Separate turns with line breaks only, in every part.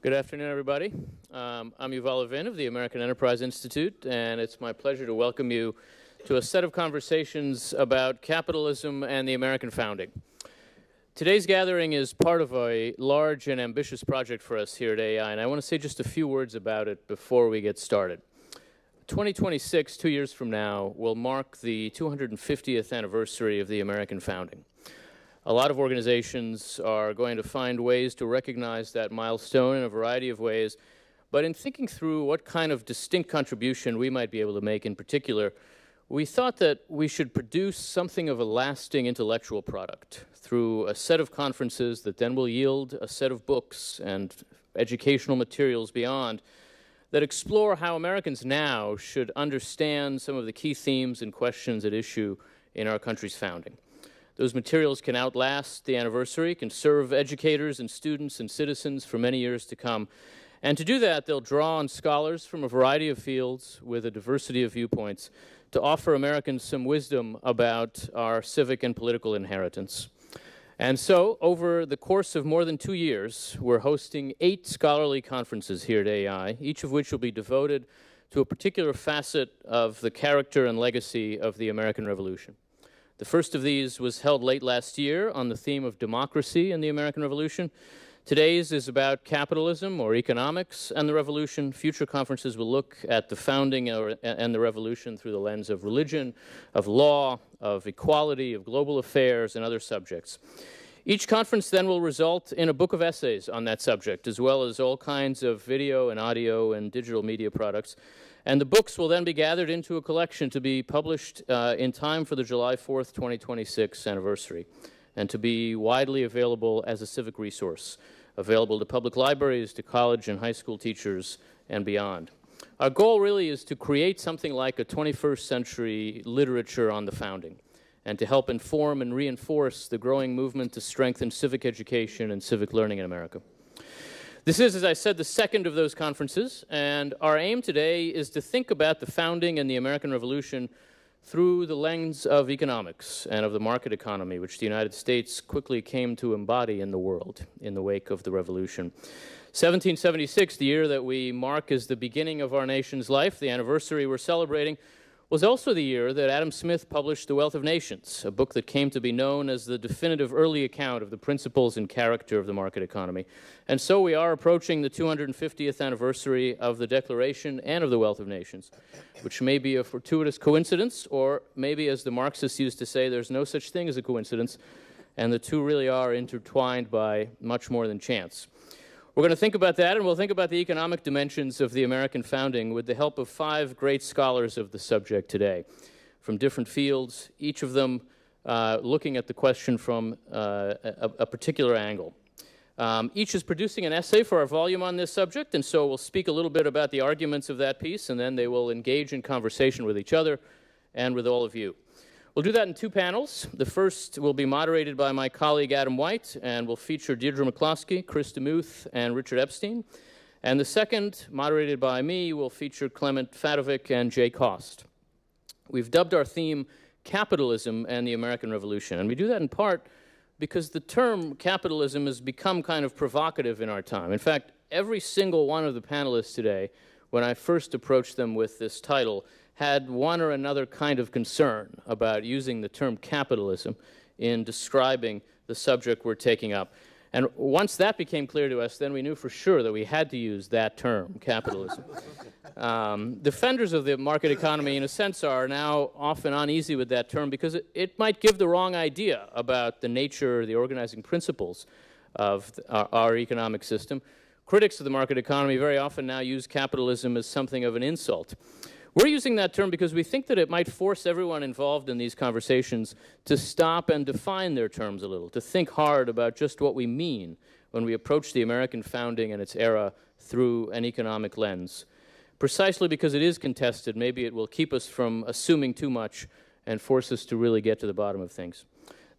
Good afternoon, everybody. I'm Yuval Levin of the American Enterprise Institute, and it's my pleasure to welcome you to a set of conversations about capitalism and the American founding. Today's gathering is part of a large and ambitious project for us here at AI, and I want to say just a few words about it before we get started. 2026, 2 years from now, will mark the 250th anniversary of the American founding. A lot of organizations are going to find ways to recognize that milestone in a variety of ways, but in thinking through what kind of distinct contribution we might be able to make in particular, we thought that we should produce something of a lasting intellectual product through a set of conferences that then will yield a set of books and educational materials beyond that explore how Americans now should understand some of the key themes and questions at issue in our country's founding. Those materials can outlast the anniversary, can serve educators and students and citizens for many years to come. And to do that, they'll draw on scholars from a variety of fields with a diversity of viewpoints to offer Americans some wisdom about our civic and political inheritance. And so, over the course of more than 2 years, we're hosting 8 scholarly conferences here at AI, each of which will be devoted to a particular facet of the character and legacy of the American Revolution. The first of these was held late last year on the theme of democracy in the American Revolution. Today's is about capitalism or economics and the revolution. Future conferences will look at the founding and the revolution through the lens of religion, of law, of equality, of global affairs, and other subjects. Each conference then will result in a book of essays on that subject, as well as all kinds of video and audio and digital media products. And the books will then be gathered into a collection to be published in time for the July 4th, 2026 anniversary, and to be widely available as a civic resource, available to public libraries, to college and high school teachers, and beyond. Our goal really is to create something like a 21st century literature on the founding, and to help inform and reinforce the growing movement to strengthen civic education and civic learning in America. This is, as I said, the second of those conferences, and our aim today is to think about the founding and the American Revolution through the lens of economics and of the market economy, which the United States quickly came to embody in the world in the wake of the Revolution. 1776, the year that we mark as the beginning of our nation's life, the anniversary we're celebrating, was also the year that Adam Smith published The Wealth of Nations, a book that came to be known as the definitive early account of the principles and character of the market economy. And so we are approaching the 250th anniversary of the Declaration and of The Wealth of Nations, which may be a fortuitous coincidence, or maybe, as the Marxists used to say, there's no such thing as a coincidence, and the two really are intertwined by much more than chance. We're going to think about that, and we'll think about the economic dimensions of the American founding with the help of 5 great scholars of the subject today, from different fields, each of them looking at the question from a particular angle. Each is producing an essay for our volume on this subject, and so we'll speak a little bit about the arguments of that piece, and then they will engage in conversation with each other and with all of you. We'll do that in 2 panels. The first will be moderated by my colleague Adam White and will feature Deirdre McCloskey, Chris DeMuth, and Richard Epstein. And the second, moderated by me, will feature Clement Fatovic and Jay Cost. We've dubbed our theme Capitalism and the American Revolution, and we do that in part because the term capitalism has become kind of provocative in our time. In fact, every single one of the panelists today, when I first approached them with this title, had one or another kind of concern about using the term capitalism in describing the subject we're taking up. And once that became clear to us, then we knew for sure that we had to use that term, capitalism. Defenders of the market economy, in a sense, are now often uneasy with that term because it might give the wrong idea about the nature, the organizing principles of our economic system. Critics of the market economy very often now use capitalism as something of an insult. We're using that term because we think that it might force everyone involved in these conversations to stop and define their terms a little, to think hard about just what we mean when we approach the American founding and its era through an economic lens. Precisely because it is contested, maybe it will keep us from assuming too much and force us to really get to the bottom of things.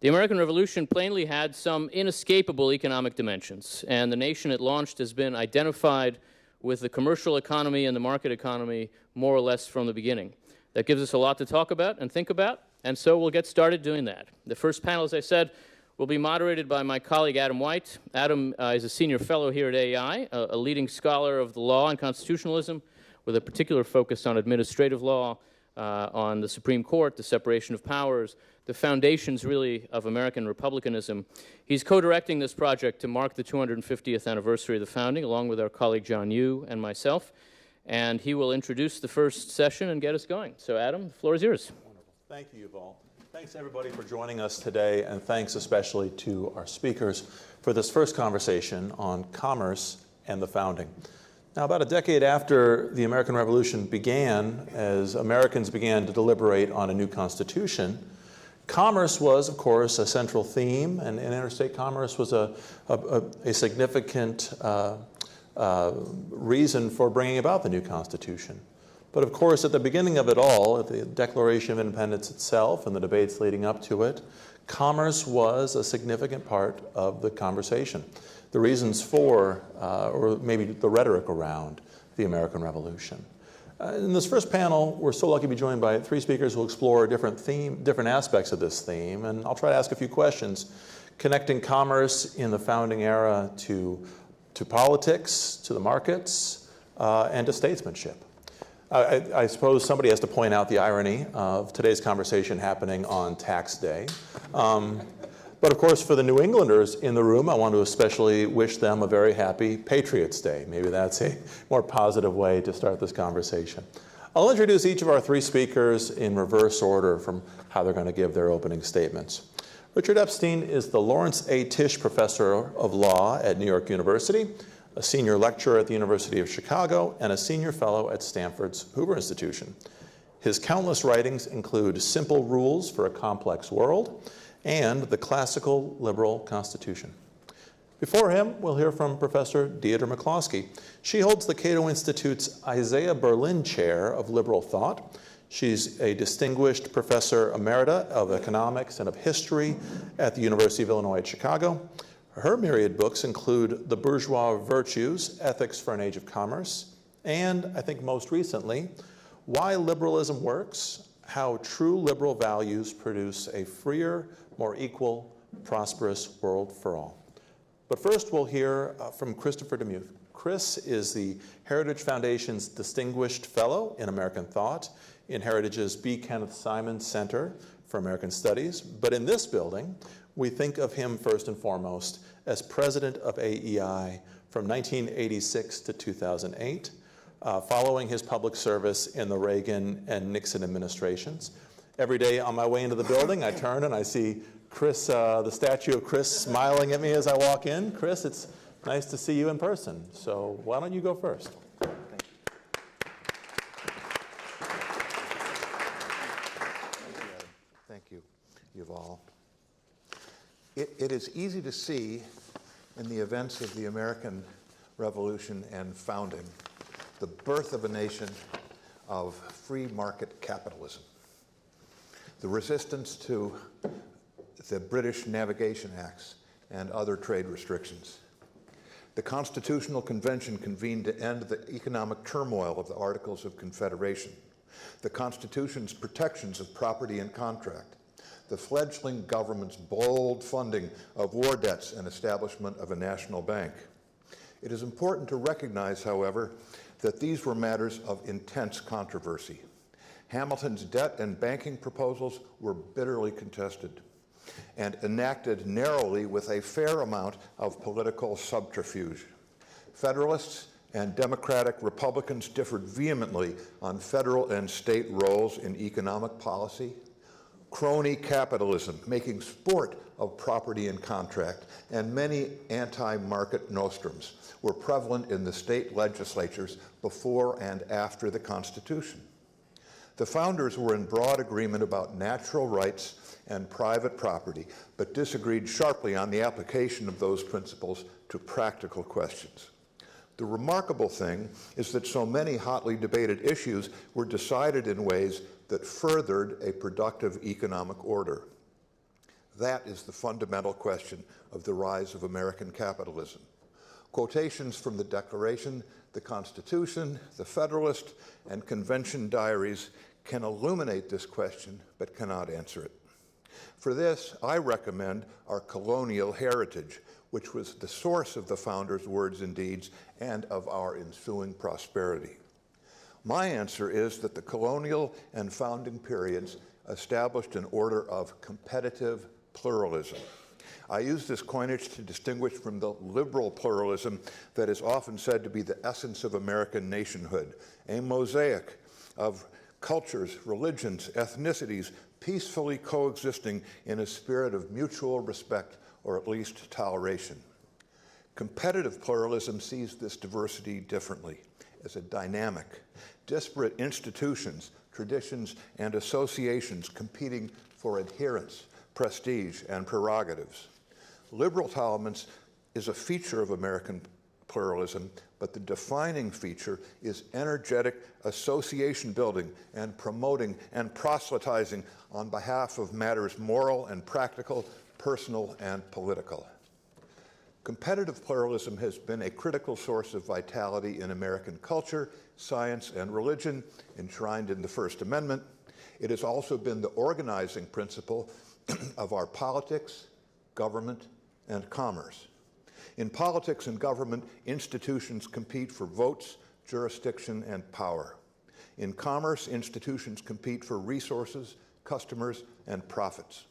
The American Revolution plainly had some inescapable economic dimensions, and the nation it launched has been identified with the commercial economy and the market economy more or less from the beginning. That gives us a lot to talk about and think about, and so we'll get started doing that. The first panel, as I said, will be moderated by my colleague Adam White. Adam is a senior fellow here at AEI, a leading scholar of the law and constitutionalism, with a particular focus on administrative law, on the Supreme Court, the separation of powers, the foundations, really, of American republicanism. He's co-directing this project to mark the 250th anniversary of the founding, along with our colleague John Yoo and myself. And he will introduce the first session and get us going. So, Adam, the floor is yours.
Wonderful. Thank you, Yuval. Thanks, everybody, for joining us today, and thanks especially to our speakers for this first conversation on commerce and the founding. Now, about a decade after the American Revolution began, as Americans began to deliberate on a new constitution, commerce was, of course, a central theme, and interstate commerce was a significant reason for bringing about the new constitution. But of course, at the beginning of it all, at the Declaration of Independence itself and the debates leading up to it, commerce was a significant part of the conversation. The reasons for, or maybe the rhetoric around, the American Revolution. In this first panel, we're so lucky to be joined by three speakers who will explore different aspects of this theme, and I'll try to ask a few questions connecting commerce in the founding era to politics, to the markets, and to statesmanship. I suppose somebody has to point out the irony of today's conversation happening on tax day. But of course, for the New Englanders in the room, I want to especially wish them a very happy Patriots' Day. Maybe that's a more positive way to start this conversation. I'll introduce each of our three speakers in reverse order from how they're going to give their opening statements. Richard Epstein is the Lawrence A. Tisch Professor of Law at New York University, a senior lecturer at the University of Chicago, and a senior fellow at Stanford's Hoover Institution. His countless writings include Simple Rules for a Complex World and The Classical Liberal Constitution. Before him, we'll hear from Professor Deirdre McCloskey. She holds the Cato Institute's Isaiah Berlin Chair of Liberal Thought. She's a distinguished professor emerita of economics and of history at the University of Illinois at Chicago. Her myriad books include The Bourgeois Virtues, Ethics for an Age of Commerce, and, I think most recently, Why Liberalism Works, How True Liberal Values Produce a Freer, More Equal, Prosperous World for All. But first, we'll hear from Christopher DeMuth. Chris is the Heritage Foundation's Distinguished Fellow in American Thought in Heritage's B. Kenneth Simon Center for American Studies. But in this building, we think of him first and foremost as president of AEI from 1986 to 2008, following his public service in the Reagan and Nixon administrations. Every day on my way into the building, I turn and I see Chris, the statue of Chris, smiling at me as I walk in. Chris, it's nice to see you in person. So why don't you go first?
Thank you, Yuval. It is easy to see in the events of the American Revolution and founding the birth of a nation of free market capitalism, the resistance to the British Navigation Acts and other trade restrictions, the Constitutional Convention convened to end the economic turmoil of the Articles of Confederation, the Constitution's protections of property and contract, the fledgling government's bold funding of war debts and establishment of a national bank. It is important to recognize, however, that these were matters of intense controversy. Hamilton's debt and banking proposals were bitterly contested and enacted narrowly with a fair amount of political subterfuge. Federalists and Democratic Republicans differed vehemently on federal and state roles in economic policy. Crony capitalism, making sport of property and contract, and many anti-market nostrums were prevalent in the state legislatures before and after the Constitution. The founders were in broad agreement about natural rights and private property, but disagreed sharply on the application of those principles to practical questions. The remarkable thing is that so many hotly debated issues were decided in ways that furthered a productive economic order. That is the fundamental question of the rise of American capitalism. Quotations from the Declaration, the Constitution, the Federalist, and Convention diaries can illuminate this question, but cannot answer it. For this, I recommend our colonial heritage, which was the source of the founders' words and deeds and of our ensuing prosperity. My answer is that the colonial and founding periods established an order of competitive pluralism. I use this coinage to distinguish from the liberal pluralism that is often said to be the essence of American nationhood, a mosaic of cultures, religions, ethnicities, peacefully coexisting in a spirit of mutual respect or at least toleration. Competitive pluralism sees this diversity differently, as a dynamic, disparate institutions, traditions, and associations competing for adherence, prestige, and prerogatives. Liberal tolerance is a feature of American pluralism, but the defining feature is energetic association building and promoting and proselytizing on behalf of matters moral and practical, personal and political. Competitive pluralism has been a critical source of vitality in American culture, science, and religion, enshrined in the First Amendment. It has also been the organizing principle of our politics, government, and commerce. In politics and government, institutions compete for votes, jurisdiction, and power. In commerce, institutions compete for resources, customers, and profits.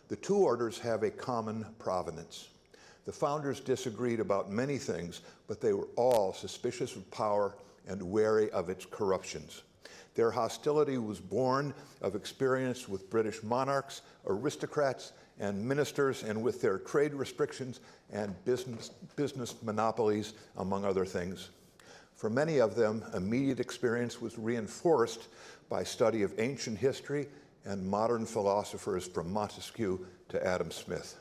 The two orders have a common provenance. The founders disagreed about many things, but they were all suspicious of power and wary of its corruptions. Their hostility was born of experience with British monarchs, aristocrats, and ministers, and with their trade restrictions and business monopolies, among other things. For many of them, immediate experience was reinforced by study of ancient history and modern philosophers from Montesquieu to Adam Smith.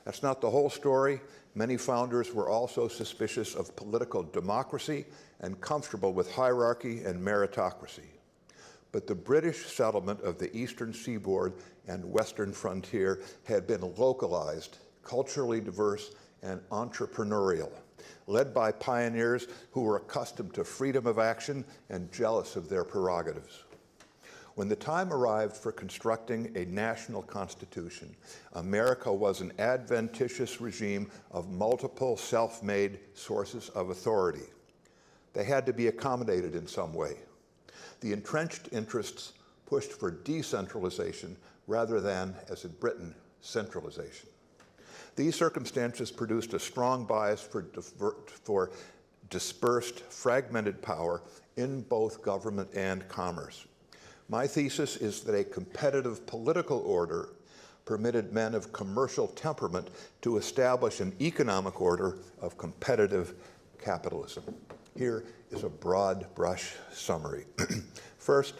That's not the whole story. Many founders were also suspicious of political democracy and comfortable with hierarchy and meritocracy. But the British settlement of the eastern seaboard and western frontier had been localized, culturally diverse, and entrepreneurial, led by pioneers who were accustomed to freedom of action and jealous of their prerogatives. When the time arrived for constructing a national constitution, America was an adventitious regime of multiple self-made sources of authority. They had to be accommodated in some way. The entrenched interests pushed for decentralization rather than, as in Britain, centralization. These circumstances produced a strong bias for dispersed, fragmented power in both government and commerce. My thesis is that a competitive political order permitted men of commercial temperament to establish an economic order of competitive capitalism. Here is a broad brush summary. First,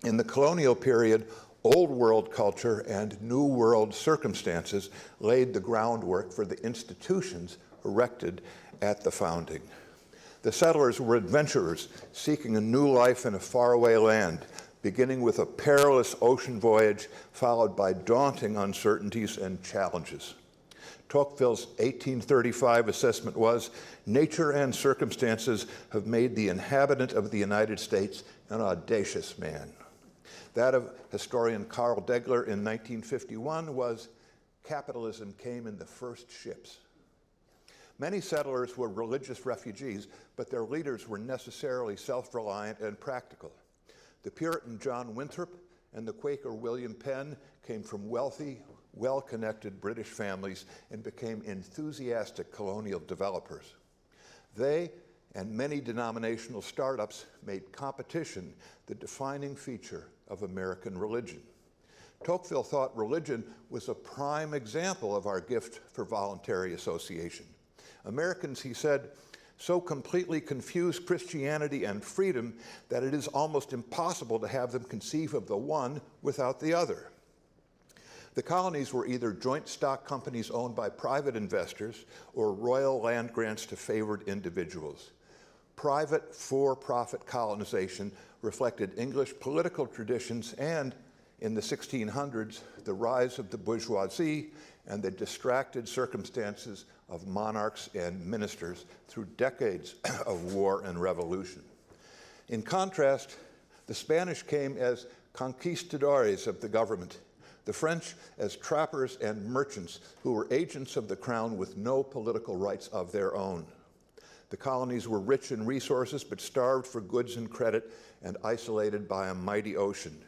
in the colonial period, Old World culture and New World circumstances laid the groundwork for the institutions erected at the founding. The settlers were adventurers seeking a new life in a faraway land, beginning with a perilous ocean voyage followed by daunting uncertainties and challenges. Tocqueville's 1835 assessment was, nature and circumstances have made the inhabitant of the United States an audacious man. That of historian Carl Degler in 1951 was, capitalism came in the first ships. Many settlers were religious refugees, but their leaders were necessarily self-reliant and practical. The Puritan John Winthrop and the Quaker William Penn came from wealthy, well-connected British families and became enthusiastic colonial developers. They and many denominational startups made competition the defining feature of American religion. Tocqueville thought religion was a prime example of our gift for voluntary association. Americans, he said, so completely confuse Christianity and freedom that it is almost impossible to have them conceive of the one without the other. The colonies were either joint stock companies owned by private investors or royal land grants to favored individuals. Private for-profit colonization reflected English political traditions and, in the 1600s, the rise of the bourgeoisie and the distracted circumstances of monarchs and ministers through decades of war and revolution. In contrast, the Spanish came as conquistadores of the government, The French as trappers and merchants who were agents of the crown with no political rights of their own. The colonies were rich in resources but starved for goods and credit and isolated by a mighty ocean.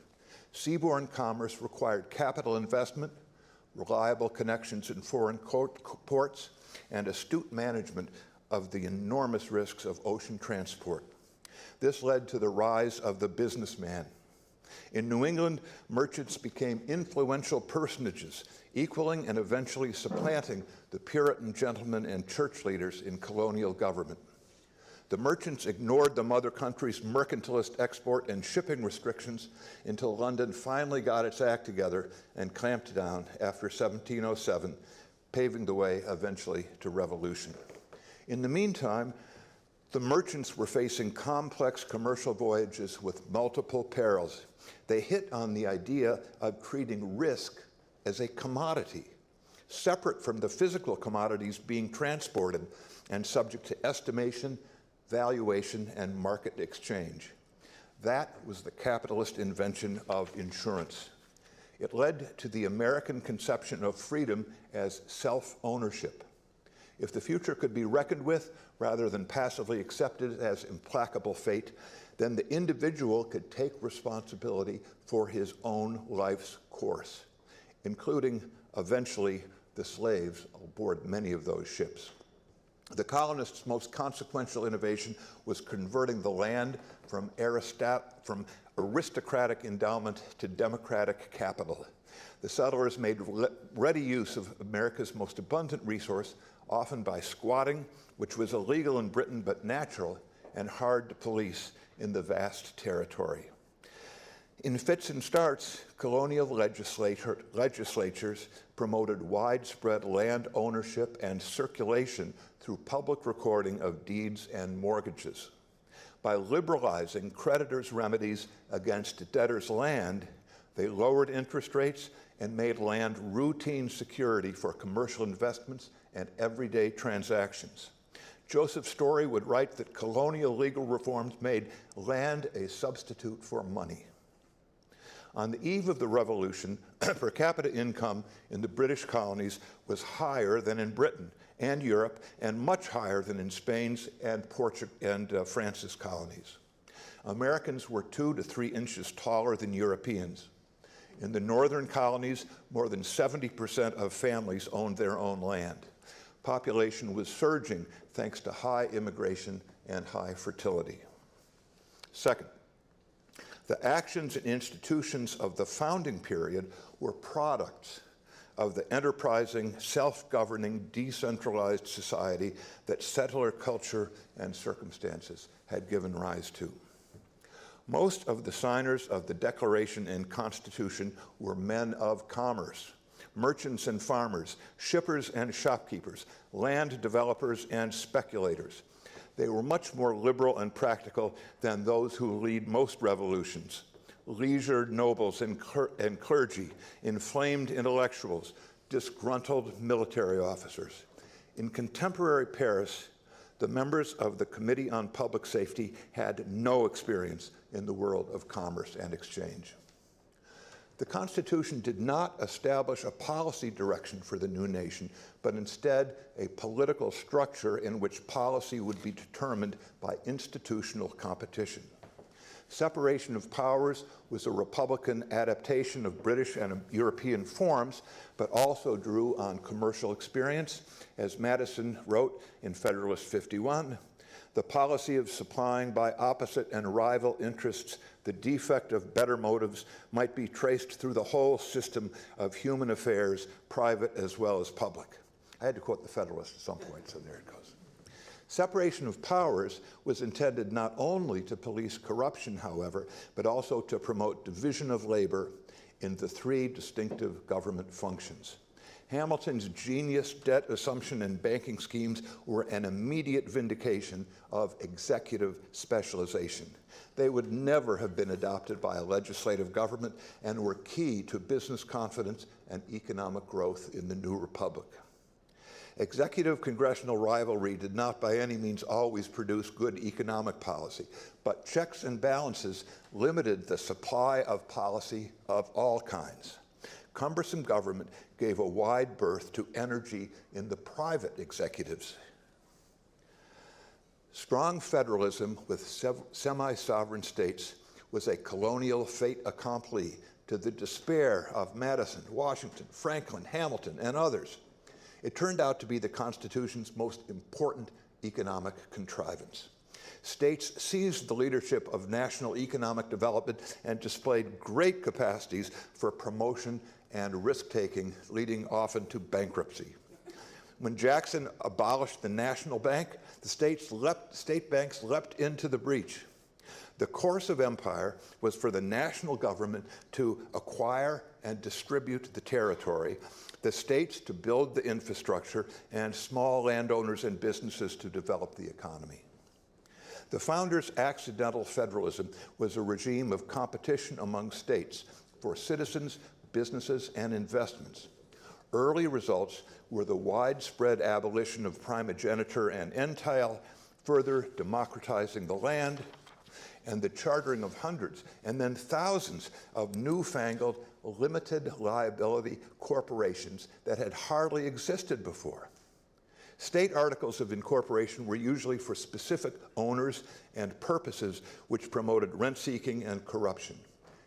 Seaborne commerce required capital investment, reliable connections in foreign ports, and astute management of the enormous risks of ocean transport. This led to the rise of the businessman. In New England, merchants became influential personages, equaling and eventually supplanting the Puritan gentlemen and church leaders in colonial government. The merchants ignored the mother country's mercantilist export and shipping restrictions until London finally got its act together and clamped down after 1707, paving the way eventually to revolution. In the meantime, the merchants were facing complex commercial voyages with multiple perils. They hit on the idea of treating risk as a commodity, separate from the physical commodities being transported and subject to estimation, valuation, and market exchange. That was the capitalist invention of insurance. It led to the American conception of freedom as self-ownership. If the future could be reckoned with, rather than passively accepted as implacable fate, then the individual could take responsibility for his own life's course, including, eventually, the slaves aboard many of those ships. The colonists' most consequential innovation was converting the land from aristocratic endowment to democratic capital. The settlers made ready use of America's most abundant resource, often by squatting, which was illegal in Britain but natural and hard to police in the vast territory. In fits and starts, colonial legislatures promoted widespread land ownership and circulation through public recording of deeds and mortgages. By liberalizing creditors' remedies against debtors' land, they lowered interest rates and made land routine security for commercial investments and everyday transactions. Joseph Story would write that colonial legal reforms made land a substitute for money. On the eve of the Revolution, per capita income in the British colonies was higher than in Britain and Europe, and much higher than in Spain's and France's colonies. Americans were 2 to 3 inches taller than Europeans. In the northern colonies, more than 70% of families owned their own land. Population was surging thanks to high immigration and high fertility. Second, the actions and institutions of the founding period were products of the enterprising, self-governing, decentralized society that settler culture and circumstances had given rise to. Most of the signers of the Declaration and Constitution were men of commerce, merchants and farmers, shippers and shopkeepers, land developers and speculators. They were much more liberal and practical than those who lead most revolutions. Leisured nobles and clergy, inflamed intellectuals, disgruntled military officers. In contemporary Paris, the members of the Committee on Public Safety had no experience in the world of commerce and exchange. The Constitution did not establish a policy direction for the new nation, but instead a political structure in which policy would be determined by institutional competition. Separation of powers was a Republican adaptation of British and European forms, but also drew on commercial experience. As Madison wrote in Federalist 51, the policy of supplying by opposite and rival interests the defect of better motives might be traced through the whole system of human affairs, private as well as public. I had to quote the Federalist at some point, so there it goes. Separation of powers was intended not only to police corruption, however, but also to promote division of labor in the 3 distinctive government functions. Hamilton's genius debt assumption and banking schemes were an immediate vindication of executive specialization. They would never have been adopted by a legislative government and were key to business confidence and economic growth in the new republic. Executive congressional rivalry did not by any means always produce good economic policy, but checks and balances limited the supply of policy of all kinds. Cumbersome government gave a wide berth to energy in the private executives. Strong federalism with semi-sovereign states was a colonial fait accompli to the despair of Madison, Washington, Franklin, Hamilton, and others. It turned out to be the Constitution's most important economic contrivance. States seized the leadership of national economic development and displayed great capacities for promotion and risk-taking, leading often to bankruptcy. When Jackson abolished the national bank, the state banks leapt into the breach. The course of empire was for the national government to acquire and distribute the territory, the states to build the infrastructure, and small landowners and businesses to develop the economy. The founders' accidental federalism was a regime of competition among states for citizens, businesses, and investments. Early results were the widespread abolition of primogeniture and entail, further democratizing the land, and the chartering of hundreds and then thousands of newfangled limited liability corporations that had hardly existed before. State articles of incorporation were usually for specific owners and purposes which promoted rent-seeking and corruption.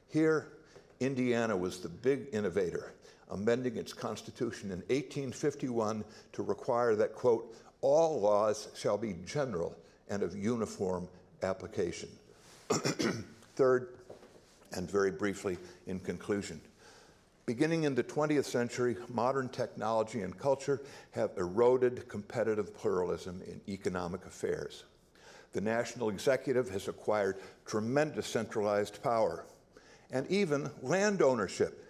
Here, Indiana was the big innovator, amending its constitution in 1851 to require that, quote, all laws shall be general and of uniform application. Third, and very briefly in conclusion, beginning in the 20th century, modern technology and culture have eroded competitive pluralism in economic affairs. The national executive has acquired tremendous centralized power, and even land ownership.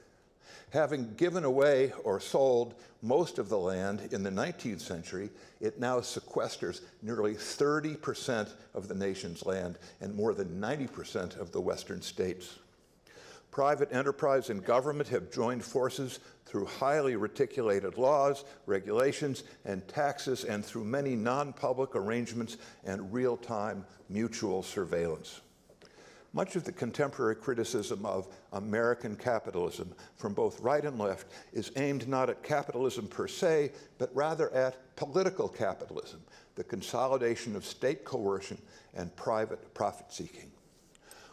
Having given away or sold most of the land in the 19th century, it now sequesters nearly 30% of the nation's land and more than 90% of the western states. Private enterprise and government have joined forces through highly reticulated laws, regulations, and taxes, and through many non-public arrangements and real-time mutual surveillance. Much of the contemporary criticism of American capitalism from both right and left is aimed not at capitalism per se, but rather at political capitalism, the consolidation of state coercion and private profit-seeking.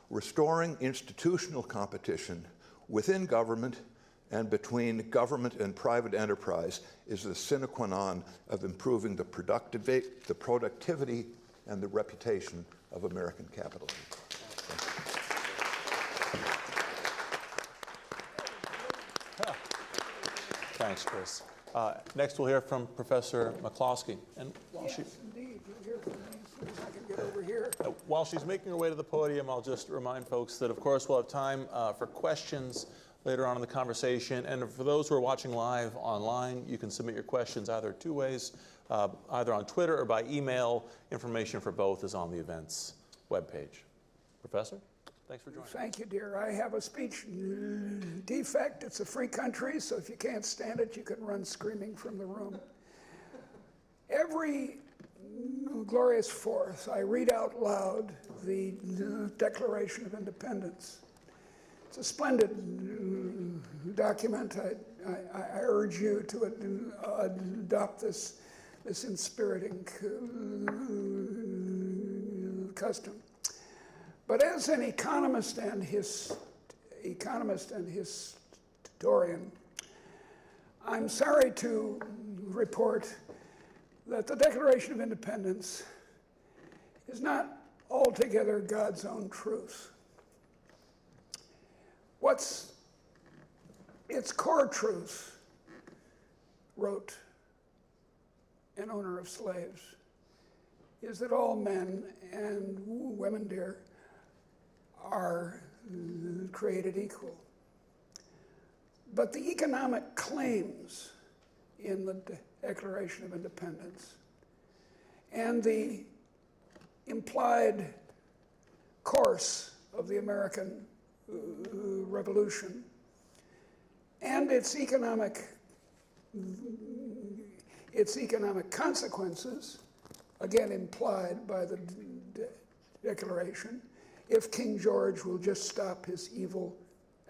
Restoring institutional competition within government and between government and private enterprise is the sine qua non of improving the productivity and the reputation of American capitalism.
Thanks, Chris. Next, we'll hear from Professor McCloskey. And while
Indeed, you'll hear from me as soon as I can get over here.
While she's making her way to the podium, I'll just remind folks that, of course, we'll have time for questions later on in the conversation. And for those who are watching live online, you can submit your questions either two ways, either on Twitter or by email. Information for both is on the events webpage. Professor? Thanks for joining.
Thank you, dear. I have a speech defect. It's a free country, so if you can't stand it, you can run screaming from the room. Every glorious Fourth, I read out loud the Declaration of Independence. It's a splendid document. I urge you to adopt this inspiriting custom. But as an economist and historian, I'm sorry to report that the Declaration of Independence is not altogether God's own truth. What's its core truth, wrote an owner of slaves, is that all men and women, dear, are created equal. But the economic claims in the Declaration of Independence and the implied course of the American Revolution and its economic consequences, again implied by the Declaration, if King George will just stop his evil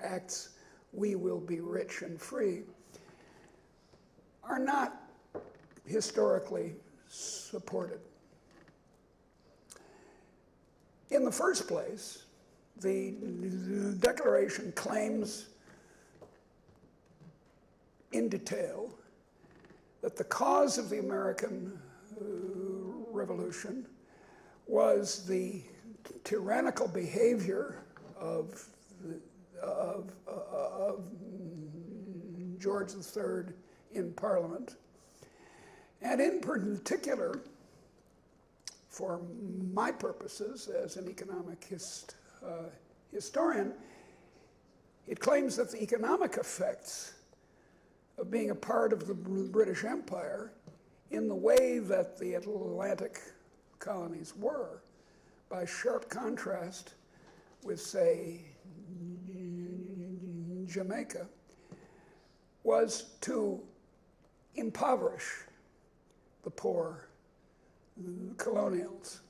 acts we will be rich and free, are not historically supported. In the first place, the Declaration claims in detail that the cause of the American Revolution was the tyrannical behavior of George III in Parliament, and in particular, for my purposes as an economic historian, it claims that the economic effects of being a part of the British Empire in the way that the Atlantic colonies were, by sharp contrast with, say, Jamaica, was to impoverish the poor colonials.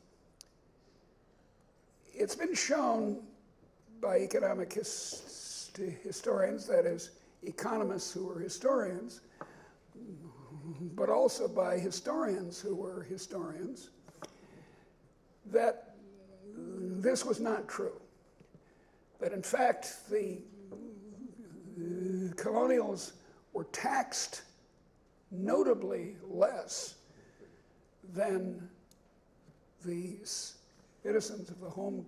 It's been shown by economic historians, that is, economists who were historians, but also by historians who were historians, that this was not true. That in fact, the colonials were taxed notably less than the citizens of the home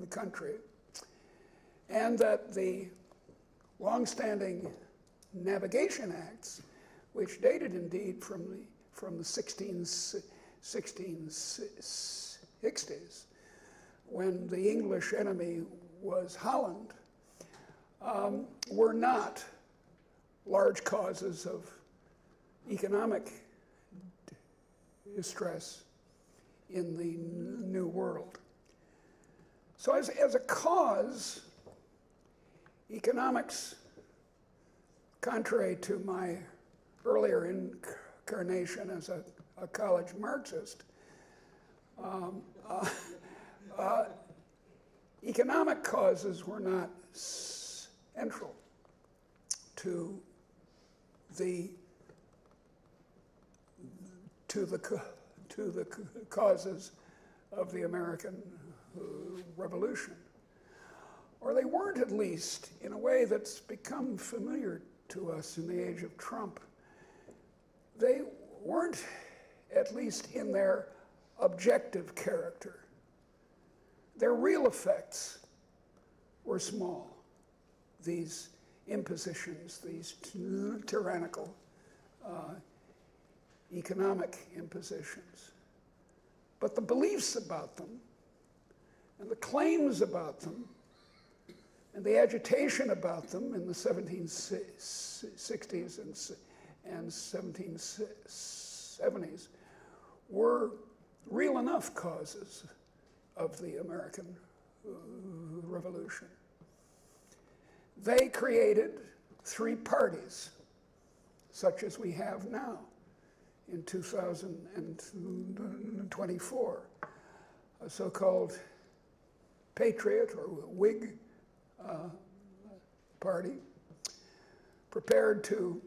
country, and that the long-standing navigation acts, which dated indeed from the 1660s, when the English enemy was Holland, were not large causes of economic distress in the New World. So as a cause, economics, contrary to my earlier incarnation as a college Marxist, economic causes were not central to the causes of the American Revolution. Or they weren't, at least, in a way that's become familiar to us in the age of Trump. They weren't, at least in their objective character. Their real effects were small. These impositions, these tyrannical economic impositions. But the beliefs about them, and the claims about them, and the agitation about them in the 1760s and 1770s were real enough causes of the American Revolution. They created three parties, such as we have now in 2024, a so-called Patriot or Whig party, prepared to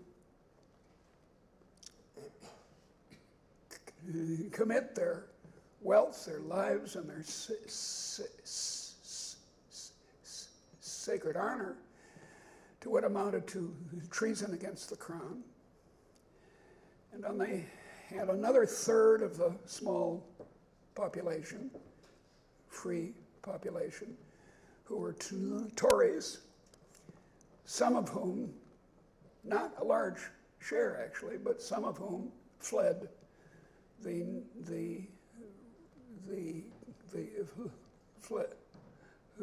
commit their wealth, their lives, and their sacred honor to what amounted to treason against the crown. And then they had another third of the small population, free population, who were Tories, some of whom, not a large share actually, but some of whom fled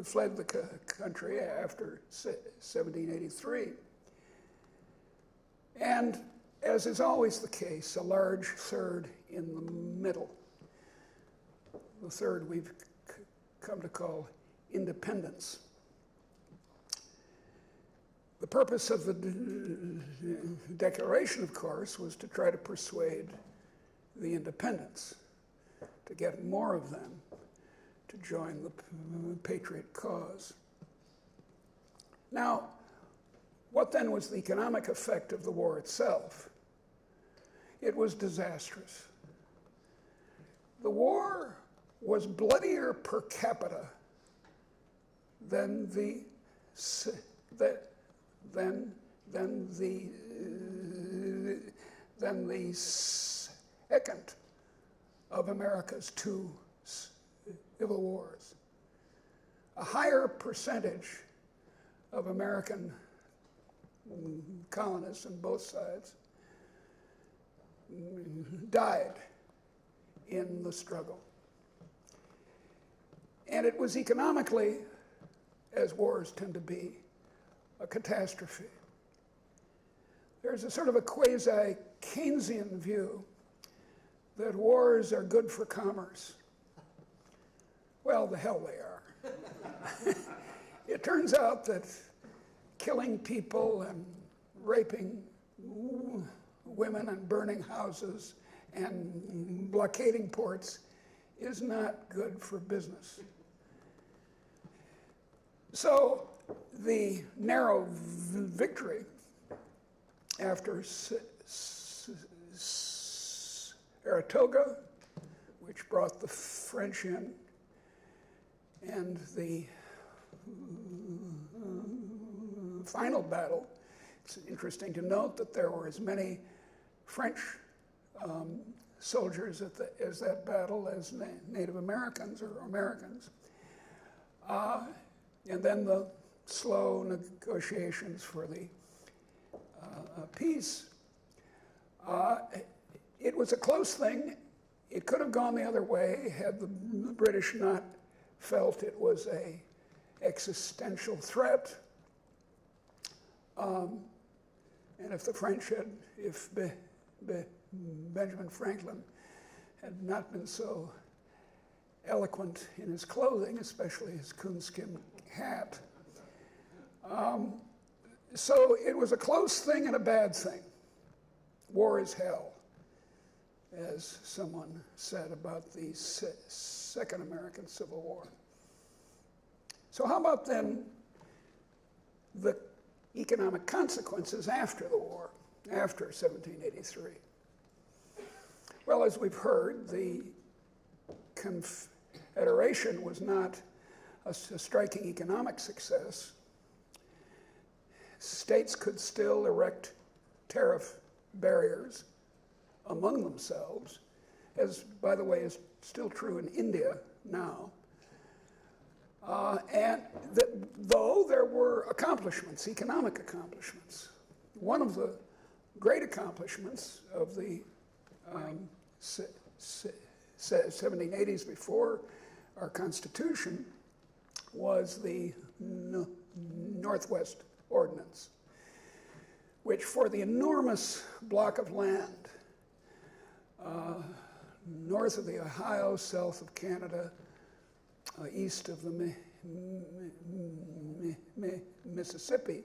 fled the country after 1783. And as is always the case, a large third in the middle. The third we've come to call independents. The purpose of the Declaration, of course, was to try to persuade the independents, to get more of them to join the Patriot cause. Now, What then was the economic effect of the war itself? It was disastrous. The war was bloodier per capita than the second of America's two civil wars. A higher percentage of American colonists on both sides died in the struggle. And it was economically, as wars tend to be, a catastrophe. There's a sort of a quasi-Keynesian view that wars are good for commerce. Well, the hell they are. It turns out that killing people and raping women and burning houses and blockading ports is not good for business. So the narrow victory after Saratoga, which brought the French in, and the final battle, it's interesting to note that there were as many French soldiers at as that battle as Native Americans or Americans. And then the slow negotiations for the peace. It was a close thing. It could have gone the other way had the British not felt it was an existential threat. And if the French had, if Benjamin Franklin had not been so eloquent in his clothing, especially his coonskin hat. So it was a close thing and a bad thing. War is hell, as someone said about the Second American Civil War. So how about then the economic consequences after the war, after 1783? Well, as we've heard, the Confederation was not a striking economic success. States could still erect tariff barriers among themselves, as, by the way, is still true in India now. And though there were accomplishments, economic accomplishments, one of the great accomplishments of the 1780s before our Constitution was the Northwest Ordinance, which for the enormous block of land north of the Ohio, south of Canada, east of the Mississippi,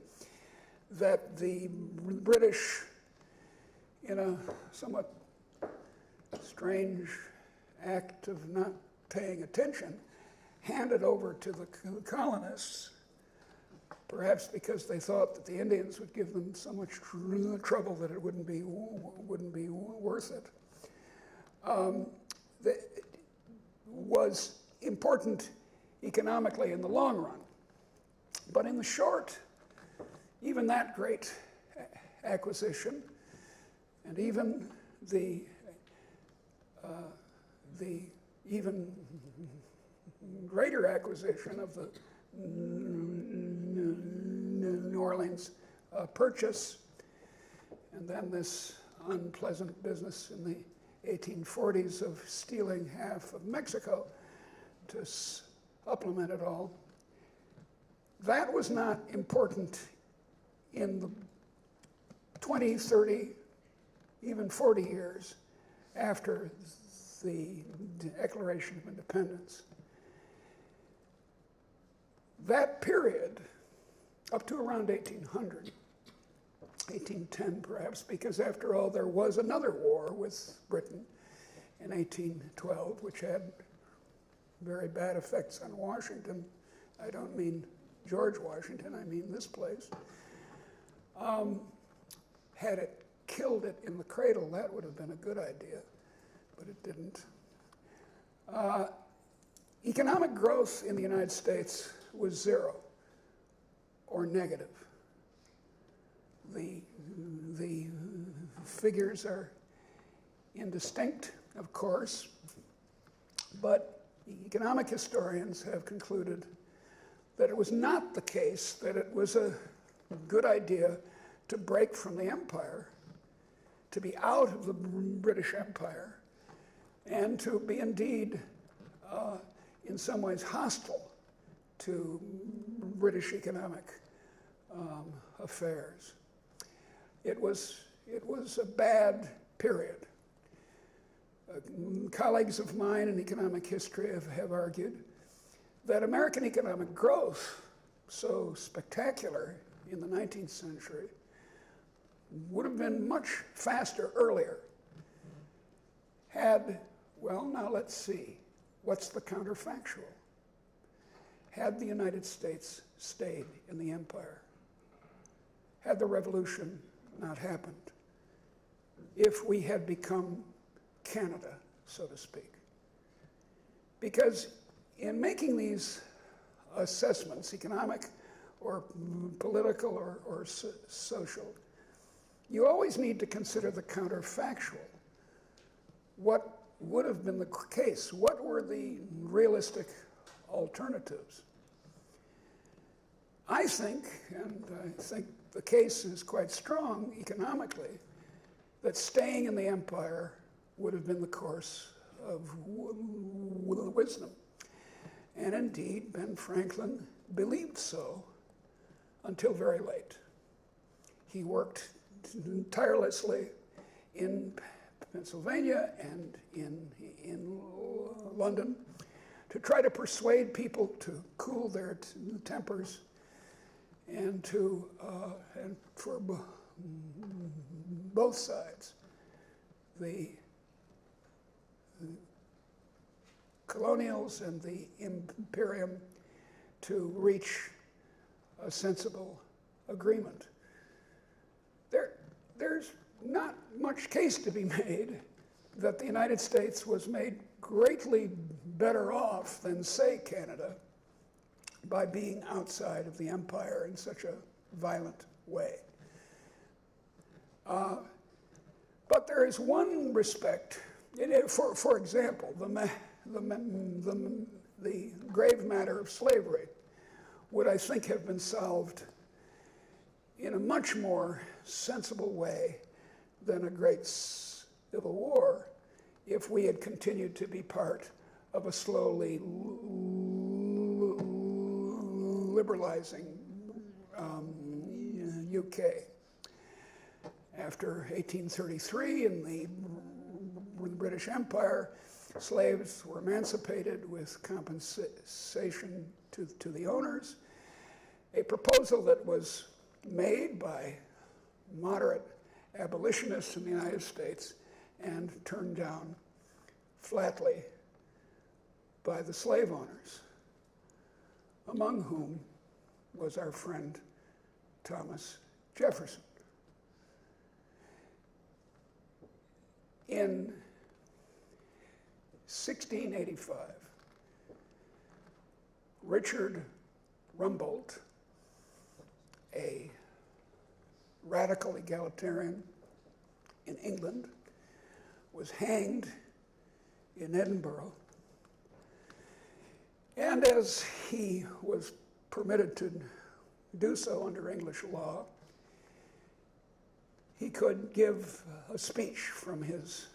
that the British, in a somewhat strange act of not paying attention, handed over to the colonists, perhaps because they thought that the Indians would give them so much trouble that it wouldn't be worth it. That was important economically in the long run. But in the short, even that great acquisition, and even the even greater acquisition of the New Orleans Purchase, and then this unpleasant business in the 1840s of stealing half of Mexico to supplement it all. That was not important in the 20, 30, even 40 years after the Declaration of Independence. That period, up to around 1800, 1810 perhaps, because after all there was another war with Britain in 1812, which had very bad effects on Washington. I don't mean George Washington, I mean this place. Had it killed it in the cradle, that would have been a good idea, but it didn't. Economic growth in the United States was zero or negative. The figures are indistinct, of course, but economic historians have concluded that it was not the case that it was a good idea to break from the empire, to be out of the British Empire, and to be indeed, in some ways, hostile to British economic affairs. It was a bad period. Colleagues of mine in economic history have argued that American economic growth, so spectacular in the 19th century, would have been much faster earlier had, well, now let's see, what's the counterfactual? Had the United States stayed in the empire? Had the revolution not happened? If we had become Canada, so to speak? Because in making these assessments, economic or political or social, you always need to consider the counterfactual. What would have been the case? What were the realistic alternatives? I think, and I think the case is quite strong economically, that staying in the empire would have been the course of wisdom. And indeed, Ben Franklin believed so until very late. He worked tirelessly in Pennsylvania and in London to try to persuade people to cool their tempers and and for both sides, the colonials and the imperium, to reach a sensible agreement. There's not much case to be made that the United States was made greatly better off than, say, Canada by being outside of the empire in such a violent way. But there is one respect, for example, the grave matter of slavery would, I think, have been solved in a much more sensible way than a great civil war if we had continued to be part of a slowly liberalizing UK. After 1833 in the British Empire, slaves were emancipated with compensation to the owners, a proposal that was made by moderate abolitionists in the United States and turned down flatly by the slave owners, among whom was our friend Thomas Jefferson. In 1685, Richard Rumbold, a radical egalitarian in England, was hanged in Edinburgh. And as he was permitted to do so under English law, he could give a speech from his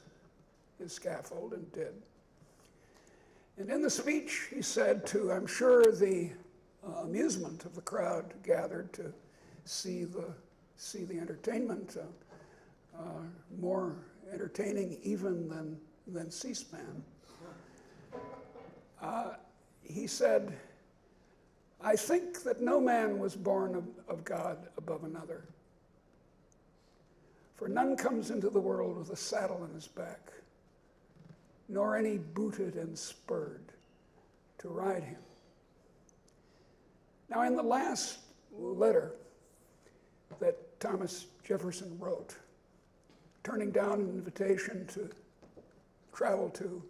scaffold, and did. And in the speech, he said, to, I'm sure, the amusement of the crowd gathered to see the entertainment, more entertaining even than C-SPAN. He said, I think that no man was born of God above another. For none comes into the world with a saddle on his back, nor any booted and spurred to ride him. Now, in the last letter that Thomas Jefferson wrote, turning down an invitation to travel to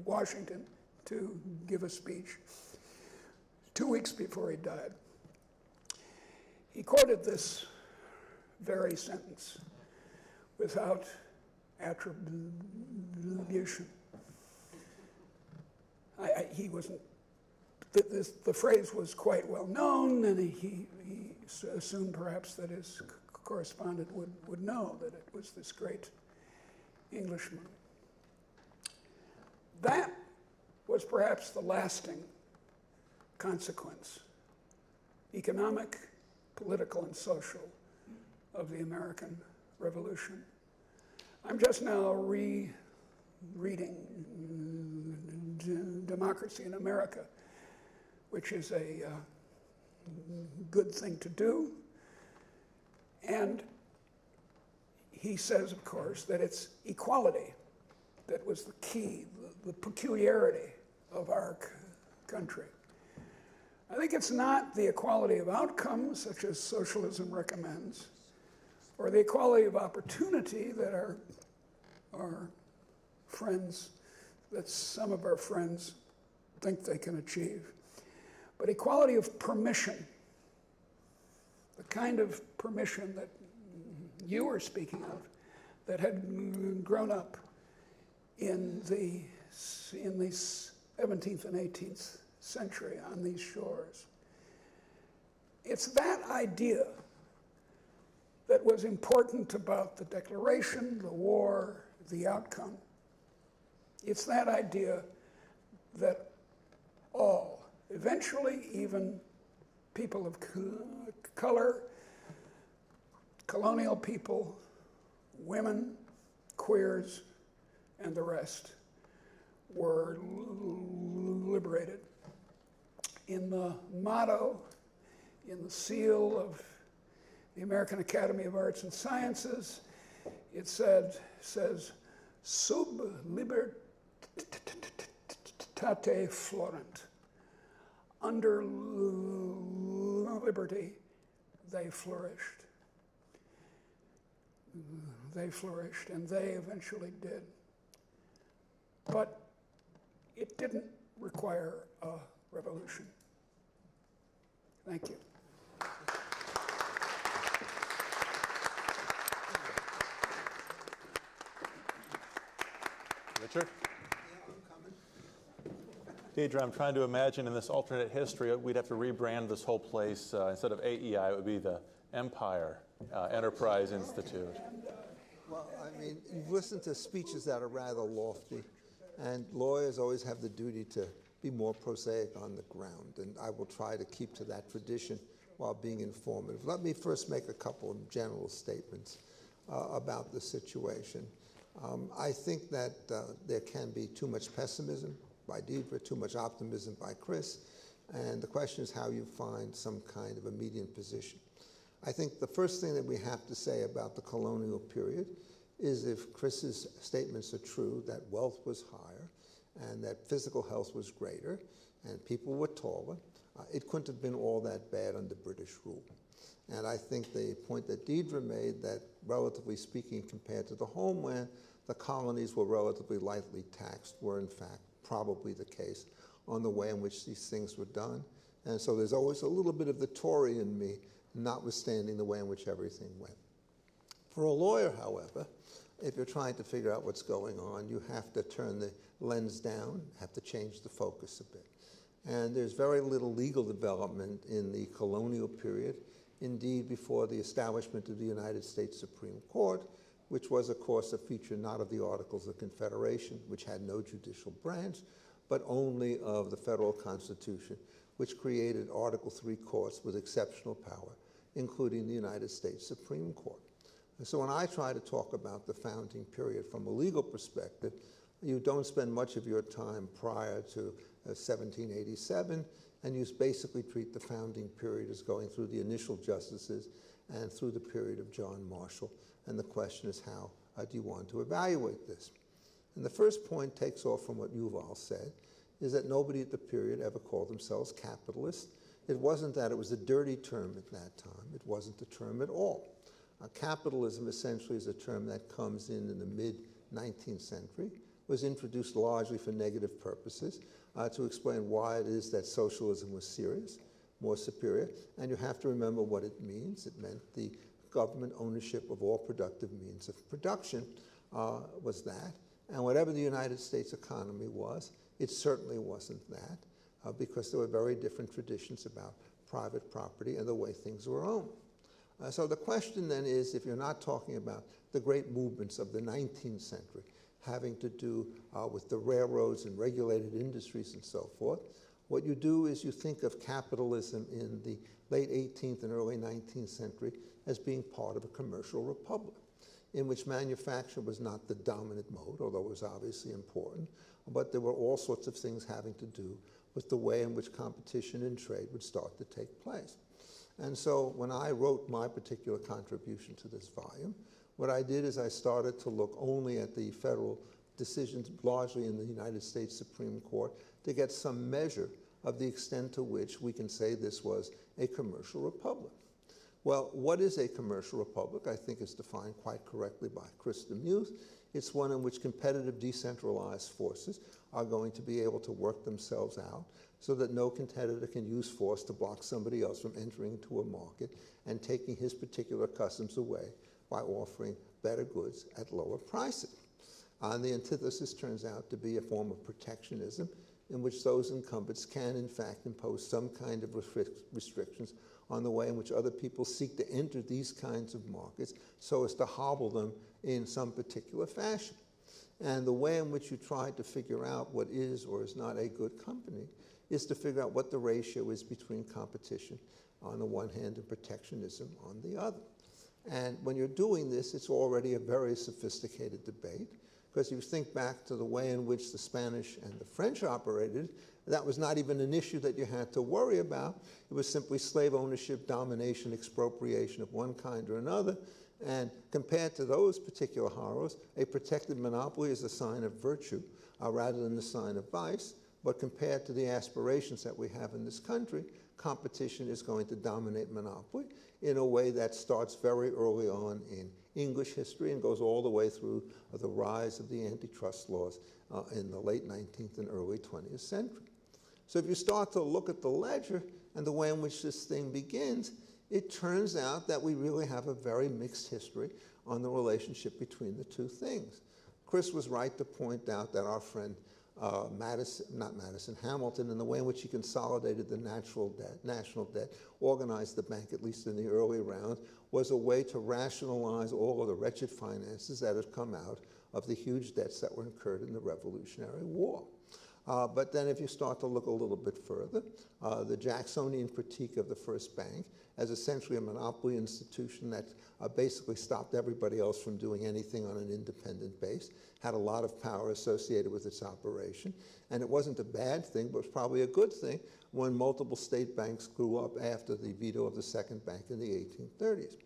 Washington to give a speech 2 weeks before he died. He quoted this very sentence without attribution. He wasn't, the phrase was quite well known, and he assumed perhaps that his correspondent would know that it was this great Englishman. That was perhaps the lasting consequence, economic, political, and social, of the American Revolution. I'm just now rereading Democracy in America, which is a good thing to do. And he says, of course, that it's equality that was the key, the peculiarity of our country. I think it's not the equality of outcomes, such as socialism recommends, or the equality of opportunity that our friends, that some of our friends think they can achieve, but equality of permission, the kind of permission that you were speaking of, that had grown up in the 17th and 18th century on these shores. It's that idea that was important about the Declaration, the war, the outcome. It's that idea that all, eventually even people of color, colonial people, women, queers, and the rest were liberated. In the motto, in the seal of the American Academy of Arts and Sciences, it says, sub libertate florent. Under liberty, they flourished. They flourished, and they eventually did. But it didn't require a revolution. Thank you.
Richard? Deirdre, I'm trying to imagine in this alternate history, we'd have to rebrand this whole place. Instead of AEI, it would be the Empire Enterprise Institute.
Well, I mean, you've listened to speeches that are rather lofty, and lawyers always have the duty to be more prosaic on the ground, and I will try to keep to that tradition while being informative. Let me first make a couple of general statements about the situation. I think that there can be too much pessimism by Deirdre, too much optimism by Chris, and the question is how you find some kind of a median position. I think the first thing that we have to say about the colonial period is, if Chris's statements are true, that wealth was higher and that physical health was greater and people were taller, it couldn't have been all that bad under British rule. And I think the point that Deirdre made, that relatively speaking compared to the homeland, the colonies were relatively lightly taxed, were in fact probably the case on the way in which these things were done. And so there's always a little bit of the Tory in me, notwithstanding the way in which everything went. For a lawyer, however, if you're trying to figure out what's going on, you have to turn the lens down, have to change the focus a bit. And there's very little legal development in the colonial period. Indeed, before the establishment of the United States Supreme Court, which was, of course, a feature not of the Articles of Confederation, which had no judicial branch, but only of the federal Constitution, which created Article III courts with exceptional power, including the United States Supreme Court. And so when I try to talk about the founding period from a legal perspective, you don't spend much of your time prior to 1787, and you basically treat the founding period as going through the initial justices and through the period of John Marshall. And the question is, how do you want to evaluate this? And the first point takes off from what Yuval said, is that nobody at the period ever called themselves capitalists. It wasn't that it was a dirty term at that time. It wasn't a term at all. Capitalism essentially is a term that comes in the mid-19th century, was introduced largely for negative purposes to explain why it is that socialism was serious, more superior. And you have to remember what it means. It meant the government ownership of all productive means of production was that. And whatever the United States economy was, it certainly wasn't that because there were very different traditions about private property and the way things were owned. So the question then is, if you're not talking about the great movements of the 19th century having to do with the railroads and regulated industries and so forth, what you do is you think of capitalism in the late 18th and early 19th century as being part of a commercial republic in which manufacture was not the dominant mode, although it was obviously important, but there were all sorts of things having to do with the way in which competition and trade would start to take place. And so when I wrote my particular contribution to this volume, what I did is I started to look only at the federal decisions, largely in the United States Supreme Court, to get some measure of the extent to which we can say this was a commercial republic. Well, what is a commercial republic? I think is defined quite correctly by Chris DeMuth. It's one in which competitive decentralized forces are going to be able to work themselves out so that no competitor can use force to block somebody else from entering into a market and taking his particular customs away by offering better goods at lower prices. And the antithesis turns out to be a form of protectionism in which those incumbents can, in fact, impose some kind of restrictions on the way in which other people seek to enter these kinds of markets so as to hobble them in some particular fashion. And the way in which you try to figure out what is or is not a good company is to figure out what the ratio is between competition on the one hand and protectionism on the other. And when you're doing this, it's already a very sophisticated debate, because if you think back to the way in which the Spanish and the French operated, that was not even an issue that you had to worry about. It was simply slave ownership, domination, expropriation of one kind or another. And compared to those particular horrors, a protected monopoly is a sign of virtue rather than a sign of vice. But compared to the aspirations that we have in this country, competition is going to dominate monopoly in a way that starts very early on in English history and goes all the way through the rise of the antitrust laws in the late 19th and early 20th century. So if you start to look at the ledger and the way in which this thing begins, it turns out that we really have a very mixed history on the relationship between the two things. Chris was right to point out that our friend Hamilton, in the way in which he consolidated the national debt, organized the bank, at least in the early rounds, was a way to rationalize all of the wretched finances that had come out of the huge debts that were incurred in the Revolutionary War. But then if you start to look a little bit further, the Jacksonian critique of the first bank as essentially a monopoly institution that basically stopped everybody else from doing anything on an independent base, had a lot of power associated with its operation. And it wasn't a bad thing, but it was probably a good thing when multiple state banks grew up after the veto of the second bank in the 1830s.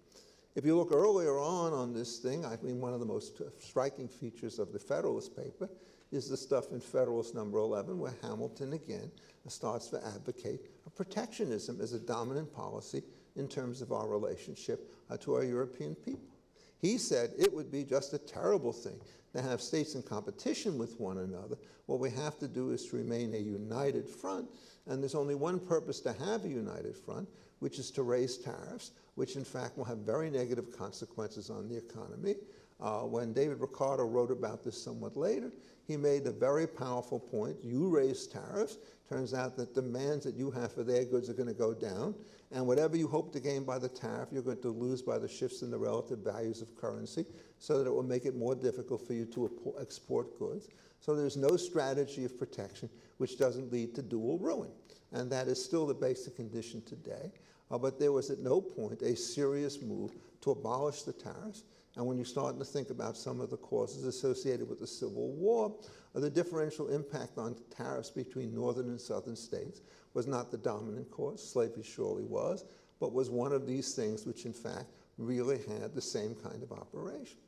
If you look earlier on this thing, I mean, one of the most striking features of the Federalist paper is the stuff in Federalist number 11, where Hamilton again starts to advocate protectionism as a dominant policy in terms of our relationship to our European people. He said it would be just a terrible thing to have states in competition with one another. What we have to do is to remain a united front, and there's only one purpose to have a united front, which is to raise tariffs, which in fact will have very negative consequences on the economy. When David Ricardo wrote about this somewhat later, he made a very powerful point. You raise tariffs. Turns out that demands that you have for their goods are going to go down. And whatever you hope to gain by the tariff, you're going to lose by the shifts in the relative values of currency, so that it will make it more difficult for you to export goods. So there's no strategy of protection which doesn't lead to dual ruin. And that is still the basic condition today. But there was at no point a serious move to abolish the tariffs. And when you start to think about some of the causes associated with the Civil War, the differential impact on tariffs between northern and southern states was not the dominant cause. Slavery surely was, but was one of these things which in fact really had the same kind of operation.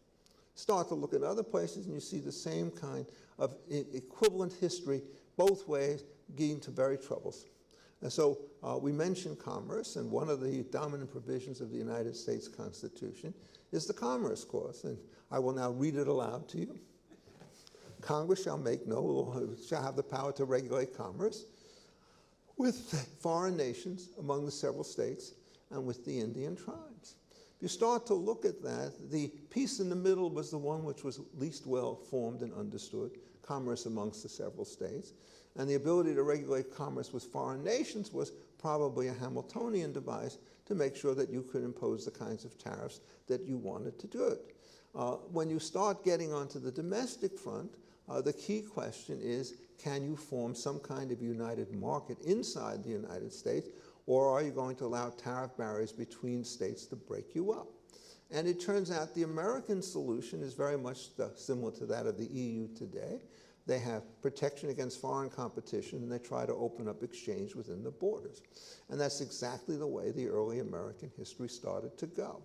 Start to look at other places and you see the same kind of equivalent history both ways leading to very troubles. And so we mentioned commerce, and one of the dominant provisions of the United States Constitution is the Commerce Clause. And I will now read it aloud to you. Congress shall make no law, shall have the power to regulate commerce with foreign nations among the several states and with the Indian tribes. If you start to look at that, the piece in the middle was the one which was least well formed and understood, commerce amongst the several states. And the ability to regulate commerce with foreign nations was probably a Hamiltonian device to make sure that you could impose the kinds of tariffs that you wanted to do it. When you start getting onto the domestic front, the key question is, can you form some kind of united market inside the United States, or are you going to allow tariff barriers between states to break you up? And it turns out the American solution is very much similar to that of the EU today. They have protection against foreign competition, and they try to open up exchange within the borders. And that's exactly the way the early American history started to go.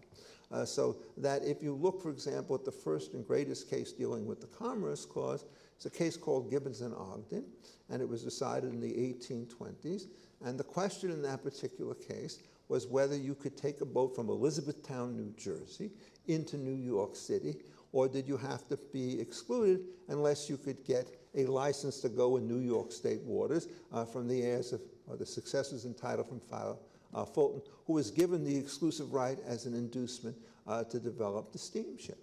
So that if you look, for example, at the first and greatest case dealing with the Commerce Clause, it's a case called Gibbons and Ogden, and it was decided in the 1820s. And the question in that particular case was whether you could take a boat from Elizabethtown, New Jersey, into New York City, or did you have to be excluded unless you could get a license to go in New York State waters from the heirs of, or the successors in title from Fulton, who was given the exclusive right as an inducement to develop the steamship.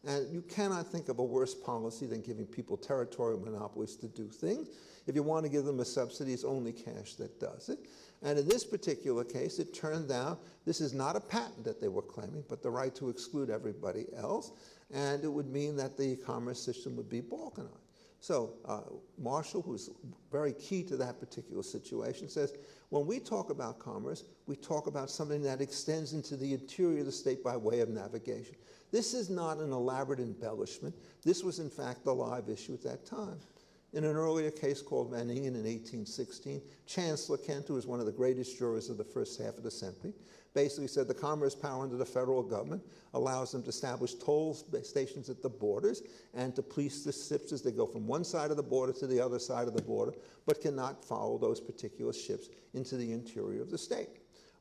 And you cannot think of a worse policy than giving people territorial monopolies to do things. If you want to give them a subsidy, it's only cash that does it. And in this particular case, it turned out this is not a patent that they were claiming, but the right to exclude everybody else. And it would mean that the commerce system would be balkanized. So Marshall, who's very key to that particular situation, says, when we talk about commerce, we talk about something that extends into the interior of the state by way of navigation. This is not an elaborate embellishment. This was, in fact, the live issue at that time. In an earlier case called Van Ingen in 1816, Chancellor Kent, who was one of the greatest jurors of the first half of the century, basically said the commerce power under the federal government allows them to establish toll stations at the borders and to police the ships as they go from one side of the border to the other side of the border, but cannot follow those particular ships into the interior of the state,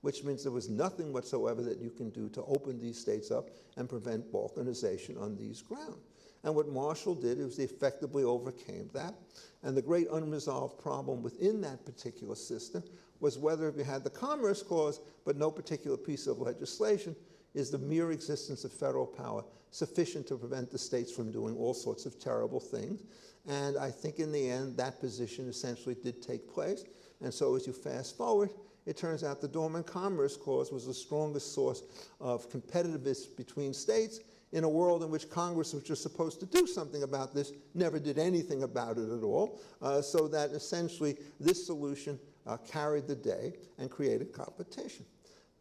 which means there was nothing whatsoever that you can do to open these states up and prevent balkanization on these grounds. And what Marshall did is he effectively overcame that. And the great unresolved problem within that particular system was whether if you had the Commerce Clause but no particular piece of legislation, is the mere existence of federal power sufficient to prevent the states from doing all sorts of terrible things? And I think in the end, that position essentially did take place. And so as you fast forward, it turns out the Dormant Commerce Clause was the strongest source of competitiveness between states in a world in which Congress, which was supposed to do something about this, never did anything about it at all, so that essentially this solution carried the day and created competition.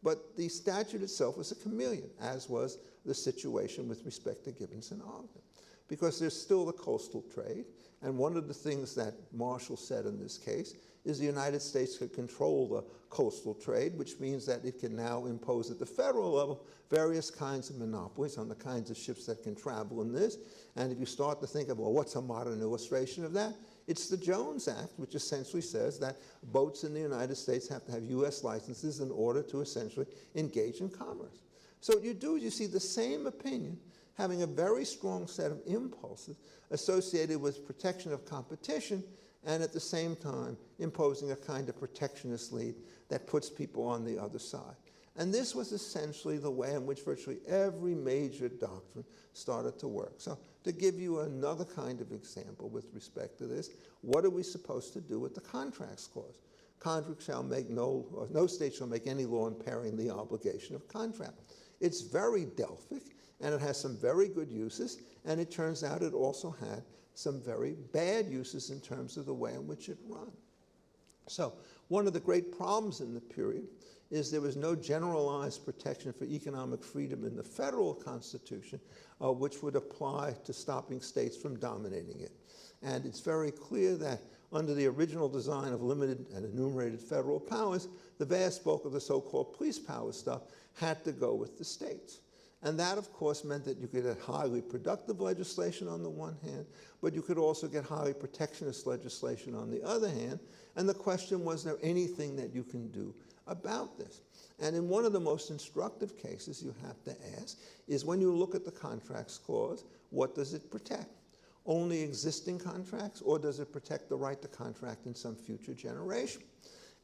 But the statute itself was a chameleon, as was the situation with respect to Gibbons and Ogden, because there's still the coastal trade. And one of the things that Marshall said in this case is the United States could control the coastal trade, which means that it can now impose at the federal level various kinds of monopolies on the kinds of ships that can travel in this. And if you start to think of, well, what's a modern illustration of that? It's the Jones Act, which essentially says that boats in the United States have to have U.S. licenses in order to essentially engage in commerce. So what you do is you see the same opinion having a very strong set of impulses associated with protection of competition and at the same time imposing a kind of protectionist lead that puts people on the other side. And this was essentially the way in which virtually every major doctrine started to work. So to give you another kind of example with respect to this, what are we supposed to do with the Contracts Clause? Contract shall make no state shall make any law impairing the obligation of contract. It's very Delphic, and it has some very good uses, and it turns out it also had some very bad uses in terms of the way in which it ran. So one of the great problems in the period is there was no generalized protection for economic freedom in the federal Constitution, which would apply to stopping states from dominating it. And it's very clear that under the original design of limited and enumerated federal powers, the vast bulk of the so-called police power stuff had to go with the states. And that, of course, meant that you could get highly productive legislation on the one hand, but you could also get highly protectionist legislation on the other hand. And the question was there anything that you can do about this? And in one of the most instructive cases you have to ask is when you look at the Contracts Clause, what does it protect? Only existing contracts, or does it protect the right to contract in some future generation?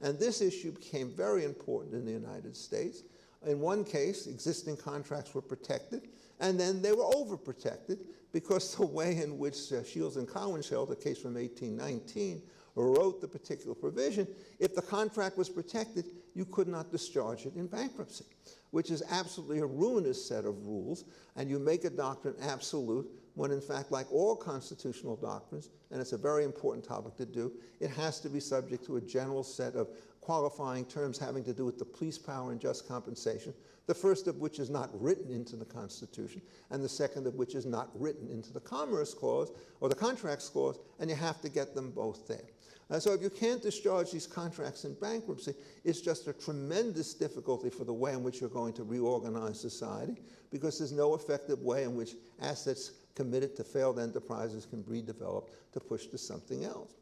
And this issue became very important in the United States. In one case, existing contracts were protected, and then they were overprotected because the way in which Shields and Cowanshell, a case from 1819, wrote the particular provision, if the contract was protected, you could not discharge it in bankruptcy, which is absolutely a ruinous set of rules, and you make a doctrine absolute when, in fact, like all constitutional doctrines, and it's a very important topic to do, it has to be subject to a general set of qualifying terms having to do with the police power and just compensation, the first of which is not written into the Constitution, and the second of which is not written into the Commerce Clause or the Contracts Clause, and you have to get them both there. So if you can't discharge these contracts in bankruptcy, it's just a tremendous difficulty for the way in which you're going to reorganize society, because there's no effective way in which assets committed to failed enterprises can be developed to push to something else.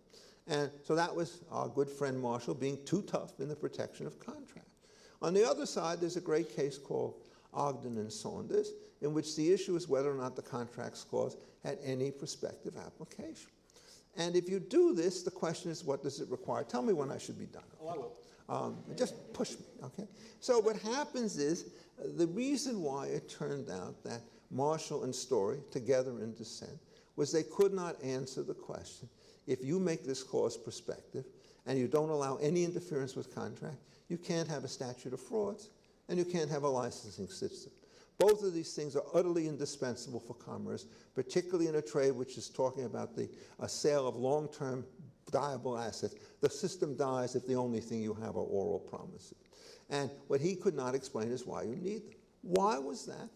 And so that was our good friend Marshall being too tough in the protection of contracts. On the other side, there's a great case called Ogden and Saunders, in which the issue is whether or not the Contracts Clause had any prospective application. And if you do this, the question is, what does it require? Tell me when I should be done. Okay?
Oh, I will.
Just push me, okay? So what happens is, the reason why it turned out that Marshall and Story, together in dissent, was they could not answer the question, if you make this clause prospective and you don't allow any interference with contract, you can't have a statute of frauds and you can't have a licensing system. Both of these things are utterly indispensable for commerce, particularly in a trade which is talking about the sale of long-term viable assets. The system dies if the only thing you have are oral promises. And what he could not explain is why you need them. Why was that?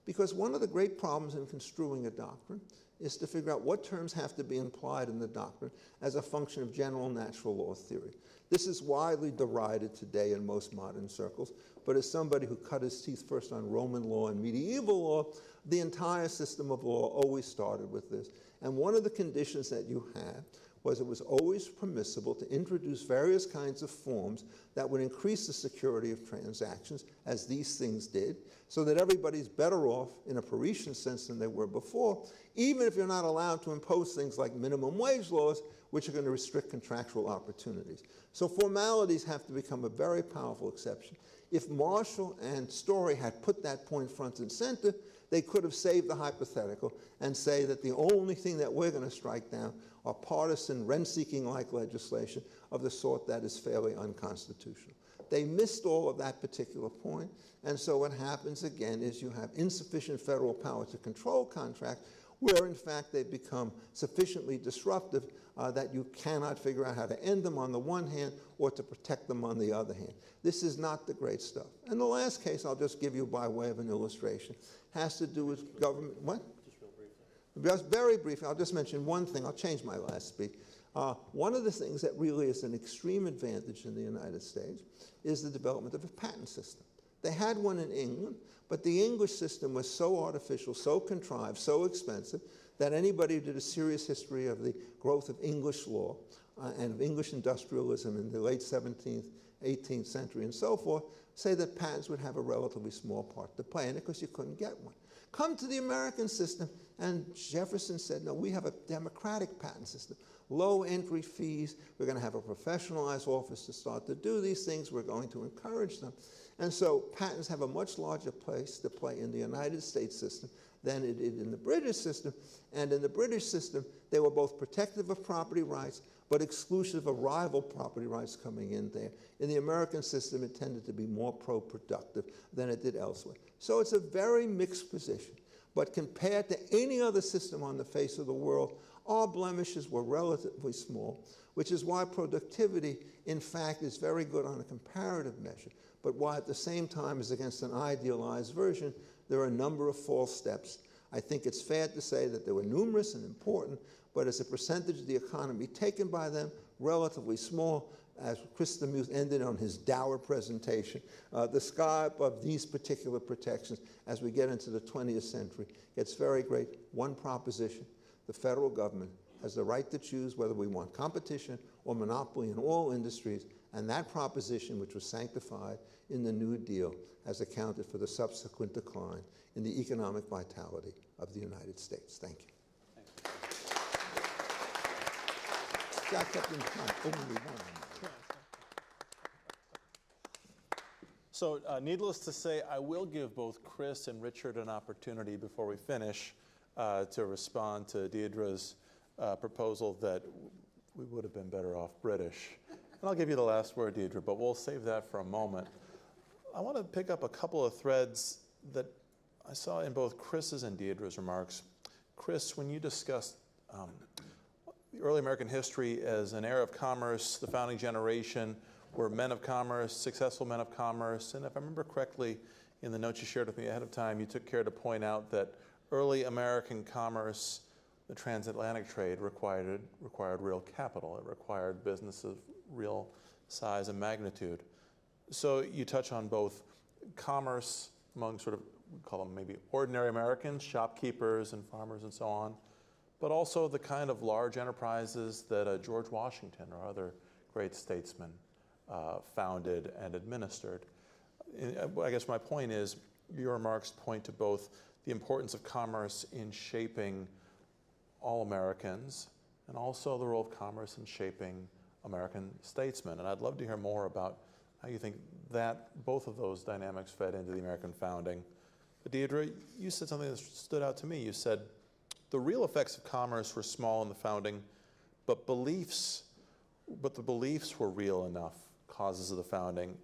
Because one of the great problems in construing a doctrine is to figure out what terms have to be implied in the doctrine as a function of general natural law theory. This is widely derided today in most modern circles, but as somebody who cut his teeth first on Roman law and medieval law, the entire system of law always started with this. And one of the conditions that you had was it was always permissible to introduce various kinds of forms that would increase the security of transactions, as these things did, so that everybody's better off in a Parisian sense than they were before, even if you're not allowed to impose things like minimum wage laws, which are going to restrict contractual opportunities. So formalities have to become a very powerful exception. If Marshall and Story had put that point front and center, they could have saved the hypothetical and say that the only thing that we're going to strike down are partisan rent-seeking-like legislation of the sort that is fairly unconstitutional. They missed all of that particular point, and so what happens again is you have insufficient federal power to control contracts, where in fact they become sufficiently disruptive that you cannot figure out how to end them on the one hand or to protect them on the other hand. This is not the great stuff. And the last case I'll just give you by way of an illustration has to do with government. What?
Just real briefly.
Just very briefly, I'll just mention one thing. I'll change my last speech. One of the things that really is an extreme advantage in the United States is the development of a patent system. They had one in England, but the English system was so artificial, so contrived, so expensive, that anybody who did a serious history of the growth of English law and of English industrialism in the late 17th, 18th century and so forth, say that patents would have a relatively small part to play in it because you couldn't get one. Come to the American system, and Jefferson said, no, we have a democratic patent system. Low entry fees, we're going to have a professionalized office to start to do these things, we're going to encourage them. And so patents have a much larger place to play in the United States system than it did in the British system. And in the British system, they were both protective of property rights, but exclusive of rival property rights coming in there. In the American system, it tended to be more pro-productive than it did elsewhere. So it's a very mixed position. But compared to any other system on the face of the world, our blemishes were relatively small, which is why productivity, in fact, is very good on a comparative measure, but why at the same time as against an idealized version, there are a number of false steps. I think it's fair to say that they were numerous and important, but as a percentage of the economy taken by them, relatively small, as Chris DeMuth ended on his dour presentation, the scope of these particular protections as we get into the 20th century gets very great. One proposition: the federal government has the right to choose whether we want competition or monopoly in all industries, and that proposition, which was sanctified in the New Deal, has accounted for the subsequent decline in the economic vitality of the United States. Thank you. I kept in time, only one.
So needless to say, I will give both Chris and Richard an opportunity before we finish to respond to Deirdre's proposal that we would have been better off British. And I'll give you the last word, Deirdre, but we'll save that for a moment. I want to pick up a couple of threads that I saw in both Chris's and Deirdre's remarks. Chris, when you discussed the early American history as an era of commerce, the founding generation were men of commerce, successful men of commerce, and if I remember correctly, in the notes you shared with me ahead of time, you took care to point out that early American commerce, the transatlantic trade, required real capital. It required business of real size and magnitude. So you touch on both commerce among sort of, we call them maybe ordinary Americans, shopkeepers and farmers and so on, but also the kind of large enterprises that George Washington or other great statesmen founded and administered. I guess my point is, your remarks point to both the importance of commerce in shaping all Americans and also the role of commerce in shaping American statesmen. And I'd love to hear more about how you think that both of those dynamics fed into the American founding. But Deirdre, you said something that stood out to me. You said the real effects of commerce were small in the founding, but the beliefs were real enough causes of the founding.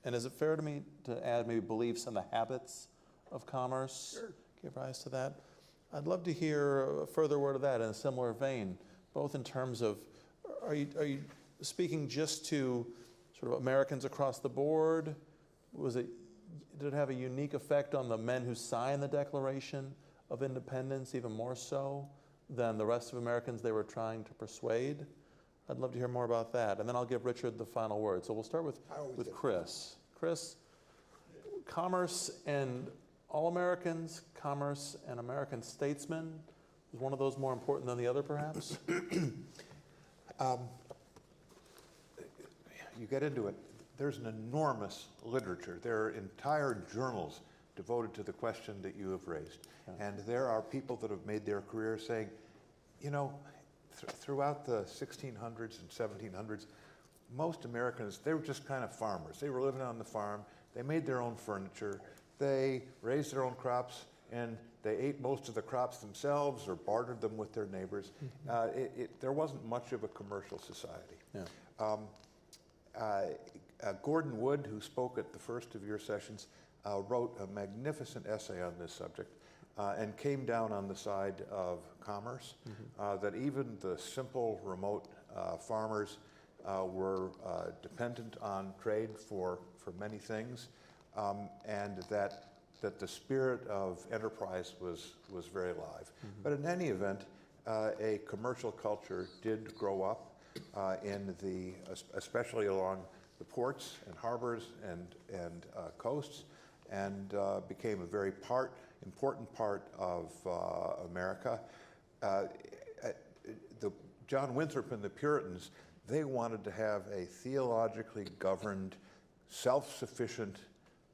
And is it fair to me to add maybe beliefs and the habits of commerce gave rise to that? I'd love to hear a further word of that in a similar vein, both in terms of, are you speaking just to sort of Americans across the board? Did it have a unique effect on the men who signed the Declaration of Independence, even more so than the rest of Americans they were trying to persuade? I'd love to hear more about that. And then I'll give Richard the final word. So we'll start with Chris. Chris, commerce and all Americans, commerce and American statesmen, is one of those more important than the other, perhaps?
You get into it. There's an enormous literature. There are entire journals devoted to the question that you have raised. Yeah. And there are people that have made their career saying, you know, throughout the 1600s and 1700s, most Americans, they were just kind of farmers. They were living on the farm. They made their own furniture. They raised their own crops, and they ate most of the crops themselves or bartered them with their neighbors. There wasn't much of a commercial society. Yeah. Gordon Wood, who spoke at the first of your sessions, wrote a magnificent essay on this subject and came down on the side of commerce, that even the simple, remote farmers were dependent on trade for many things, and that the spirit of enterprise was very alive. But in any event, a commercial culture did grow up especially along the ports and harbors and coasts, and became a very important part of America. John Winthrop and the Puritans, they wanted to have a theologically governed, self-sufficient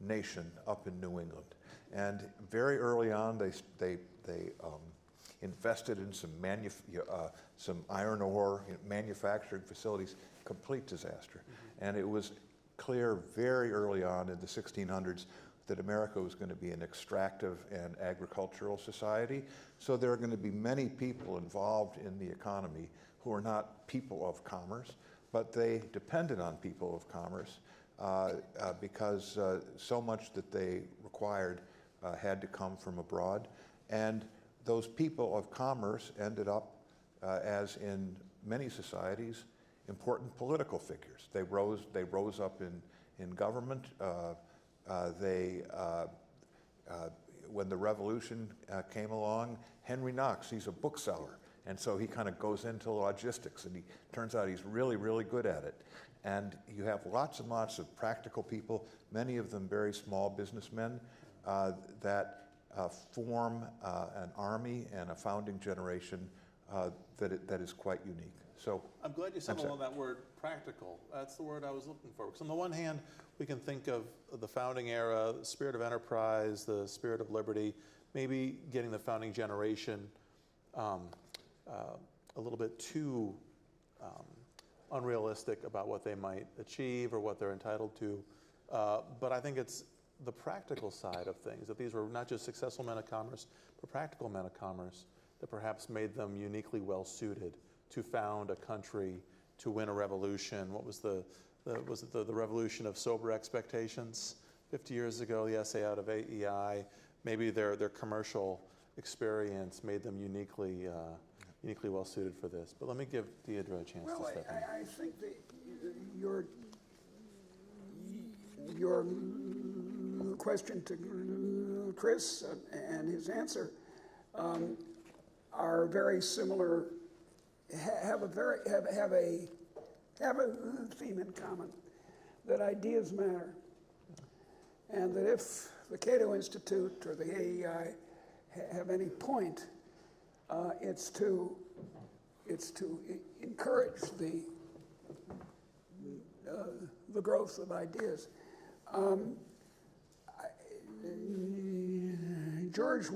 nation up in New England. And very early on, they invested in some iron ore manufacturing facilities, complete disaster. And it was clear very early on in the 1600s that America was going to be an extractive and agricultural society. So there are going to be many people involved in the economy who are not people of commerce, but they depended on people of commerce because so much that they required had to come from abroad. And those people of commerce ended up, as in many societies, important political figures. They rose up in government. When the Revolution came along, Henry Knox, he's a bookseller. And so he kind of goes into logistics, and he turns out he's really, really good at it. And you have lots and lots of practical people, many of them very small businessmen, that form an army and a founding generation that is quite unique. So
I'm glad you settled on that word, practical. That's the word I was looking for. Because on the one hand, we can think of the founding era, the spirit of enterprise, the spirit of liberty, maybe getting the founding generation a little bit too unrealistic about what they might achieve or what they're entitled to. But I think it's the practical side of things, that these were not just successful men of commerce, but practical men of commerce that perhaps made them uniquely well suited to found a country, to win a revolution. What was was it the revolution of sober expectations 50 years ago, the essay out of AEI? Maybe their commercial experience made them uniquely well suited for this. But let me give Deirdre a chance to step in.
I think that your question to Chris and his answer are very similar, have a theme in common, that ideas matter, and that if the Cato Institute or the AEI have any point, it's to encourage the growth of ideas. George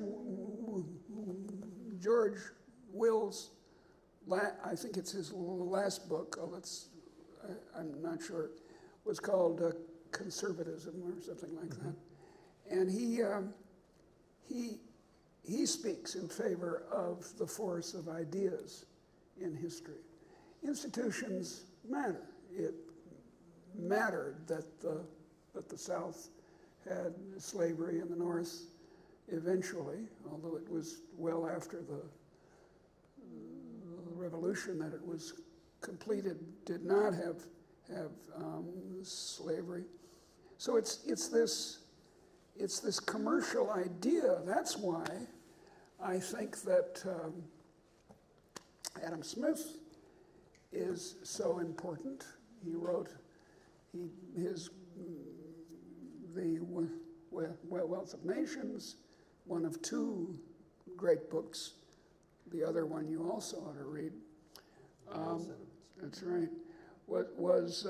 Will's, I think it's his last book, I'm not sure, was called Conservatism or something like that. And he speaks in favor of the force of ideas in history. Institutions matter. It mattered that the South had slavery and the North eventually, although it was well after the Revolution that it was completed, did not have slavery. So it's this commercial idea. That's why I think that Adam Smith is so important. He wrote The Wealth of Nations, one of two great books. The other one you also ought to read. That's right. Was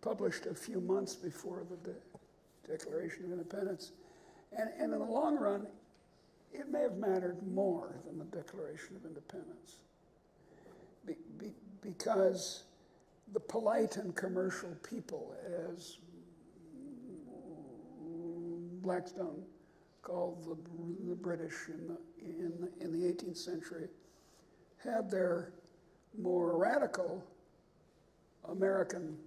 published a few months before the Declaration of Independence, and in the long run, it may have mattered more than the Declaration of Independence, because the polite and commercial people, as Blackstone called the British in the 18th century, had their more radical American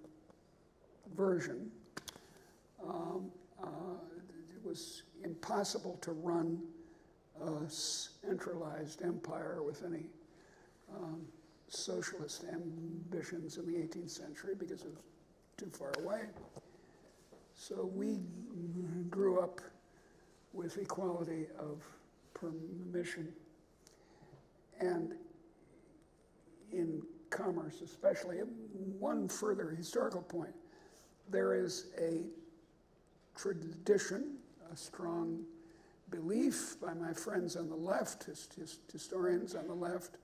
version. It was impossible to run a centralized empire with any socialist ambitions in the 18th century because it was too far away. So we grew up with equality of permission. And in commerce especially, one further historical point, there is a tradition, a strong belief by my friends on the left, historians on the left,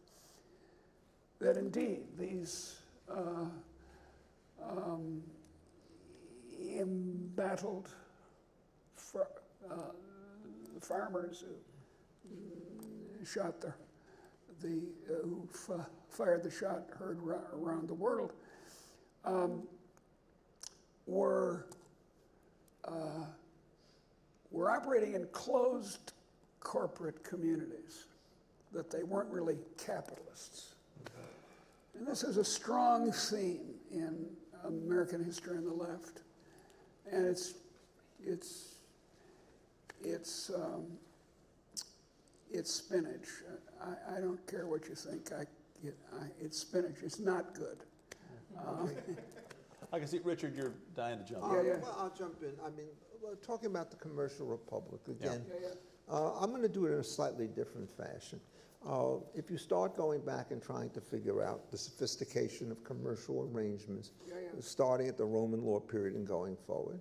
that indeed these embattled farmers who shot who fired the shot heard around the world were operating in closed corporate communities, that they weren't really capitalists. And this is a strong theme in American history on the left, and it's spinach. I don't care what you think. It's spinach. It's not good.
I can see, Richard, you're dying to jump in.
Well, I'll jump in. I mean, talking about the commercial republic again. I'm going to do it in a slightly different fashion. If you start going back and trying to figure out the sophistication of commercial arrangements, starting at the Roman law period and going forward,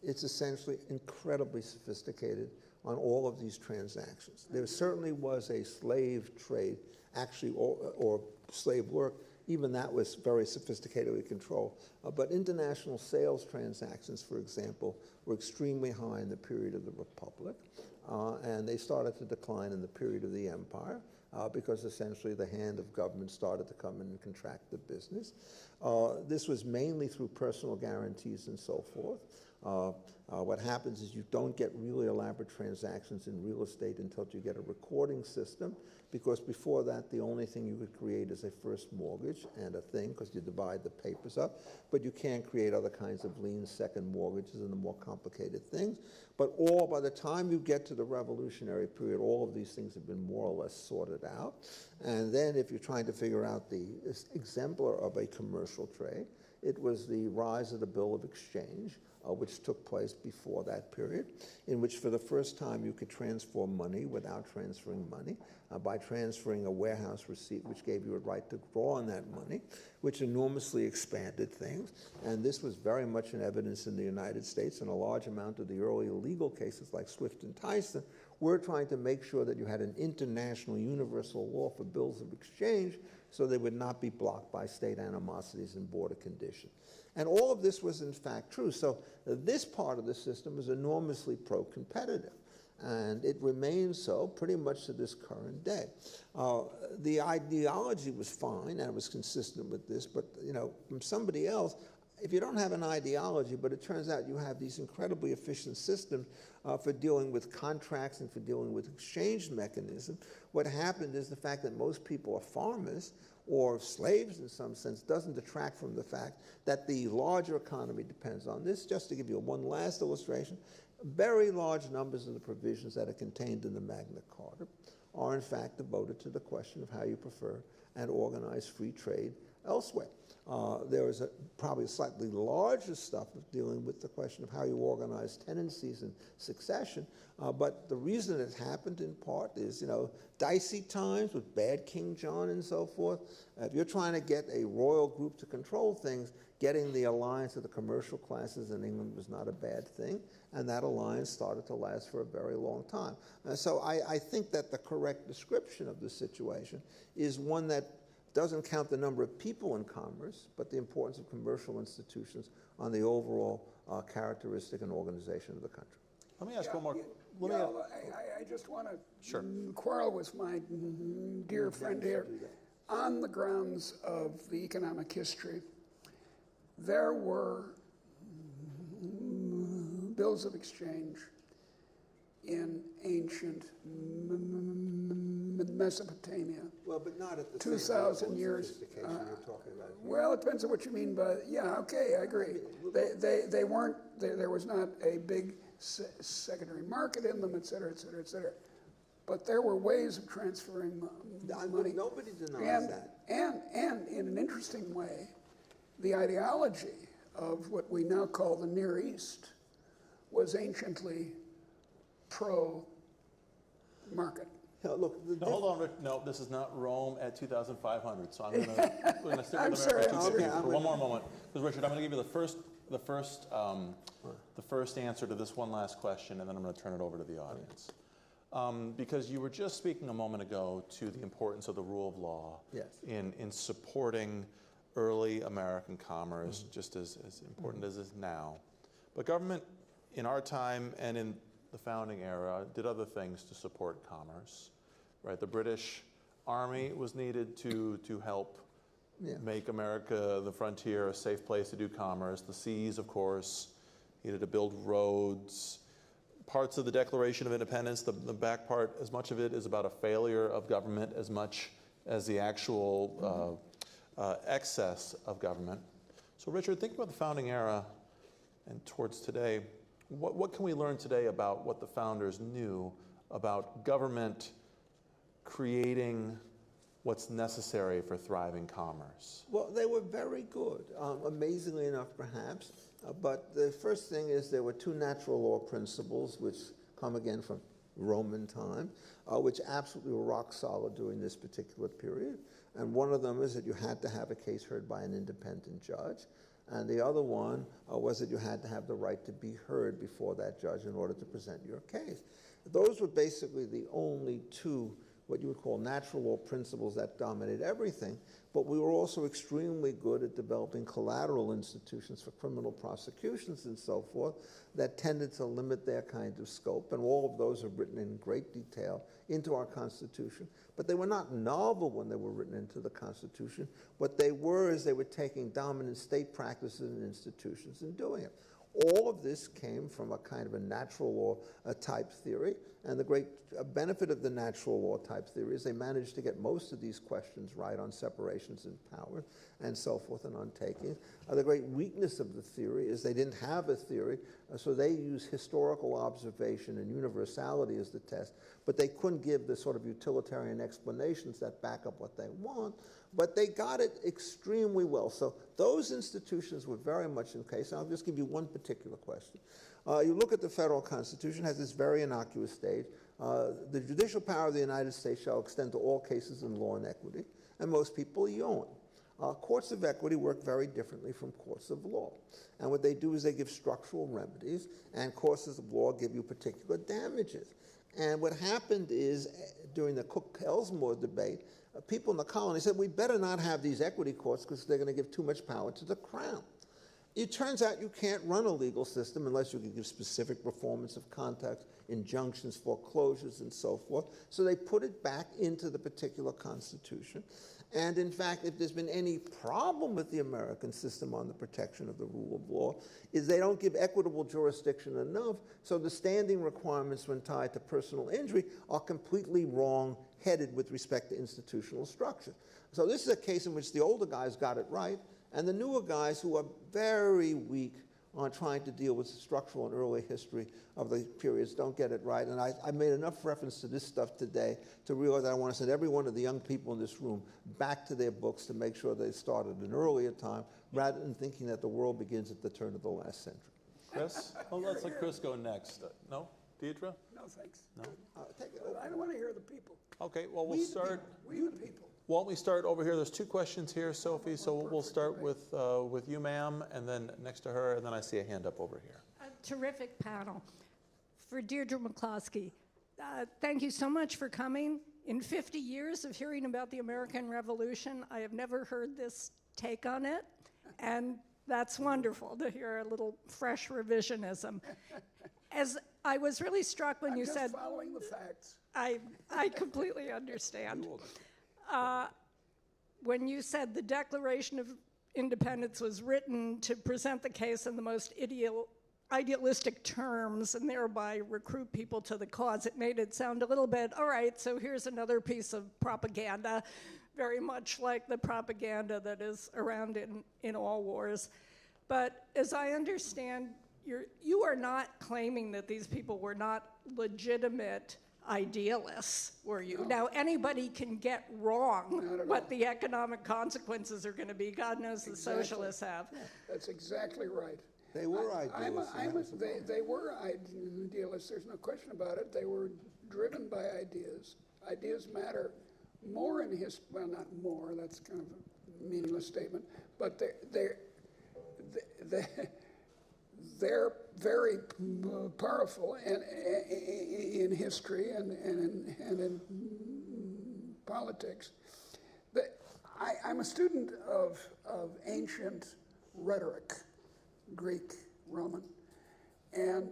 it's essentially incredibly sophisticated on all of these transactions. There certainly was a slave trade, actually, or slave work. Even that was very sophisticatedly controlled. But international sales transactions, for example, were extremely high in the period of the Republic, and they started to decline in the period of the Empire because essentially the hand of government started to come in and contract the business. This was mainly through personal guarantees and so forth. What happens is you don't get really elaborate transactions in real estate until you get a recording system, because before that, the only thing you could create is a first mortgage and a thing, because you divide the papers up, but you can't create other kinds of liens, second mortgages, and the more complicated things. But by the time you get to the revolutionary period, all of these things have been more or less sorted out. And then if you're trying to figure out the exemplar of a commercial trade, it was the rise of the Bill of Exchange, which took place before that period, in which for the first time you could transfer money without transferring money, by transferring a warehouse receipt, which gave you a right to draw on that money, which enormously expanded things. And this was very much in evidence in the United States, and a large amount of the early legal cases like Swift and Tyson were trying to make sure that you had an international universal law for bills of exchange so they would not be blocked by state animosities and border conditions. And all of this was in fact true. So this part of the system is enormously pro-competitive. And it remains so pretty much to this current day. The ideology was fine, and it was consistent with this, but from somebody else, if you don't have an ideology, but it turns out you have these incredibly efficient systems for dealing with contracts and for dealing with exchange mechanisms, what happened is the fact that most people are farmers or slaves in some sense doesn't detract from the fact that the larger economy depends on this. Just to give you one last illustration, very large numbers of the provisions that are contained in the Magna Carta are in fact devoted to the question of how you prefer and organize free trade elsewhere. There is probably slightly larger stuff of dealing with the question of how you organize tenancies and succession, but the reason it happened in part is, dicey times with bad King John and so forth. If you're trying to get a royal group to control things, getting the alliance of the commercial classes in England was not a bad thing, and that alliance started to last for a very long time. So I think that the correct description of the situation is one that doesn't count the number of people in commerce, but the importance of commercial institutions on the overall characteristic and organization of the country.
Let me ask one more.
I just want to quarrel with my dear friend here. On the grounds of the economic history, there were bills of exchange in ancient Mesopotamia.
Well, but not at the
2,000 years.
You're talking about.
Well, it depends on what you mean by, okay, I agree. They weren't, there was not a big secondary market in them, et cetera, et cetera, et cetera. But there were ways of transferring money.
Nobody denies that.
And in an interesting way, the ideology of what we now call the Near East was anciently pro-market.
Look,
hold on, Rick. No, this is not Rome at 2,500. So I'm going to stick with America for one more moment. Because Richard, I'm going to give you the first answer to this one last question, and then I'm going to turn it over to the audience. Because you were just speaking a moment ago to the importance of the rule of law in supporting early American commerce, just as important as it is now. But government in our time and in the founding era did other things to support commerce. Right, the British Army was needed to help make America, the frontier, a safe place to do commerce. The seas, of course, needed to build roads. Parts of the Declaration of Independence, the back part, as much of it is about a failure of government as much as the actual excess of government. So Richard, think about the founding era and towards today. What can we learn today about what the founders knew about government creating what's necessary for thriving commerce?
Well, they were very good, amazingly enough but the first thing is there were two natural law principles which come again from Roman time, which absolutely were rock solid during this particular period. And one of them is that you had to have a case heard by an independent judge. And the other one was that you had to have the right to be heard before that judge in order to present your case. Those were basically the only two, what you would call natural law principles that dominated everything. But we were also extremely good at developing collateral institutions for criminal prosecutions and so forth that tended to limit their kind of scope. And all of those are written in great detail into our Constitution. But they were not novel when they were written into the Constitution. What they were is they were taking dominant state practices and institutions and doing it. All of this came from a kind of a natural law type theory, and the great benefit of the natural law type theory is they managed to get most of these questions right on separations in power and so forth and on taking. The great weakness of the theory is they didn't have a theory, so they used historical observation and universality as the test, but they couldn't give the sort of utilitarian explanations that back up what they want, but they got it extremely well. So those institutions were very much in case. And I'll just give you one particular question. You look at the federal Constitution, has this very innocuous stage. The judicial power of the United States shall extend to all cases in law and equity, and most people yawn. Courts of equity work very differently from courts of law. And what they do is they give structural remedies, and courts of law give you particular damages. And what happened is, during the Cook-Ellsmore debate, people in the colony said, we better not have these equity courts because they're going to give too much power to the crown. It turns out you can't run a legal system unless you can give specific performance of contracts, injunctions, foreclosures, and so forth. So they put it back into the particular Constitution. And in fact, if there's been any problem with the American system on the protection of the rule of law, is they don't give equitable jurisdiction enough, so the standing requirements when tied to personal injury are completely wrong-headed with respect to institutional structure. So this is a case in which the older guys got it right, and the newer guys who are very weak on trying to deal with the structural and early history of the periods don't get it right. And I made enough reference to this stuff today to realize that I want to send every one of the young people in this room back to their books to make sure they started an earlier time rather than thinking that the world begins at the turn of the last century.
Chris? Well, let's let Chris go next. No? Deirdre?
No, thanks.
No?
Take it.
I don't want to hear the people.
Okay, well, we'll start.
We the people.
Why don't we start over here? There's two questions here, Sophie, so we'll start with you, ma'am, and then next to her, and then I see a hand up over here.
A terrific panel. For Deirdre McCloskey, thank you so much for coming. In 50 years of hearing about the American Revolution, I have never heard this take on it, and that's wonderful to hear a little fresh revisionism. As I was really struck when you said—
I'm just following the facts.
I completely understand. When you said the Declaration of Independence was written to present the case in the most idealistic terms and thereby recruit people to the cause, it made it sound a little bit, all right, so here's another piece of propaganda, very much like the propaganda that is around in all wars. But as I understand, you are not claiming that these people were not legitimate idealists, were you? No. Now, anybody can get wrong what the economic consequences are going to be. God knows the socialists have.
Yeah, that's exactly right.
They were idealists.
They were idealists, there's no question about it. They were driven by ideas. Ideas matter more in history, well, not more, that's kind of a meaningless statement, but they're very powerful in history and in politics. I'm a student of ancient rhetoric, Greek, Roman, and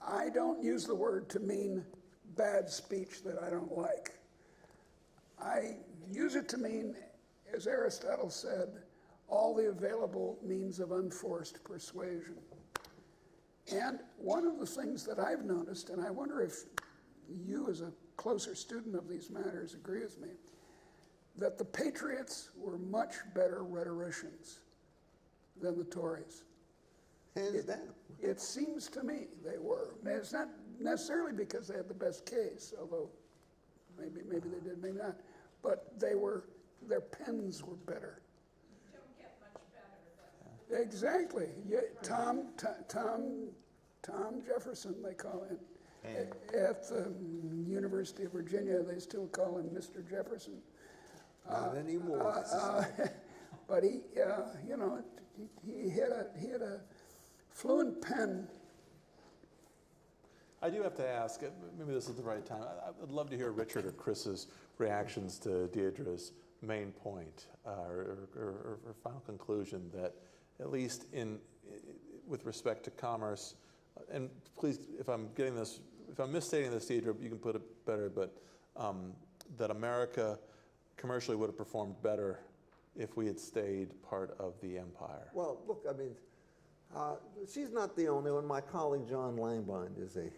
I don't use the word to mean bad speech that I don't like. I use it to mean, as Aristotle said, all the available means of unforced persuasion. And one of the things that I've noticed, and I wonder if you as a closer student of these matters agree with me, that the Patriots were much better rhetoricians than the Tories.
Hands down.
It seems to me they were. It's not necessarily because they had the best case, although maybe they did, maybe not. But their pens were better.
You don't get much better than.
Exactly. Yeah, Tom Jefferson, they call him. At the University of Virginia, they still call him Mr. Jefferson.
Not anymore.
But he, you know, he had a fluent pen.
I do have to ask, maybe this is the right time, I would love to hear Richard or Chris's reactions to Deirdre's main point or final conclusion that at least with respect to commerce, and please, if I'm misstating this, Deirdre, you can put it better, but that America commercially would have performed better if we had stayed part of the empire.
Well, look, I mean, she's not the only one. My colleague John Langbind is a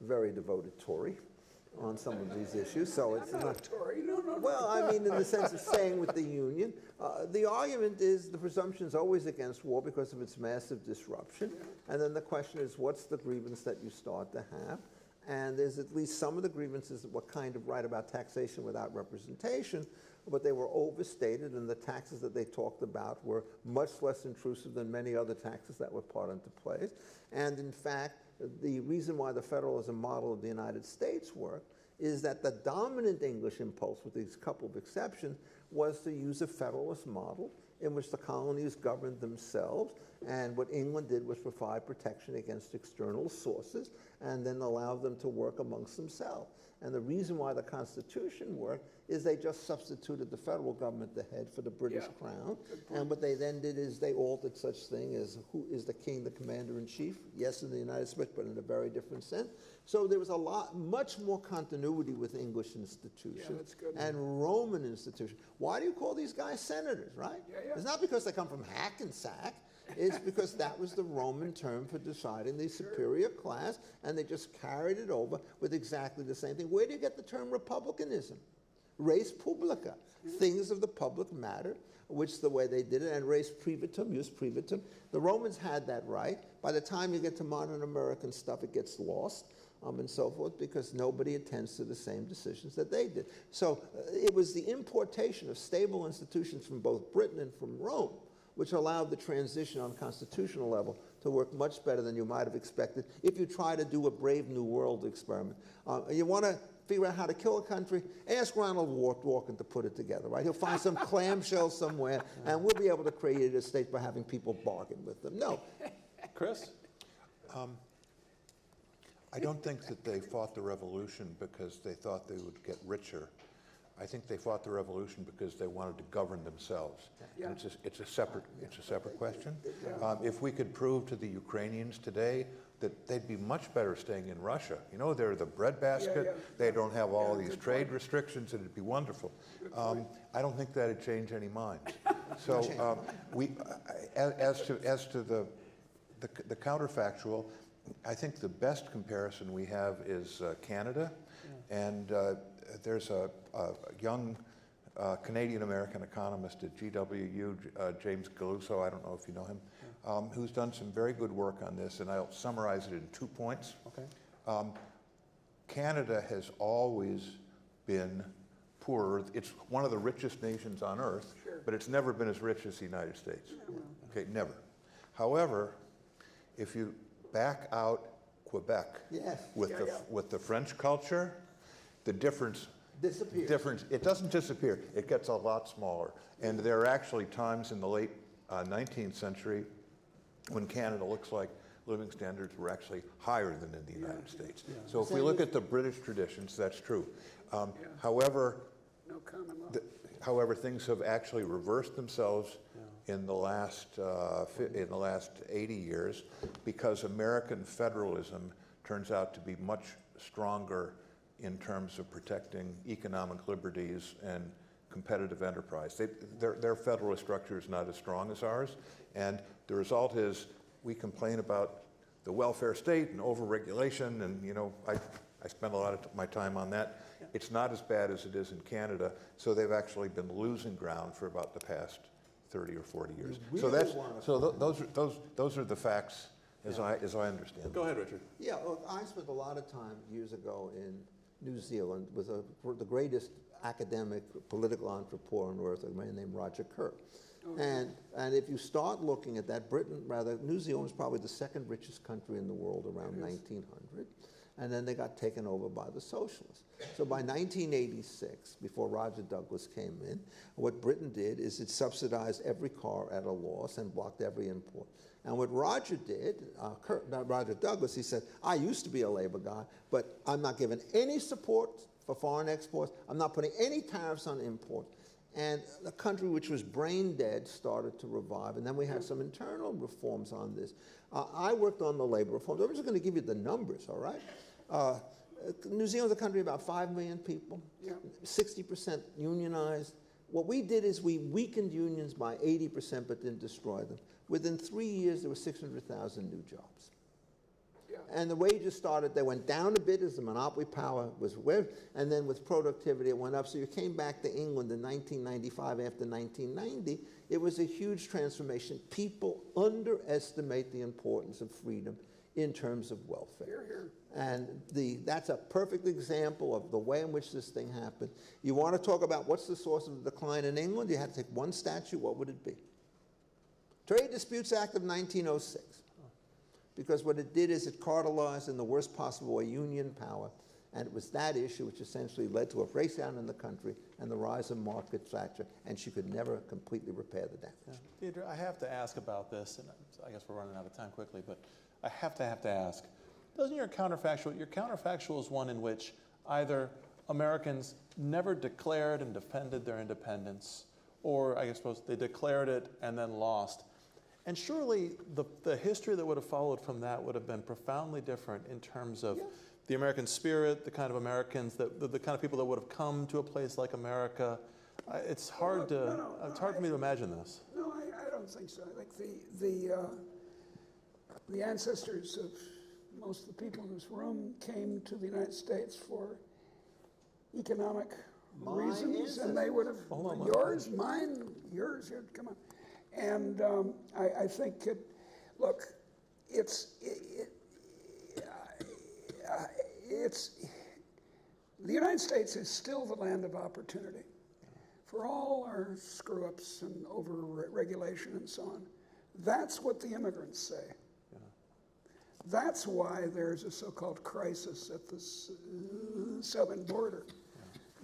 very devoted Tory on some of these issues. So it's
not a Tory. No.
Well, I mean, in the sense of staying with the Union. The argument is the presumption is always against war because of its massive disruption. Yeah. And then the question is, what's the grievance that you start to have? And there's at least some of the grievances that were kind of right about taxation without representation, but they were overstated, and the taxes that they talked about were much less intrusive than many other taxes that were put into place. And in fact, the reason why the federalism model of the United States worked is that the dominant English impulse, with these couple of exceptions, was to use a federalist model in which the colonies governed themselves, and what England did was provide protection against external sources and then allow them to work amongst themselves. And the reason why the Constitution worked is they just substituted the federal government, the head, for the British crown. And what they then did is they altered such thing as who is the king, the commander-in-chief? Yes, in the United States, but in a very different sense. So there was much more continuity with English institutions and Roman institutions. Why do you call these guys senators, right? It's not because they come from Hackensack. It's because that was the Roman term for deciding the superior class, and they just carried it over with exactly the same thing. Where do you get the term republicanism? Res publica, things of the public matter, which the way they did it, and res privatum, jus privatum. The Romans had that right. By the time you get to modern American stuff, it gets lost. And so forth, because nobody attends to the same decisions that they did. So it was the importation of stable institutions from both Britain and from Rome which allowed the transition on constitutional level to work much better than you might have expected if you try to do a Brave New World experiment. You want to figure out how to kill a country, ask Ronald Dworkin to put it together, right? He'll find some clamshell somewhere, and we'll be able to create a state by having people bargain with them. No.
Chris?
I don't think that they fought the revolution because they thought they would get richer. I think they fought the revolution because they wanted to govern themselves. Yeah. And it's a separate question. Yeah. If we could prove to the Ukrainians today that they'd be much better staying in Russia. You know, they're the breadbasket. They don't have all these trade restrictions, and it'd be wonderful. I don't think that'd change any minds. So as to the counterfactual, I think the best comparison we have is Canada, and there's a young Canadian-American economist at GWU, James Galuso, I don't know if you know him, who's done some very good work on this, and I'll summarize it in 2 points. Okay. Canada has always been poorer. It's one of the richest nations on earth, but it's never been as rich as the United States. Okay, never. However, if you back out Quebec with the French culture, the difference disappears. It doesn't disappear. It gets a lot smaller. And there are actually times in the late 19th century when Canada looks like living standards were actually higher than in the United States. Yeah. So if we look at the British traditions, that's true. However, things have actually reversed themselves in the last 80 years because American federalism turns out to be much stronger in terms of protecting economic liberties and competitive enterprise. Their federalist structure is not as strong as ours, and the result is we complain about the welfare state and overregulation, and you know, I spend a lot of my time on that. It's not as bad as it is in Canada, so they've actually been losing ground for about the past 30 or 40 years. Those are the facts as I understand.
Go ahead, Richard.
Yeah, look, I spent a lot of time years ago in New Zealand with the greatest academic political entrepreneur on earth, a man named Roger Kerr. Okay. And if you start looking at that, New Zealand was probably the second richest country in the world around 1900. and then they got taken over by the socialists. So by 1986, before Roger Douglas came in, what Britain did is it subsidized every car at a loss and blocked every import. And what Roger did, Roger Douglas, he said, I used to be a labor guy, but I'm not giving any support for foreign exports. I'm not putting any tariffs on imports. And the country which was brain dead started to revive. And then we had some internal reforms on this. I worked on the labor reforms. I'm just going to give you the numbers, all right? New Zealand's a country of about 5 million people, 60% unionized. What we did is we weakened unions by 80% but didn't destroy them. Within 3 years, there were 600,000 new jobs. And the wages started, they went down a bit as the monopoly power was where, and then with productivity it went up. So you came back to England in 1995 after 1990, it was a huge transformation. People underestimate the importance of freedom in terms of welfare. And that's a perfect example of the way in which this thing happened. You want to talk about what's the source of the decline in England? You had to take one statute, what would it be? Trade Disputes Act of 1906. Because what it did is it cartelized in the worst possible way union power, and it was that issue which essentially led to a breakdown in the country and the rise of Margaret Thatcher, and she could never completely repair the damage.
Yeah. Deirdre, I have to ask about this, and I guess we're running out of time quickly, but I have to ask, doesn't your counterfactual is one in which either Americans never declared and defended their independence, or I suppose they declared it and then lost. And surely the history that would have followed from that would have been profoundly different in terms of the American spirit, the kind of Americans, the kind of people that would have come to a place like America. It's hard for me to imagine this.
No, I don't think so. I think the ancestors of most of the people in this room came to the United States for economic reasons, and they would have yours, mine, yours. Come on. And I think, look, the United States is still the land of opportunity. For all our screw-ups and over-regulation and so on, that's what the immigrants say. Yeah. That's why there's a so-called crisis at the southern border.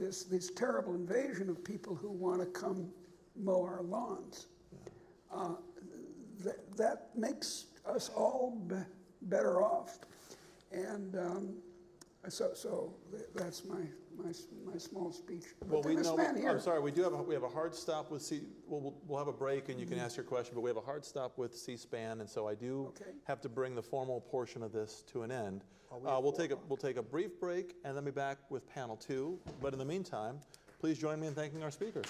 Yeah. This terrible invasion of people who want to come mow our lawns. That makes us all better off, and so that's my small speech.
Well, I'm sorry. We have a hard stop with we'll have a break, and you can ask your question. But we have a hard stop with C-SPAN, and so I do have to bring the formal portion of this to an end. We'll take a brief break, and then be back with panel 2. But in the meantime, please join me in thanking our speakers.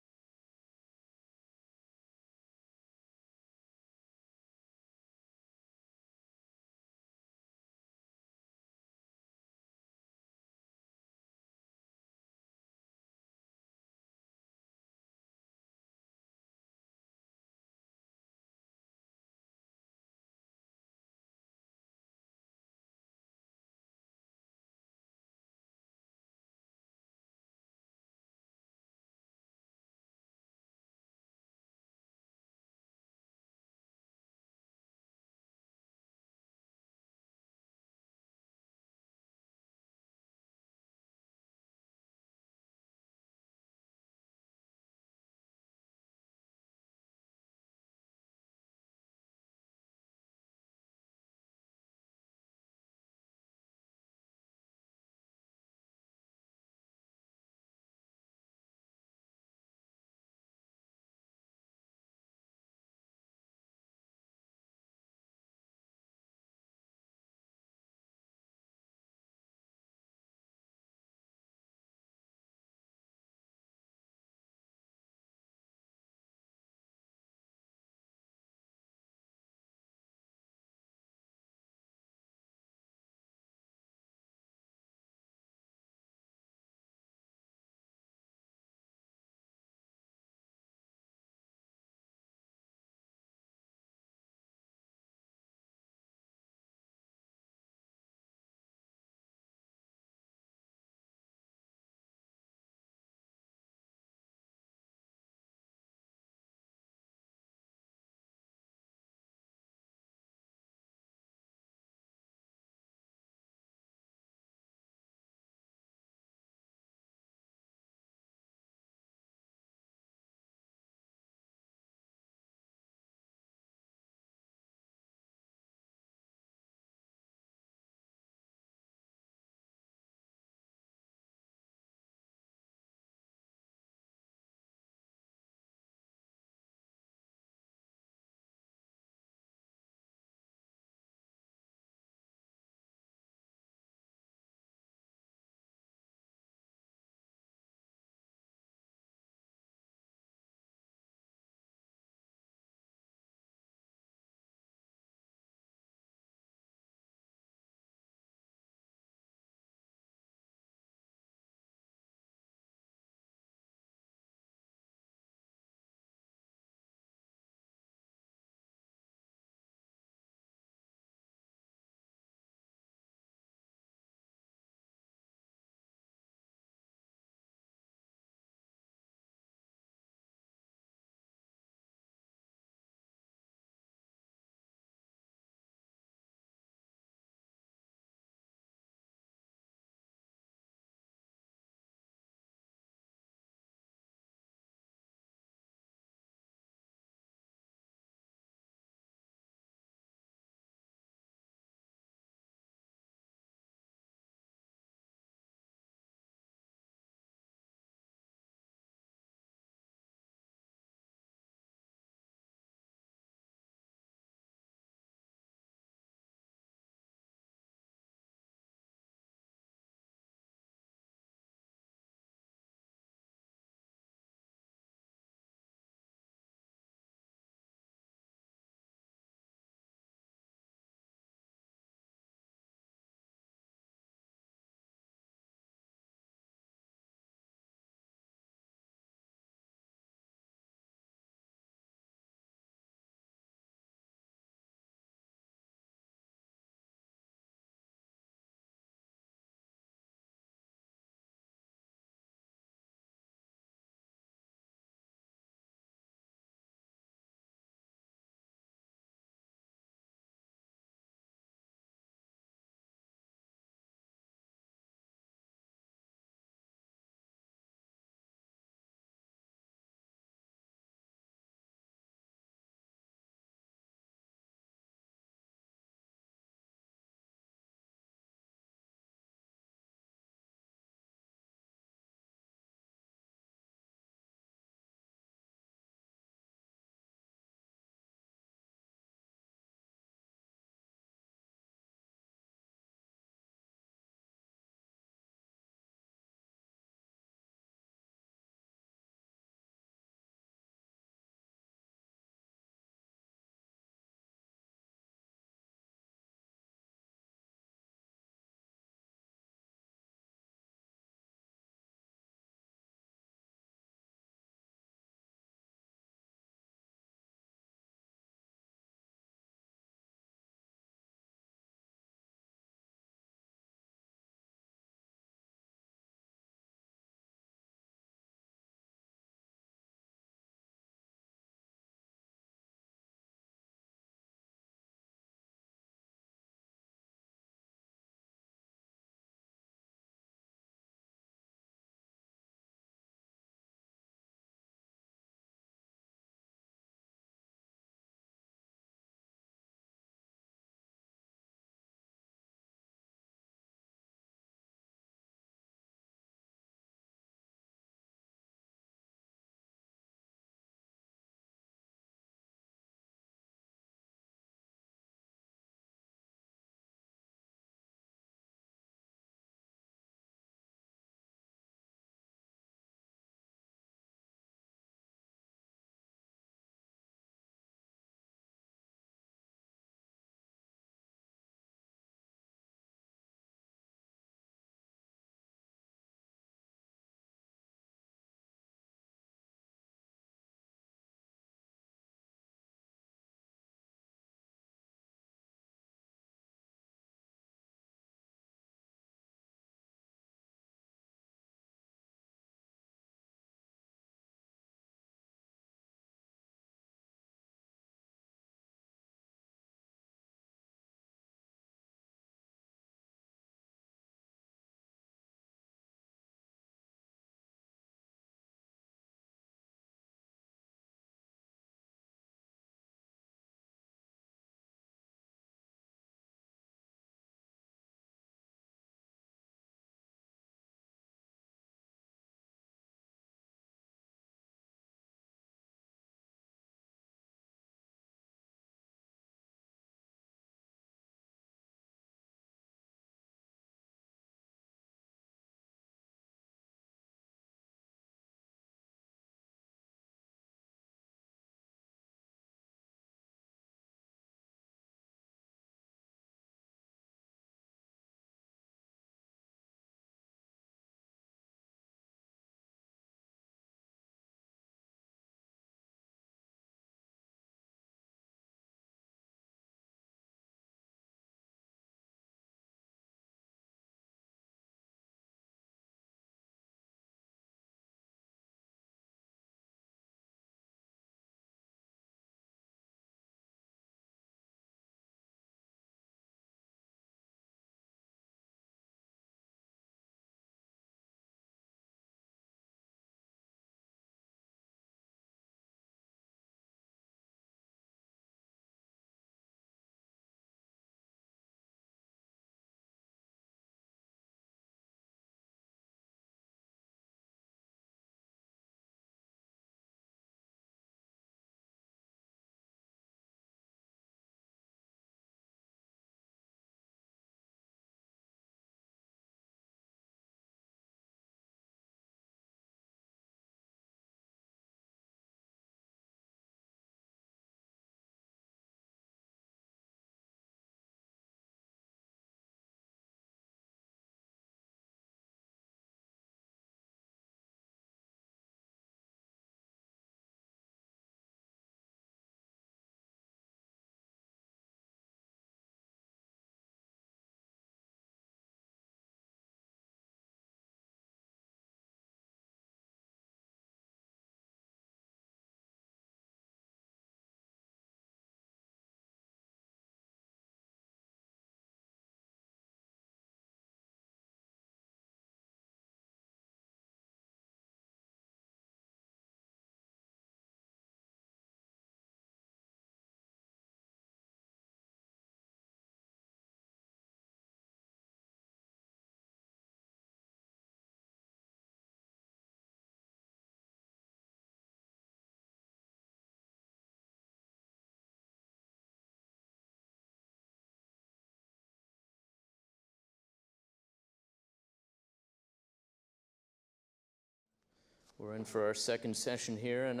We're in for our second session here, and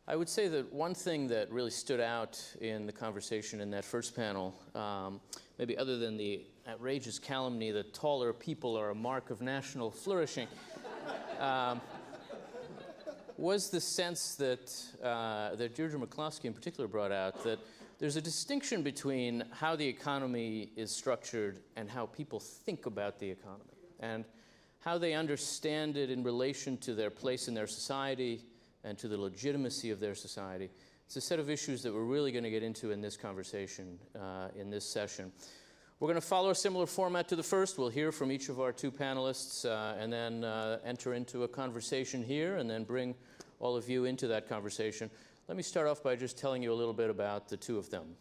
I would say that one thing that really stood out in the conversation in that first panel, maybe other than the outrageous calumny that taller people are a mark of national flourishing, was the sense that, that Deirdre McCloskey in particular brought out, that there's a distinction between how the economy is structured and how people think about the economy, and how they understand it in relation to their place in their society and to the legitimacy of their society. It's a set of issues that we're really going to get into in this conversation, in this session. We're going to follow a similar format to the first. We'll hear from each of our two panelists and then enter into a conversation here and then bring all of you into that conversation. Let me start off by just telling you a little bit about the two of them.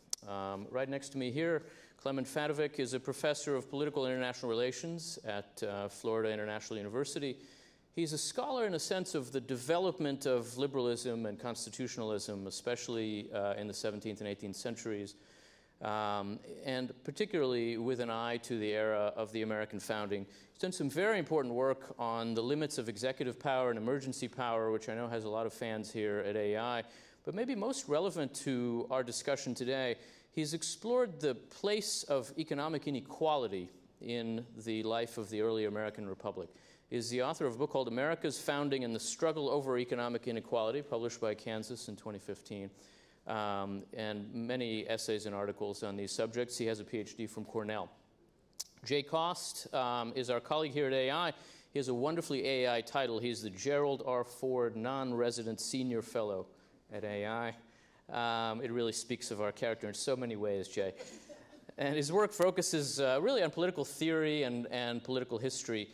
Right next to me here, Clement Fatovic is a professor of political and international relations at Florida International University. He's a scholar in a sense of the development of liberalism and constitutionalism, especially in the 17th and 18th centuries, and particularly with an eye to the era of the American founding. He's done some very important work on the limits of executive power and emergency power, which I know has a lot of fans here at AI. But maybe most relevant to our discussion today, he's explored the place of economic inequality in the life of the early American Republic. He's the author of a book called America's Founding and the Struggle Over Economic Inequality, published by Kansas in 2015, and many essays and articles on these subjects. He has a PhD from Cornell. Jay Cost is our colleague here at AI. He has a wonderfully AI title. He's the Gerald R. Ford Non-Resident Senior Fellow at AI. It really speaks of our character in so many ways, Jay. And his work focuses really on political theory and political history.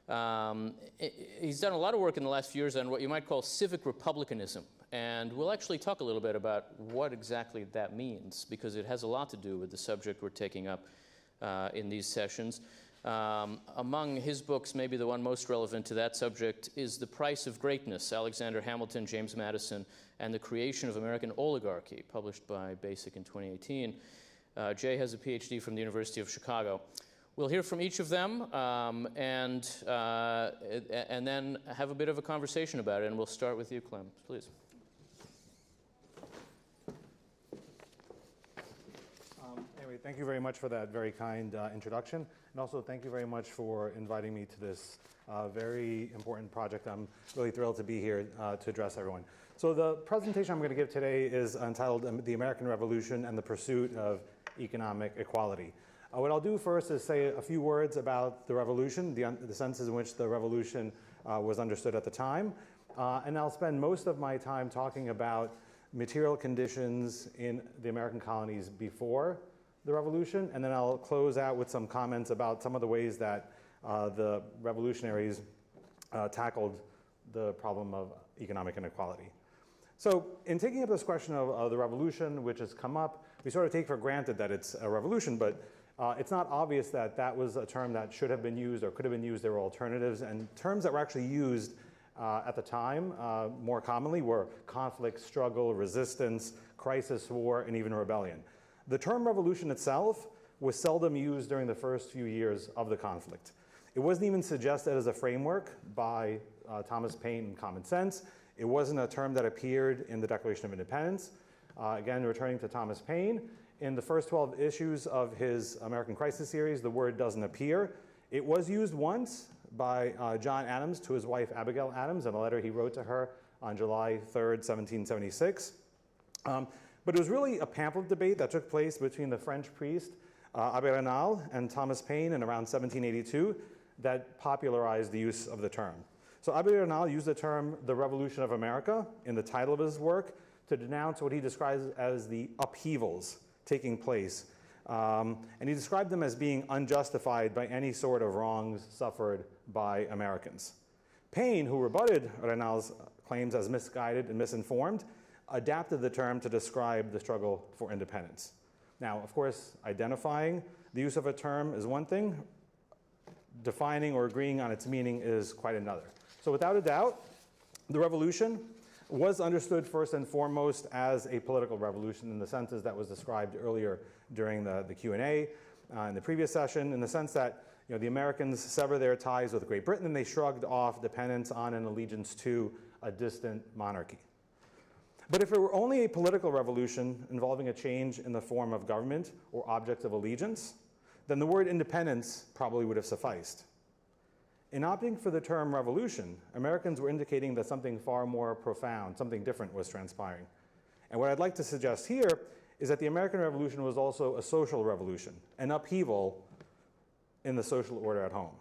He's done a lot of work in the last few years on what you might call civic republicanism. And we'll actually talk a little bit about what exactly that means, because it has a lot to do with the subject we're taking up in these sessions. Among his books, maybe the one most relevant to that subject is The Price of Greatness, Alexander Hamilton, James Madison, and the Creation of American Oligarchy, published by Basic in 2018. Jay has a PhD from the University of Chicago. We'll hear from each of them and then have a bit of a conversation about it. And we'll start with you, Clem, please.
Anyway, thank you very much for that very kind introduction. And also thank you very much for inviting me to this very important project. I'm really thrilled to be here to address everyone. So the presentation I'm going to give today is entitled The American Revolution and the Pursuit of Economic Equality. What I'll do first is say a few words about the revolution, the senses in which the revolution was understood at the time. And I'll spend most of my time talking about material conditions in the American colonies before the revolution. And then I'll close out with some comments about some of the ways that the revolutionaries tackled the problem of economic inequality. So in taking up this question of the revolution, which has come up, we sort of take for granted that it's a revolution, but it's not obvious that that was a term that should have been used or could have been used. There were alternatives, and terms that were actually used at the time more commonly were conflict, struggle, resistance, crisis, war, and even rebellion. The term revolution itself was seldom used during the first few years of the conflict. It wasn't even suggested as a framework by Thomas Paine in Common Sense. It wasn't a term that appeared in the Declaration of Independence. Again, returning to Thomas Paine, in the first 12 issues of his American Crisis series, the word doesn't appear. It was used once by John Adams to his wife Abigail Adams in a letter he wrote to her on July 3rd, 1776. But it was really a pamphlet debate that took place between the French priest Abbé Raynal and Thomas Paine in around 1782 that popularized the use of the term. So Abbé Raynal used the term the Revolution of America in the title of his work to denounce what he describes as the upheavals taking place. And he described them as being unjustified by any sort of wrongs suffered by Americans. Paine, who rebutted Raynal's claims as misguided and misinformed, adapted the term to describe the struggle for independence. Now, of course, identifying the use of a term is one thing. Defining or agreeing on its meaning is quite another. So without a doubt, the revolution was understood first and foremost as a political revolution in the senses that was described earlier during the Q&A in the previous session, in the sense that the Americans severed their ties with Great Britain and they shrugged off dependence on and allegiance to a distant monarchy. But if it were only a political revolution involving a change in the form of government or objects of allegiance, then the word independence probably would have sufficed. In opting for the term revolution, Americans were indicating that something far more profound, something different was transpiring. And what I'd like to suggest here is that the American Revolution was also a social revolution, an upheaval in the social order at home.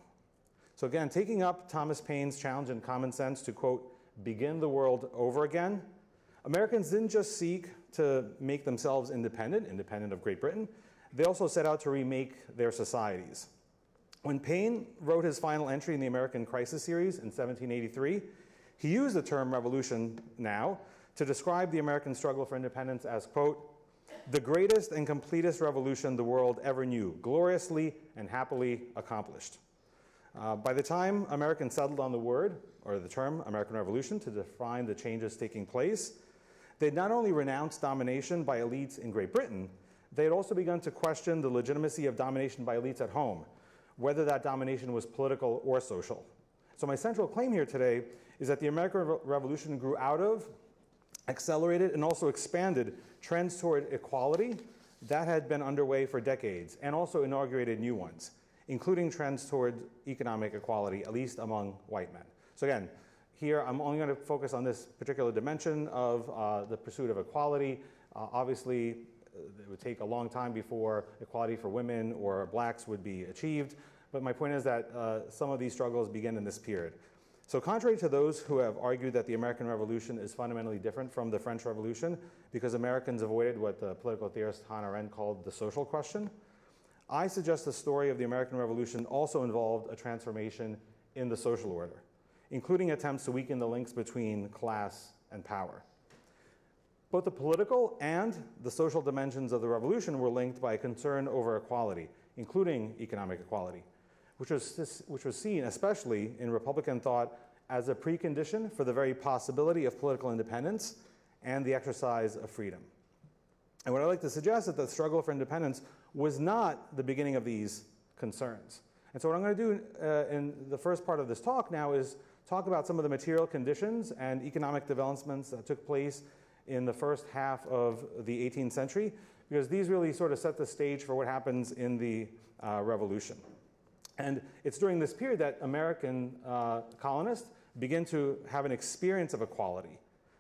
So again, taking up Thomas Paine's challenge in Common Sense to, quote, begin the world over again, Americans didn't just seek to make themselves independent of Great Britain, they also set out to remake their societies. When Paine wrote his final entry in the American Crisis series in 1783, he used the term revolution now to describe the American struggle for independence as, quote, the greatest and completest revolution the world ever knew, gloriously and happily accomplished. By the time Americans settled on the word, or the term, American Revolution, to define the changes taking place, they'd not only renounced domination by elites in Great Britain, they had also begun to question the legitimacy of domination by elites at home, whether that domination was political or social. So my central claim here today is that the American Revolution grew out of, accelerated, and also expanded trends toward equality that had been underway for decades, and also inaugurated new ones, including trends toward economic equality, at least among white men. So again, here I'm only going to focus on this particular dimension of the pursuit of equality. Obviously, it would take a long time before equality for women or blacks would be achieved, but my point is that some of these struggles begin in this period. So contrary to those who have argued that the American Revolution is fundamentally different from the French Revolution because Americans avoided what the political theorist Hannah Arendt called the social question, I suggest the story of the American Revolution also involved a transformation in the social order, including attempts to weaken the links between class and power. Both the political and the social dimensions of the revolution were linked by a concern over equality, including economic equality, which was seen, especially in Republican thought, as a precondition for the very possibility of political independence and the exercise of freedom. And what I'd like to suggest is that the struggle for independence was not the beginning of these concerns. And so what I'm going to do in the first part of this talk now is talk about some of the material conditions and economic developments that took place in the first half of the 18th century, because these really sort of set the stage for what happens in the revolution. And it's during this period that American colonists begin to have an experience of equality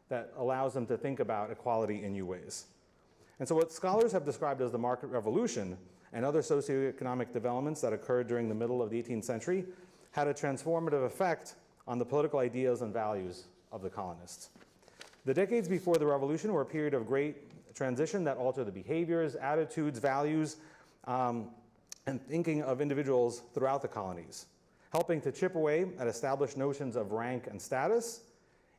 that allows them to think about equality in new ways. And so what scholars have described as the market revolution and other socioeconomic developments that occurred during the middle of the 18th century had a transformative effect on the political ideas and values of the colonists. The decades before the revolution were a period of great transition that altered the behaviors, attitudes, values, and thinking of individuals throughout the colonies, helping to chip away at established notions of rank and status,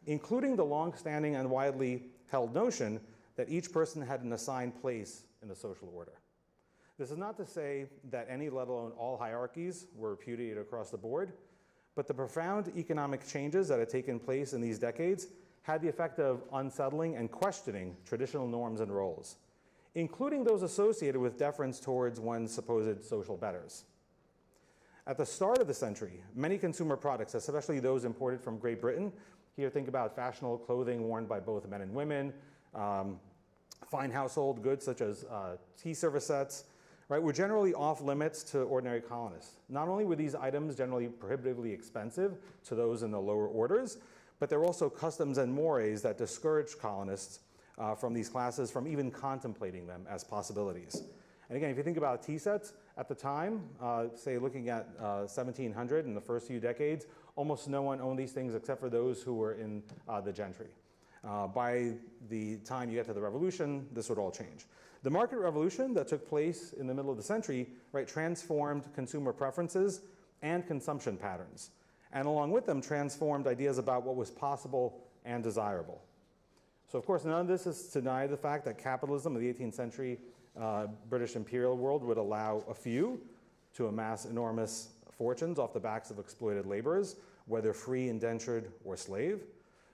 including the long-standing and widely held notion that each person had an assigned place in the social order. This is not to say that any, let alone all, hierarchies were repudiated across the board, but the profound economic changes that had taken place in these decades had the effect of unsettling and questioning traditional norms and roles, including those associated with deference towards one's supposed social betters. At the start of the century, many consumer products, especially those imported from Great Britain, here think about fashionable clothing worn by both men and women, fine household goods such as tea service sets, right, were generally off limits to ordinary colonists. Not only were these items generally prohibitively expensive to those in the lower orders, but there were also customs and mores that discouraged colonists from these classes from even contemplating them as possibilities. And again, if you think about tea sets, at the time, say looking at 1700 in the first few decades, almost no one owned these things except for those who were in the gentry. By the time you get to the revolution, this would all change. The market revolution that took place in the middle of the century, right, transformed consumer preferences and consumption patterns, and along with them transformed ideas about what was possible and desirable. So of course, none of this is to deny the fact that capitalism of the 18th century British imperial world would allow a few to amass enormous fortunes off the backs of exploited laborers, whether free, indentured, or slave.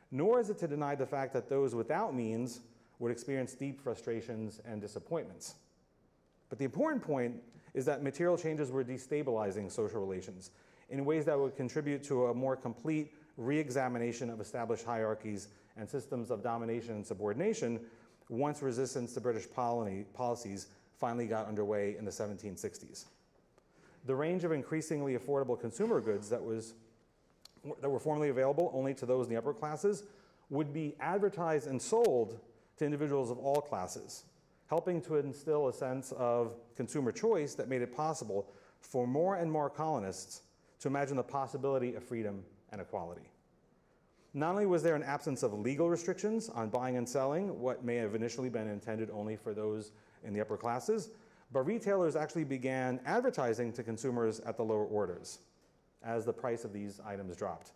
Nor is it to deny the fact that those without means would experience deep frustrations and disappointments. But the important point is that material changes were destabilizing social relations in ways that would contribute to a more complete re-examination of established hierarchies and systems of domination and subordination once resistance to British policies finally got underway in the 1760s. The range of increasingly affordable consumer goods that were formerly available only to those in the upper classes would be advertised and sold to individuals of all classes, helping to instill a sense of consumer choice that made it possible for more and more colonists to imagine the possibility of freedom and equality. Not only was there an absence of legal restrictions on buying and selling what may have initially been intended only for those in the upper classes, but retailers actually began advertising to consumers at the lower orders as the price of these items dropped.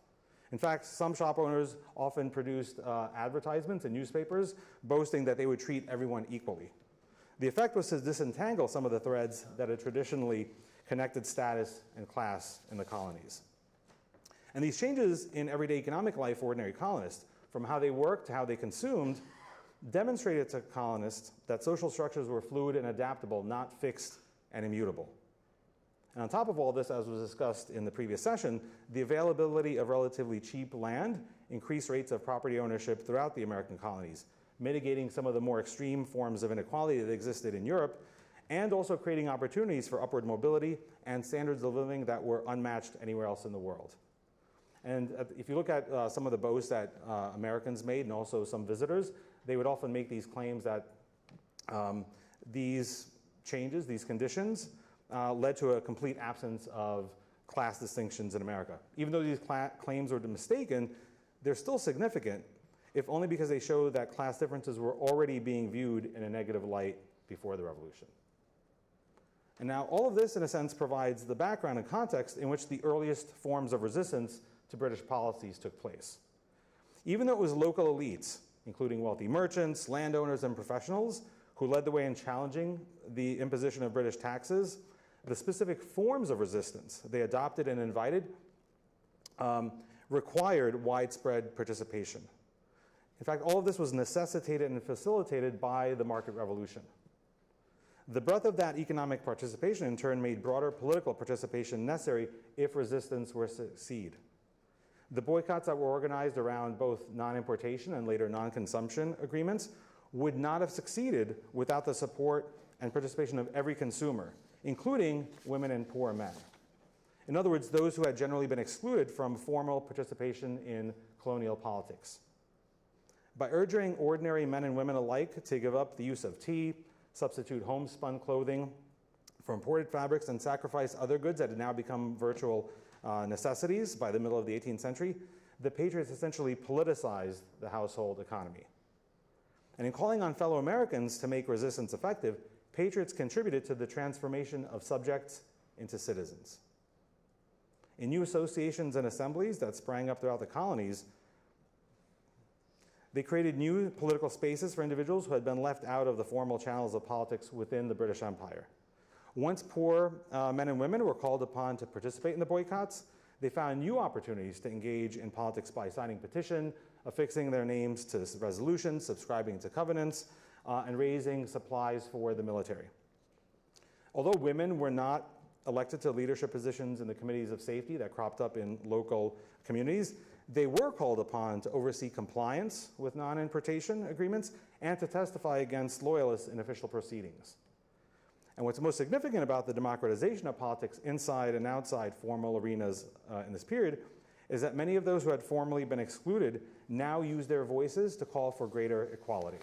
In fact, some shop owners often produced advertisements in newspapers boasting that they would treat everyone equally. The effect was to disentangle some of the threads that had traditionally connected status and class in the colonies. And these changes in everyday economic life for ordinary colonists, from how they worked to how they consumed, demonstrated to colonists that social structures were fluid and adaptable, not fixed and immutable. And on top of all this, as was discussed in the previous session, the availability of relatively cheap land increased rates of property ownership throughout the American colonies, mitigating some of the more extreme forms of inequality that existed in Europe, and also creating opportunities for upward mobility and standards of living that were unmatched anywhere else in the world. And if you look at some of the boasts that Americans made and also some visitors, they would often make these claims that these changes, these conditions, led to a complete absence of class distinctions in America. Even though these claims were mistaken, they're still significant, if only because they show that class differences were already being viewed in a negative light before the revolution. And now all of this, in a sense, provides the background and context in which the earliest forms of resistance to British policies took place. Even though it was local elites, including wealthy merchants, landowners, and professionals, who led the way in challenging the imposition of British taxes, the specific forms of resistance they adopted and invited required widespread participation. In fact, all of this was necessitated and facilitated by the market revolution. The breadth of that economic participation, in turn, made broader political participation necessary if resistance were to succeed. The boycotts that were organized around both non-importation and later non-consumption agreements would not have succeeded without the support and participation of every consumer, including women and poor men. In other words, those who had generally been excluded from formal participation in colonial politics. By urging ordinary men and women alike to give up the use of tea, substitute homespun clothing for imported fabrics, and sacrifice other goods that had now become virtual necessities by the middle of the 18th century, the Patriots essentially politicized the household economy. And in calling on fellow Americans to make resistance effective, Patriots contributed to the transformation of subjects into citizens. In new associations and assemblies that sprang up throughout the colonies, they created new political spaces for individuals who had been left out of the formal channels of politics within the British Empire. Once poor men and women were called upon to participate in the boycotts, they found new opportunities to engage in politics by signing petition, affixing their names to resolutions, subscribing to covenants, and raising supplies for the military. Although women were not elected to leadership positions in the committees of safety that cropped up in local communities, they were called upon to oversee compliance with non-importation agreements and to testify against loyalists in official proceedings. And what's most significant about the democratization of politics inside and outside formal arenas in this period is that many of those who had formerly been excluded now use their voices to call for greater equality.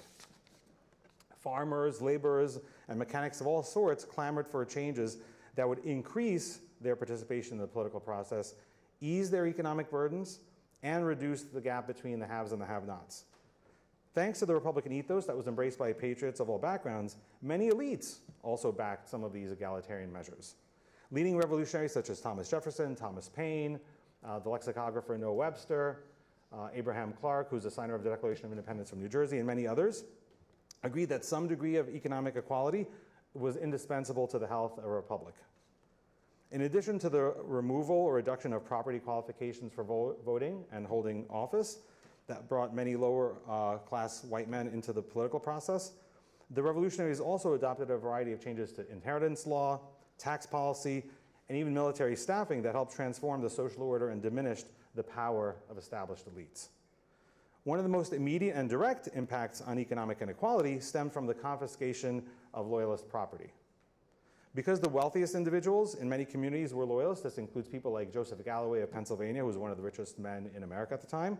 Farmers, laborers, and mechanics of all sorts clamored for changes that would increase their participation in the political process, ease their economic burdens, and reduce the gap between the haves and the have-nots. Thanks to the Republican ethos that was embraced by patriots of all backgrounds, many elites also backed some of these egalitarian measures. Leading revolutionaries such as Thomas Jefferson, Thomas Paine, the lexicographer Noah Webster, Abraham Clark, who's a signer of the Declaration of Independence from New Jersey, and many others, agreed that some degree of economic equality was indispensable to the health of a republic. In addition to the removal or reduction of property qualifications for voting and holding office that brought many lower class white men into the political process, the revolutionaries also adopted a variety of changes to inheritance law, tax policy, and even military staffing that helped transform the social order and diminished the power of established elites. One of the most immediate and direct impacts on economic inequality stemmed from the confiscation of loyalist property. Because the wealthiest individuals in many communities were loyalists, this includes people like Joseph Galloway of Pennsylvania, who was one of the richest men in America at the time,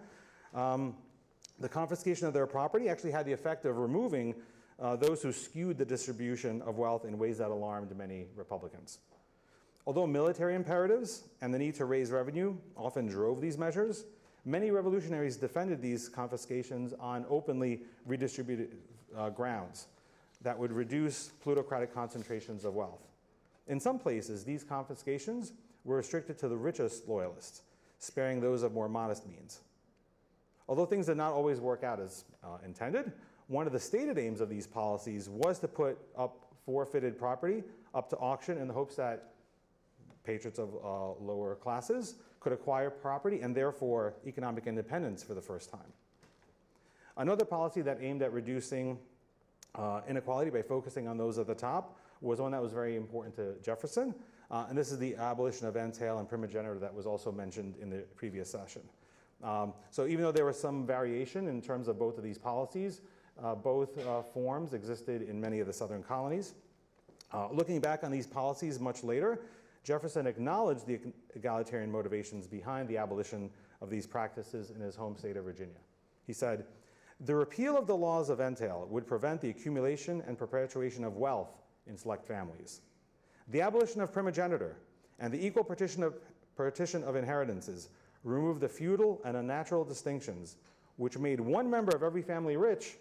the confiscation of their property actually had the effect of removing those who skewed the distribution of wealth in ways that alarmed many Republicans. Although military imperatives and the need to raise revenue often drove these measures, many revolutionaries defended these confiscations on openly redistributed grounds that would reduce plutocratic concentrations of wealth. In some places, these confiscations were restricted to the richest loyalists, sparing those of more modest means. Although things did not always work out as intended, one of the stated aims of these policies was to put up forfeited property up to auction in the hopes that patrons of lower classes could acquire property and therefore economic independence for the first time. Another policy that aimed at reducing inequality by focusing on those at the top was one that was very important to Jefferson, and this is the abolition of entail and primogeniture that was also mentioned in the previous session. So even though there was some variation in terms of both of these policies, both forms existed in many of the southern colonies. Looking back on these policies much later, Jefferson acknowledged the egalitarian motivations behind the abolition of these practices in his home state of Virginia. He said, "The repeal of the laws of entail would prevent the accumulation and perpetuation of wealth in select families. The abolition of primogeniture and the equal partition of inheritances removed the feudal and unnatural distinctions which made one member of every family rich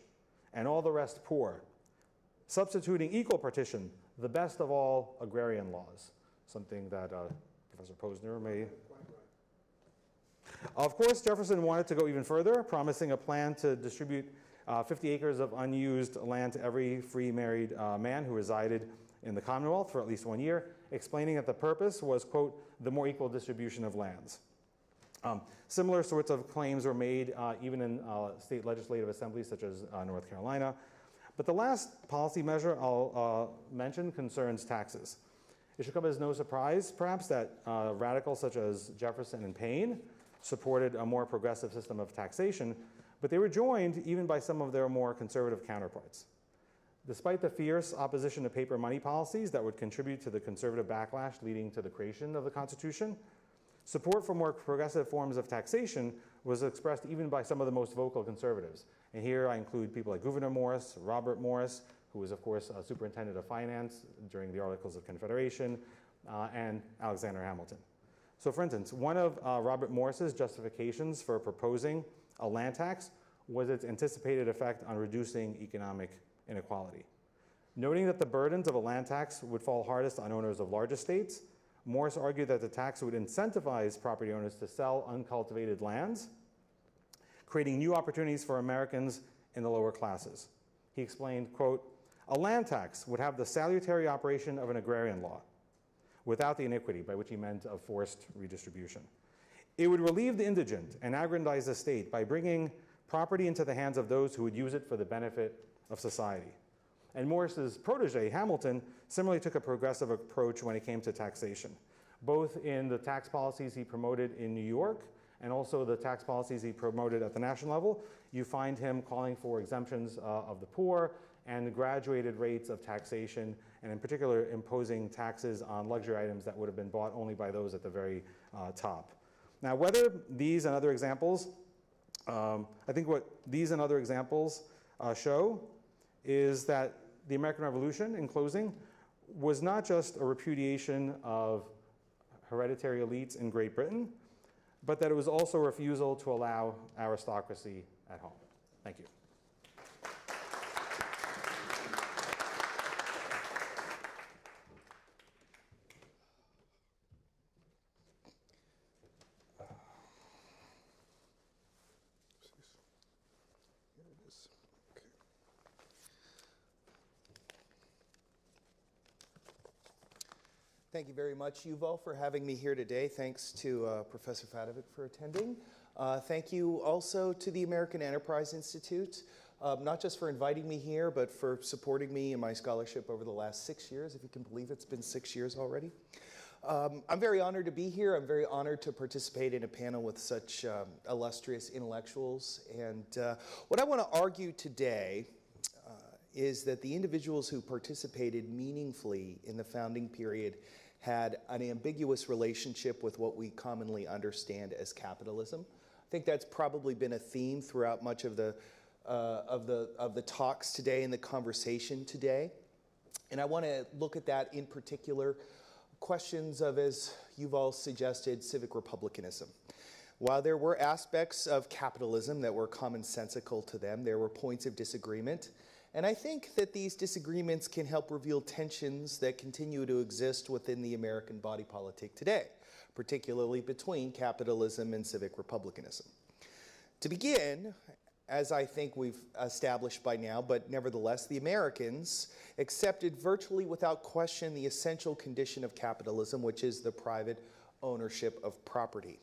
and all the rest poor, substituting equal partition, the best of all agrarian laws," something that Professor Posner may. Of course, Jefferson wanted to go even further, promising a plan to distribute 50 acres of unused land to every free married man who resided in the Commonwealth for at least 1 year, explaining that the purpose was, quote, the more equal distribution of lands. Similar sorts of claims were made even in state legislative assemblies such as North Carolina. But the last policy measure I'll mention concerns taxes. It should come as no surprise, perhaps, that radicals such as Jefferson and Paine supported a more progressive system of taxation, but they were joined even by some of their more conservative counterparts. Despite the fierce opposition to paper money policies that would contribute to the conservative backlash leading to the creation of the Constitution, support for more progressive forms of taxation was expressed even by some of the most vocal conservatives. And here I include people like Gouverneur Morris, Robert Morris, who was, of course, Superintendent of Finance during the Articles of Confederation, and Alexander Hamilton. So for instance, one of Robert Morris's justifications for proposing a land tax was its anticipated effect on reducing economic inequality. Noting that the burdens of a land tax would fall hardest on owners of large estates, Morris argued that the tax would incentivize property owners to sell uncultivated lands, creating new opportunities for Americans in the lower classes. He explained, quote, "A land tax would have the salutary operation of an agrarian law, without the iniquity," by which he meant of forced redistribution. "It would relieve the indigent and aggrandize the state by bringing property into the hands of those who would use it for the benefit of society." And Morris's protege, Hamilton, similarly took a progressive approach when it came to taxation, both in the tax policies he promoted in New York and also the tax policies he promoted at the national level. You find him calling for exemptions of the poor and graduated rates of taxation, and in particular imposing taxes on luxury items that would have been bought only by those at the very top. Now, whether these and other examples, I think what these and other examples show is that the American Revolution, in closing, was not just a repudiation of hereditary elites in Great Britain, but that it was also a refusal to allow aristocracy at home. Thank you.
Thank you very much, Yuval, for having me here today. Thanks to Professor Fatovic for attending. Thank you also to the American Enterprise Institute, not just for inviting me here, but for supporting me in my scholarship over the last 6 years. If you can believe it's been 6 years already. I'm very honored to be here. I'm very honored to participate in a panel with such illustrious intellectuals. And what I want to argue today is that the individuals who participated meaningfully in the founding period had an ambiguous relationship with what we commonly understand as capitalism. I think that's probably been a theme throughout much of the talks today and the conversation today. And I want to look at that in particular, questions of, as you've all suggested, civic republicanism. While there were aspects of capitalism that were commonsensical to them, there were points of disagreement. And I think that these disagreements can help reveal tensions that continue to exist within the American body politic today, particularly between capitalism and civic republicanism. To begin, as I think we've established by now, but nevertheless, the Americans accepted virtually without question the essential condition of capitalism, which is the private ownership of property.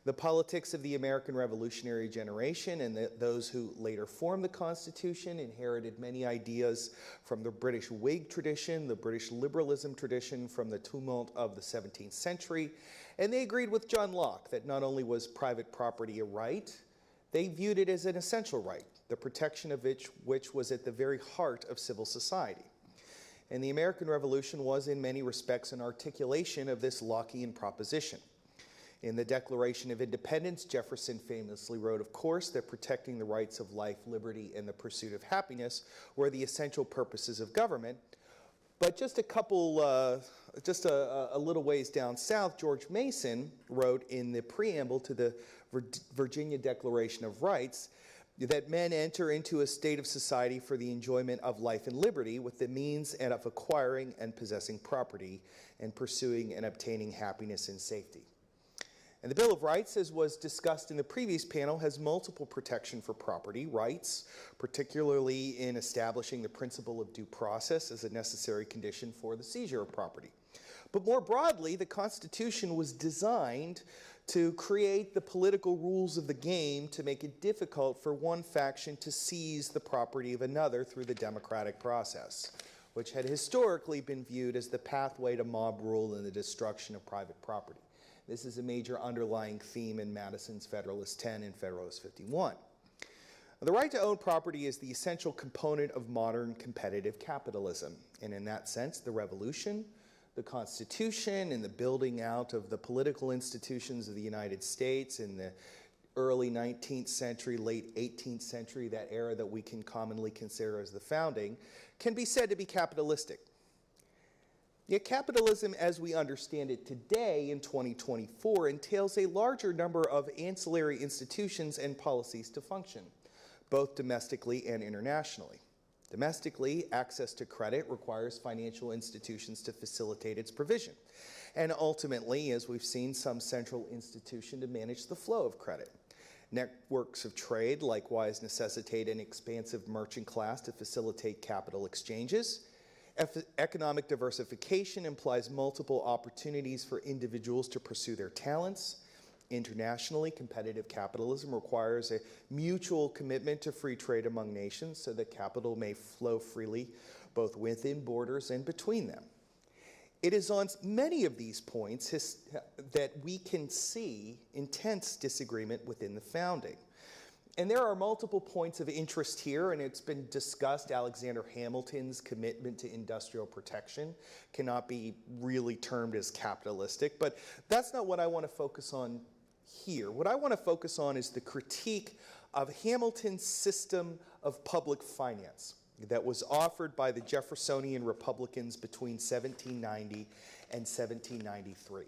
The politics of the American Revolutionary generation and those who later formed the Constitution inherited many ideas from the British Whig tradition, the British liberalism tradition from the tumult of the 17th century, and they agreed with John Locke that not only was private property a right, they viewed it as an essential right, the protection of which was at the very heart of civil society. And the American Revolution was in many respects an articulation of this Lockean proposition. In the Declaration of Independence, Jefferson famously wrote, of course, that protecting the rights of life, liberty, and the pursuit of happiness were the essential purposes of government. But just a little ways down south, George Mason wrote in the preamble to the Virginia Declaration of Rights that men enter into a state of society for the enjoyment of life and liberty with the means and of acquiring and possessing property and pursuing and obtaining happiness and safety. And the Bill of Rights, as was discussed in the previous panel, has multiple protection for property rights, particularly in establishing the principle of due process as a necessary condition for the seizure of property. But more broadly, the Constitution was designed to create the political rules of the game to make it difficult for one faction to seize the property of another through the democratic process, which had historically been viewed as the pathway to mob rule and the destruction of private property. This is a major underlying theme in Madison's Federalist 10 and Federalist 51. The right to own property is the essential component of modern competitive capitalism. And in that sense, the Revolution, the Constitution, and the building out of the political institutions of the United States in the early 19th century, late 18th century, that era that we can commonly consider as the founding, can be said to be capitalistic. Yet capitalism as we understand it today in 2024 entails a larger number of ancillary institutions and policies to function, both domestically and internationally. Domestically, access to credit requires financial institutions to facilitate its provision, and ultimately, as we've seen, some central institution to manage the flow of credit. Networks of trade likewise necessitate an expansive merchant class to facilitate capital exchanges. Economic diversification implies multiple opportunities for individuals to pursue their talents. Internationally, competitive capitalism requires a mutual commitment to free trade among nations so that capital may flow freely both within borders and between them. It is on many of these points that we can see intense disagreement within the founding. And there are multiple points of interest here, and it's been discussed. Alexander Hamilton's commitment to industrial protection cannot be really termed as capitalistic, but that's not what I want to focus on here. What I want to focus on is the critique of Hamilton's system of public finance that was offered by the Jeffersonian Republicans between 1790 and 1793.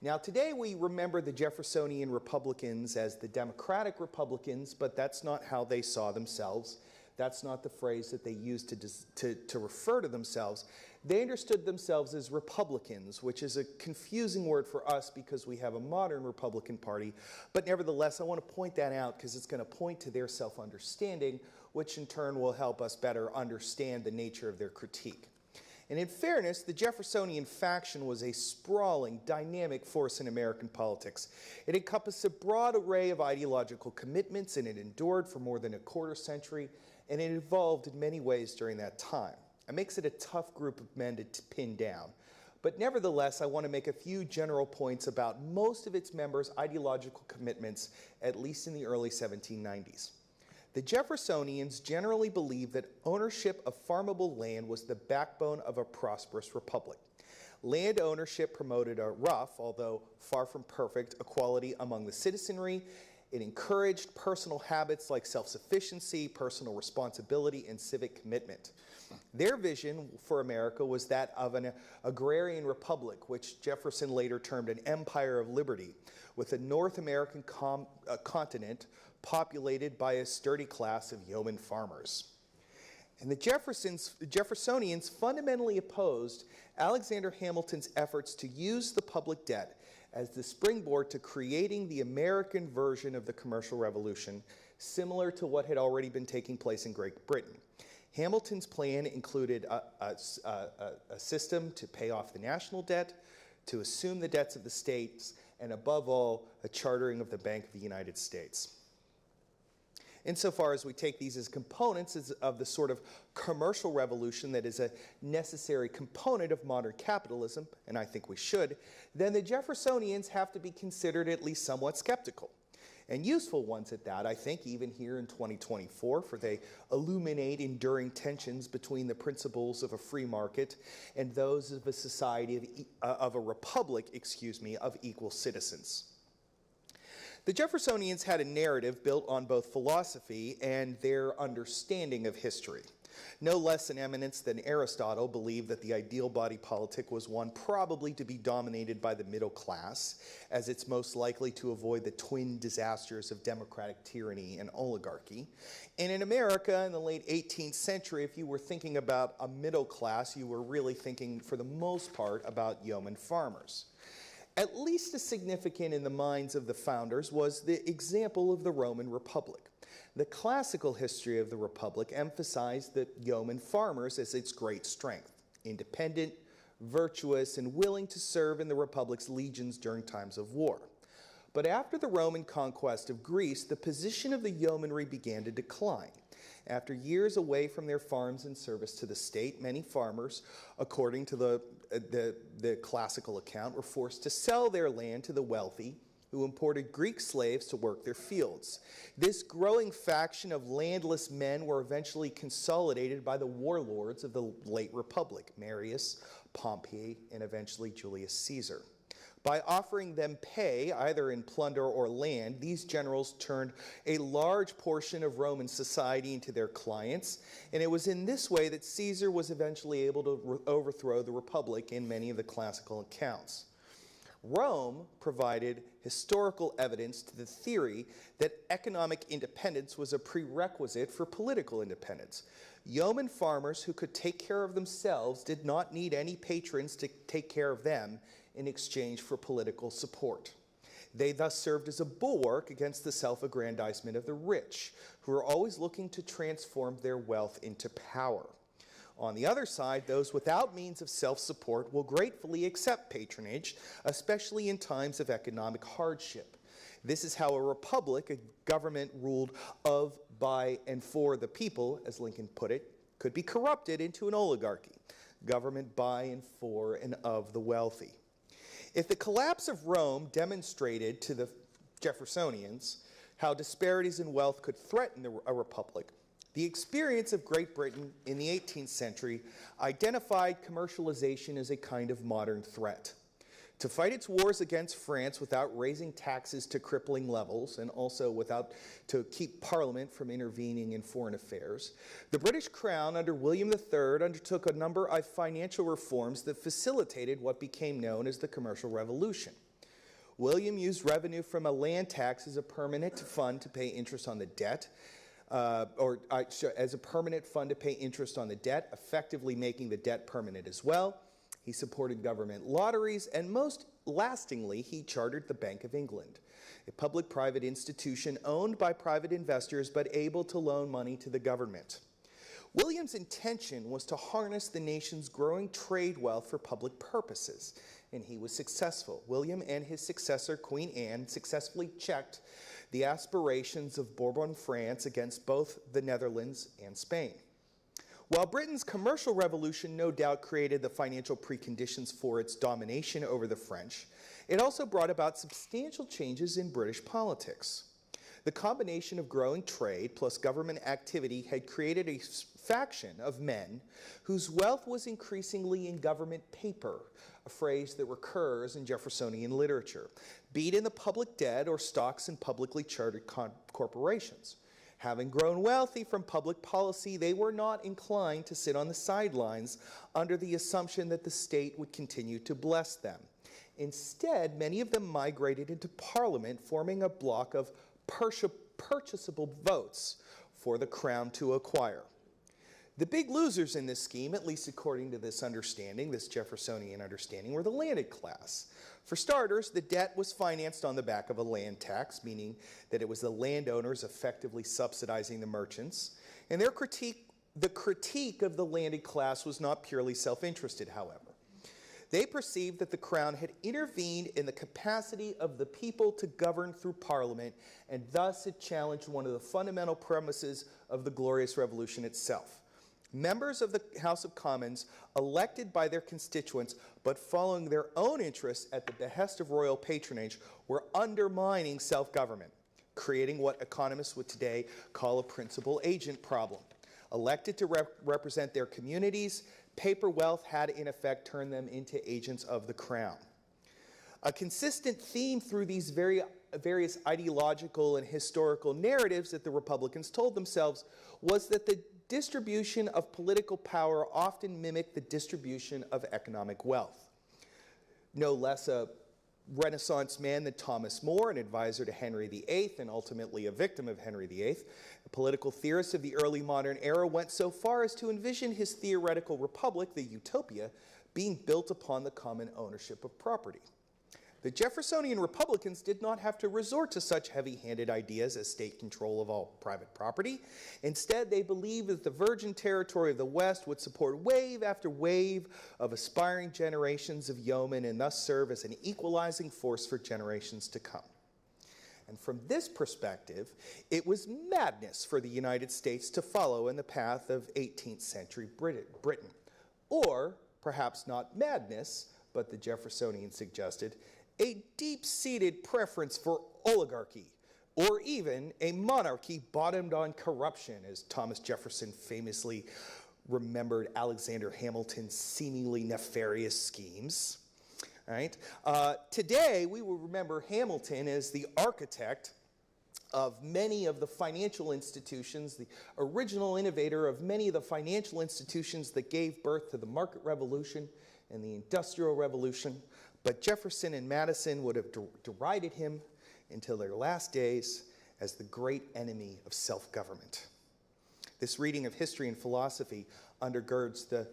Now, today we remember the Jeffersonian Republicans as the Democratic Republicans, but that's not how they saw themselves. That's not the phrase that they used to refer to themselves. They understood themselves as Republicans, which is a confusing word for us because we have a modern Republican Party. But nevertheless, I want to point that out because it's going to point to their self-understanding, which in turn will help us better understand the nature of their critique. And in fairness, the Jeffersonian faction was a sprawling, dynamic force in American politics. It encompassed a broad array of ideological commitments, and it endured for more than a quarter century, and it evolved in many ways during that time. It makes it a tough group of men to pin down. but nevertheless, I want to make a few general points about most of its members' ideological commitments, at least in the early 1790s. The Jeffersonians generally believed that ownership of farmable land was the backbone of a prosperous republic. Land ownership promoted a rough, although far from perfect, equality among the citizenry. It encouraged personal habits like self-sufficiency, personal responsibility, and civic commitment. Their vision for America was that of an agrarian republic, which Jefferson later termed an empire of liberty, with a North American continent populated by a sturdy class of yeoman farmers. And the Jeffersonians fundamentally opposed Alexander Hamilton's efforts to use the public debt as the springboard to creating the American version of the commercial revolution, similar to what had already been taking place in Great Britain. Hamilton's plan included a system to pay off the national debt, to assume the debts of the states, and above all, a chartering of the Bank of the United States. Insofar as we take these as components of the sort of commercial revolution that is a necessary component of modern capitalism, and I think we should, then the Jeffersonians have to be considered at least somewhat skeptical. And useful ones at that, I think, even here in 2024, for they illuminate enduring tensions between the principles of a free market and those of a society of a republic, of equal citizens. The Jeffersonians had a narrative built on both philosophy and their understanding of history. No less an eminence than Aristotle believed that the ideal body politic was one probably to be dominated by the middle class, as it's most likely to avoid the twin disasters of democratic tyranny and oligarchy. And in America in the late 18th century, if you were thinking about a middle class, you were really thinking, for the most part, about yeoman farmers. At least as significant in the minds of the founders was the example of the Roman Republic. The classical history of the Republic emphasized the yeoman farmers as its great strength, independent, virtuous, and willing to serve in the Republic's legions during times of war. But after the Roman conquest of Greece, the position of the yeomanry began to decline. After years away from their farms and service to the state, many farmers, according to the classical account, were forced to sell their land to the wealthy, who imported Greek slaves to work their fields. This growing faction of landless men were eventually consolidated by the warlords of the late Republic, Marius, Pompey, and eventually Julius Caesar. By offering them pay, either in plunder or land, these generals turned a large portion of Roman society into their clients, and it was in this way that Caesar was eventually able to overthrow the Republic in many of the classical accounts. Rome provided historical evidence to the theory that economic independence was a prerequisite for political independence. Yeoman farmers who could take care of themselves did not need any patrons to take care of them in exchange for political support. They thus served as a bulwark against the self-aggrandizement of the rich, who were always looking to transform their wealth into power. On the other side, those without means of self-support will gratefully accept patronage, especially in times of economic hardship. This is how a republic, a government ruled of, by, and for the people, as Lincoln put it, could be corrupted into an oligarchy, government by and for and of the wealthy. If the collapse of Rome demonstrated to the Jeffersonians how disparities in wealth could threaten a republic, the experience of Great Britain in the 18th century identified commercialization as a kind of modern threat. To fight its wars against France without raising taxes to crippling levels, and also to keep Parliament from intervening in foreign affairs, the British Crown under William III undertook a number of financial reforms that facilitated what became known as the Commercial Revolution. William used revenue from a land tax as a permanent fund to pay interest on the debt, as a permanent fund to pay interest on the debt, effectively making the debt permanent as well. He supported government lotteries, and most lastingly, he chartered the Bank of England, a public-private institution owned by private investors but able to loan money to the government. William's intention was to harness the nation's growing trade wealth for public purposes, and he was successful. William and his successor, Queen Anne, successfully checked the aspirations of Bourbon France against both the Netherlands and Spain. While Britain's commercial revolution no doubt created the financial preconditions for its domination over the French, it also brought about substantial changes in British politics. The combination of growing trade plus government activity had created a faction of men whose wealth was increasingly in government paper, a phrase that recurs in Jeffersonian literature, be it in the public debt or stocks in publicly chartered corporations. Having grown wealthy from public policy, they were not inclined to sit on the sidelines under the assumption that the state would continue to bless them. Instead, many of them migrated into Parliament, forming a block of purchasable votes for the crown to acquire. The big losers in this scheme, at least according to this understanding, this Jeffersonian understanding, were the landed class. For starters, the debt was financed on the back of a land tax, meaning that it was the landowners effectively subsidizing the merchants. And the critique of the landed class was not purely self-interested, however. They perceived that the crown had intervened in the capacity of the people to govern through Parliament, and thus it challenged one of the fundamental premises of the Glorious Revolution itself. Members of the House of Commons, elected by their constituents, but following their own interests at the behest of royal patronage, were undermining self-government, creating what economists would today call a principal-agent problem. Elected to represent their communities, paper wealth had in effect turned them into agents of the crown. A consistent theme through these various ideological and historical narratives that the Republicans told themselves was that the distribution of political power often mimicked the distribution of economic wealth. No less a Renaissance man than Thomas More, an advisor to Henry VIII and ultimately a victim of Henry VIII, a political theorist of the early modern era, went so far as to envision his theoretical republic, the utopia, being built upon the common ownership of property. The Jeffersonian Republicans did not have to resort to such heavy-handed ideas as state control of all private property. Instead, they believed that the virgin territory of the West would support wave after wave of aspiring generations of yeomen and thus serve as an equalizing force for generations to come. And from this perspective, it was madness for the United States to follow in the path of 18th century Britain. Or, perhaps not madness, but the Jeffersonian suggested, a deep-seated preference for oligarchy, or even a monarchy bottomed on corruption, as Thomas Jefferson famously remembered Alexander Hamilton's seemingly nefarious schemes. Right? Today, we will remember Hamilton as the architect of many of the financial institutions, the original innovator of many of the financial institutions that gave birth to the market revolution and the Industrial Revolution. But Jefferson and Madison would have derided him until their last days as the great enemy of self-government. This reading of history and philosophy undergirds the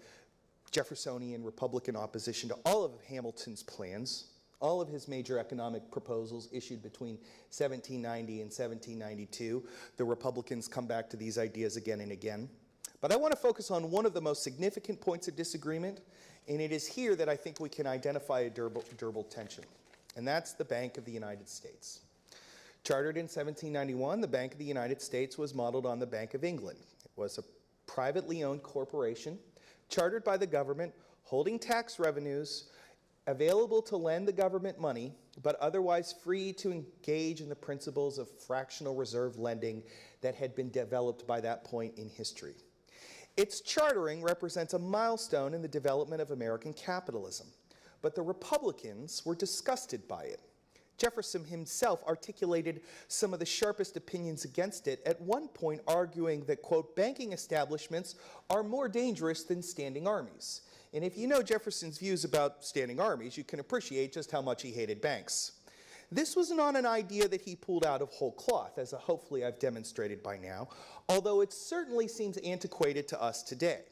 Jeffersonian Republican opposition to all of Hamilton's plans, all of his major economic proposals issued between 1790 and 1792. The Republicans come back to these ideas again and again. But I want to focus on one of the most significant points of disagreement, and it is here that I think we can identify a durable tension, and that's the Bank of the United States. Chartered in 1791, the Bank of the United States was modeled on the Bank of England. It was a privately owned corporation, chartered by the government, holding tax revenues, available to lend the government money, but otherwise free to engage in the principles of fractional reserve lending that had been developed by that point in history. Its chartering represents a milestone in the development of American capitalism, but the Republicans were disgusted by it. Jefferson himself articulated some of the sharpest opinions against it, at one point arguing that, quote, banking establishments are more dangerous than standing armies. And if you know Jefferson's views about standing armies, you can appreciate just how much he hated banks. This was not an idea that he pulled out of whole cloth, as hopefully I've demonstrated by now, although it certainly seems antiquated to us today.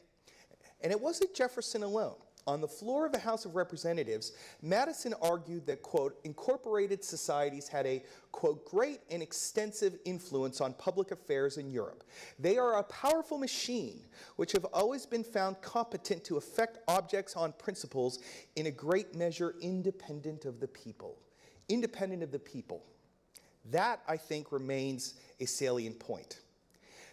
And it wasn't Jefferson alone. On the floor of the House of Representatives, Madison argued that, quote, incorporated societies had a, quote, great and extensive influence on public affairs in Europe. They are a powerful machine which have always been found competent to affect objects on principles in a great measure independent of the people. Independent of the people. That, I think, remains a salient point.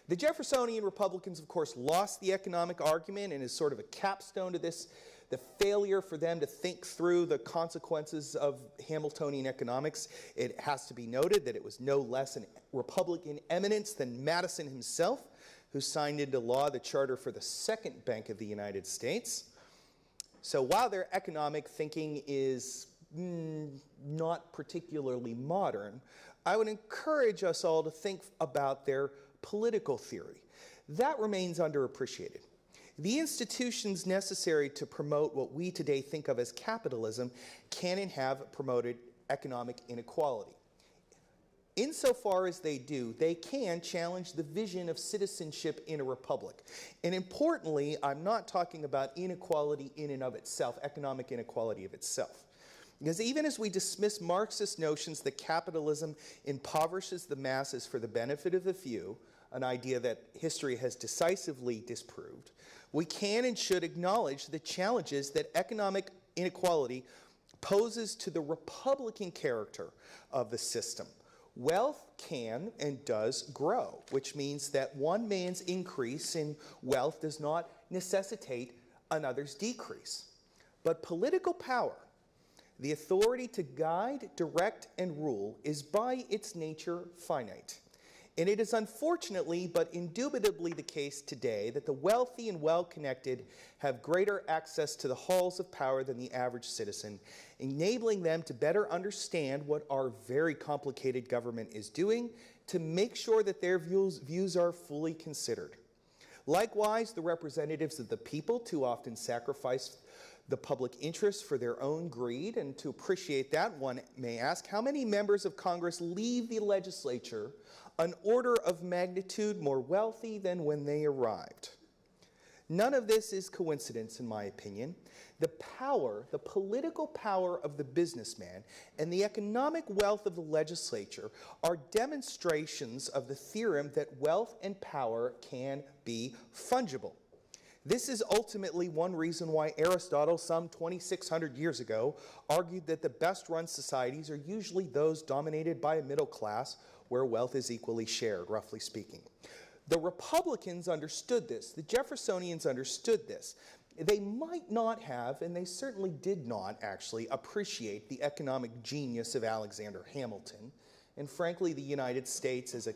The Jeffersonian Republicans, of course, lost the economic argument, and as sort of a capstone to this, the failure for them to think through the consequences of Hamiltonian economics, it has to be noted that it was no less an Republican eminence than Madison himself, who signed into law the charter for the Second Bank of the United States. So while their economic thinking is not particularly modern, I would encourage us all to think about their political theory. That remains underappreciated. The institutions necessary to promote what we today think of as capitalism can and have promoted economic inequality. Insofar as they do, they can challenge the vision of citizenship in a republic. And importantly, I'm not talking about inequality in and of itself, economic inequality of itself. Because even as we dismiss Marxist notions that capitalism impoverishes the masses for the benefit of the few, an idea that history has decisively disproved, we can and should acknowledge the challenges that economic inequality poses to the Republican character of the system. Wealth can and does grow, which means that one man's increase in wealth does not necessitate another's decrease. But political power, the authority to guide, direct, and rule, is by its nature finite. And it is unfortunately, but indubitably the case today, that the wealthy and well-connected have greater access to the halls of power than the average citizen, enabling them to better understand what our very complicated government is doing to make sure that their views are fully considered. Likewise, the representatives of the people too often sacrifice the public interest for their own greed, and to appreciate that, one may ask, how many members of Congress leave the legislature an order of magnitude more wealthy than when they arrived? None of this is coincidence, in my opinion. The power, the political power of the businessman and the economic wealth of the legislature are demonstrations of the theorem that wealth and power can be fungible. This is ultimately one reason why Aristotle, some 2,600 years ago, argued that the best-run societies are usually those dominated by a middle class where wealth is equally shared, roughly speaking. The Republicans understood this. The Jeffersonians understood this. They might not have, and they certainly did not actually, appreciate the economic genius of Alexander Hamilton. And frankly, the United States as a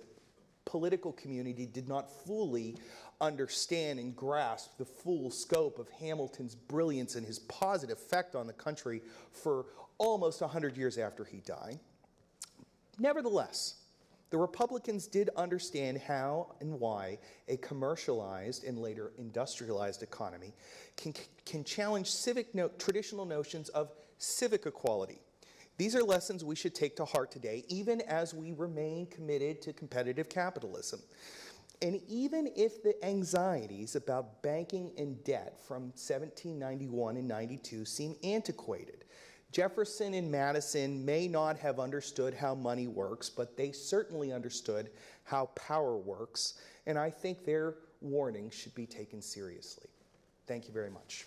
political community did not fully understand and grasp the full scope of Hamilton's brilliance and his positive effect on the country for almost 100 years after he died. Nevertheless, the Republicans did understand how and why a commercialized and later industrialized economy can challenge traditional notions of civic equality. These are lessons we should take to heart today, even as we remain committed to competitive capitalism. And even if the anxieties about banking and debt from 1791 and 92 seem antiquated, Jefferson and Madison may not have understood how money works, but they certainly understood how power works, and I think their warnings should be taken seriously. Thank you very much.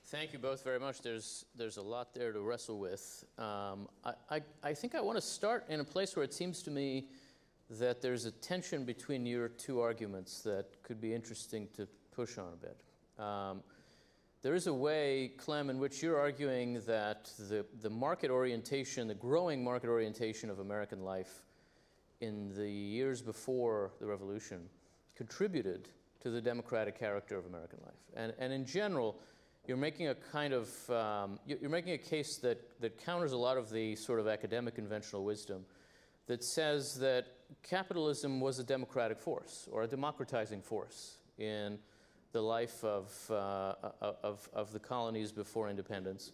Thank you both very much. There's a lot there to wrestle with. I think I want to start in a place where it seems to me that there's a tension between your two arguments that could be interesting to push on a bit. There is a way, Clem, in which you're arguing that the market orientation, the growing market orientation of American life in the years before the Revolution contributed to the democratic character of American life. And in general, you're making a kind of, you're making a case that counters a lot of the sort of academic conventional wisdom that says that capitalism was a democratic force or a democratizing force in the life of the colonies before independence.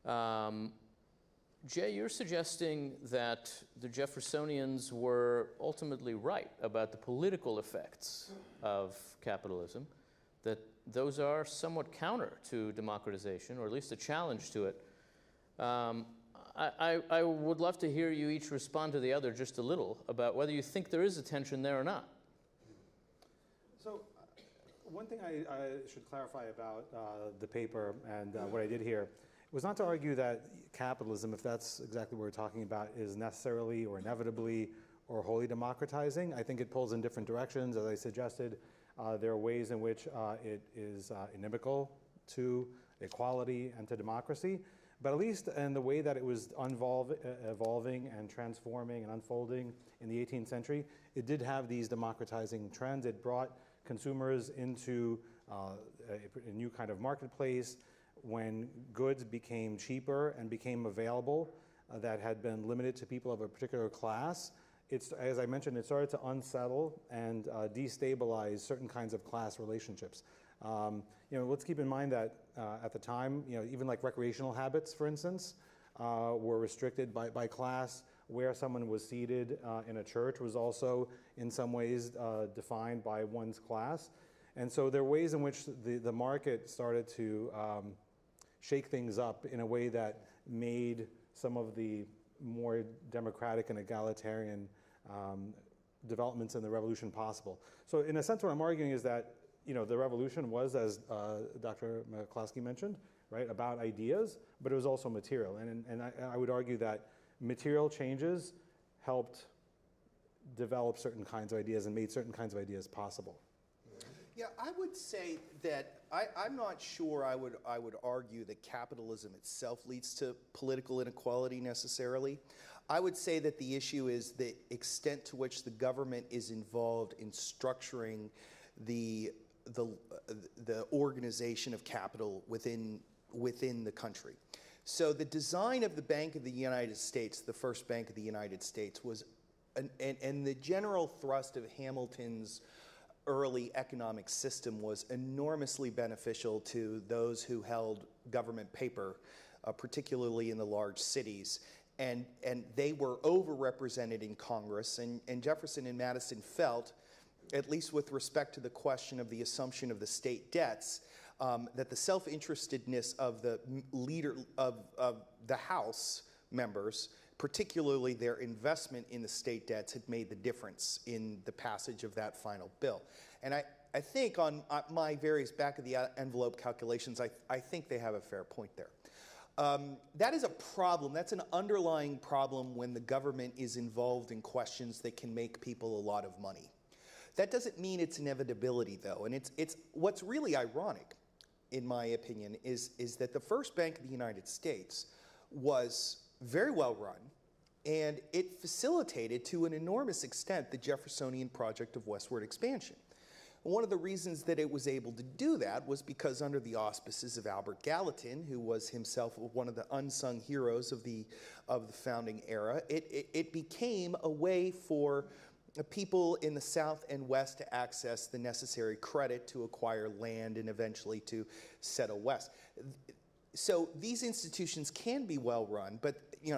Jay, you're suggesting that the Jeffersonians were ultimately right about the political effects of capitalism, that those are somewhat counter to democratization, or at least a challenge to it. I would love to hear you each respond to the other just a little about whether you think there is a tension there or not.
So one thing I should clarify about the paper and what I did here was not to argue that capitalism, if that's exactly what we're talking about, is necessarily or inevitably or wholly democratizing. I think it pulls in different directions. As I suggested, there are ways in which it is inimical to equality and to democracy. But at least in the way that it was evolving and transforming and unfolding in the 18th century, it did have these democratizing trends. It brought consumers into a new kind of marketplace when goods became cheaper and became available that had been limited to people of a particular class. As I mentioned, it started to unsettle and destabilize certain kinds of class relationships. Let's keep in mind that at the time, even like recreational habits, for instance, were restricted by class. Where someone was seated in a church was also, in some ways, defined by one's class. And so there are ways in which the market started to shake things up in a way that made some of the more democratic and egalitarian developments in the revolution possible. So in a sense, what I'm arguing is that the revolution was, as Dr. McCloskey mentioned, right, about ideas, but it was also material. And I would argue that material changes helped develop certain kinds of ideas and made certain kinds of ideas possible.
Yeah, I would say that I'm not sure I would argue that capitalism itself leads to political inequality necessarily. I would say that the issue is the extent to which the government is involved in structuring the organization of capital within the country. So the design of the Bank of the United States, the first Bank of the United States, was, and the general thrust of Hamilton's early economic system was enormously beneficial to those who held government paper, particularly in the large cities. And they were overrepresented in Congress, and Jefferson and Madison felt, at least with respect to the question of the assumption of the state debts, that the self-interestedness of the leader of the House members, particularly their investment in the state debts, had made the difference in the passage of that final bill. And I think on my various back-of-the-envelope calculations, I think they have a fair point there. That is a problem. That's an underlying problem when the government is involved in questions that can make people a lot of money. That doesn't mean it's inevitability, though. And it's what's really ironic, in my opinion, is that the first Bank of the United States was very well run, and it facilitated to an enormous extent the Jeffersonian project of westward expansion. One of the reasons that it was able to do that was because under the auspices of Albert Gallatin, who was himself one of the unsung heroes of the founding era, it became a way for people in the South and West to access the necessary credit to acquire land and eventually to settle west. So these institutions can be well run, but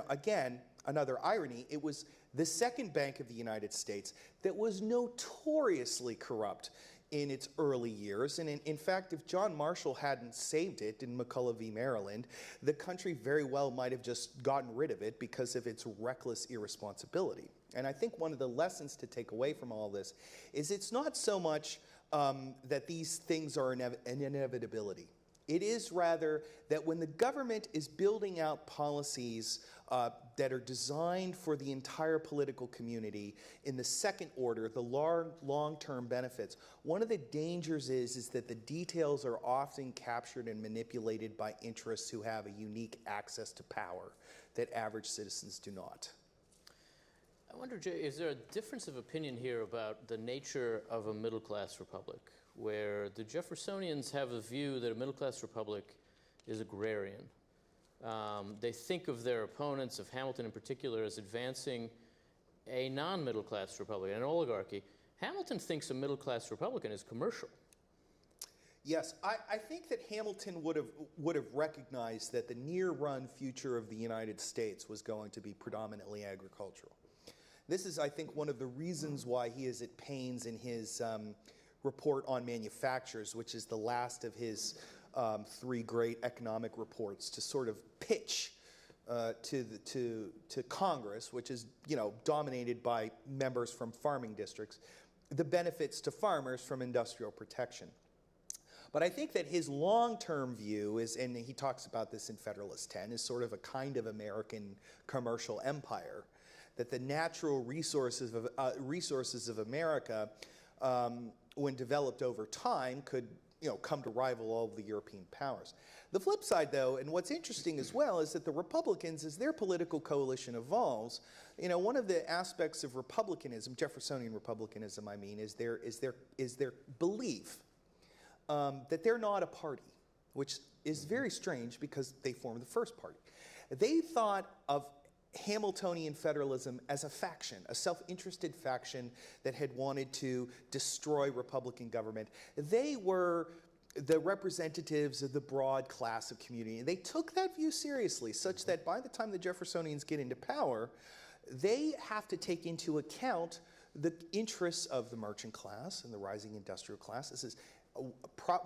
again, another irony, it was the second Bank of the United States that was notoriously corrupt in its early years. And in fact, if John Marshall hadn't saved it in McCulloch v. Maryland, the country very well might have just gotten rid of it because of its reckless irresponsibility. And I think one of the lessons to take away from all this is it's not so much that these things are an inevitability. It is rather that when the government is building out policies that are designed for the entire political community in the second order, the long-term benefits, one of the dangers is that the details are often captured and manipulated by interests who have a unique access to power that average citizens do not.
I wonder, Jay, is there a difference of opinion here about the nature of a middle-class republic, where the Jeffersonians have a view that a middle-class republic is agrarian? They think of their opponents, of Hamilton in particular, as advancing a non-middle-class republic, an oligarchy. Hamilton thinks a middle-class republican is commercial.
Yes, I think that Hamilton would have recognized that the near-run future of the United States was going to be predominantly agricultural. This is, I think, one of the reasons why he is at pains in his report on manufactures, which is the last of his three great economic reports, to sort of pitch to Congress, which is dominated by members from farming districts, the benefits to farmers from industrial protection. But I think that his long-term view is, and he talks about this in Federalist 10, is sort of a kind of American commercial empire, that the natural resources of America, when developed over time, could come to rival all of the European powers. The flip side, though, and what's interesting as well, is that the Republicans, as their political coalition evolves, one of the aspects of republicanism, Jeffersonian republicanism, I mean, is their belief that they're not a party, which is very strange because they formed the first party. They thought of Hamiltonian federalism as a faction, a self-interested faction that had wanted to destroy Republican government. They were the representatives of the broad class of community. And they took that view seriously, such that by the time the Jeffersonians get into power, they have to take into account the interests of the merchant class and the rising industrial class. This is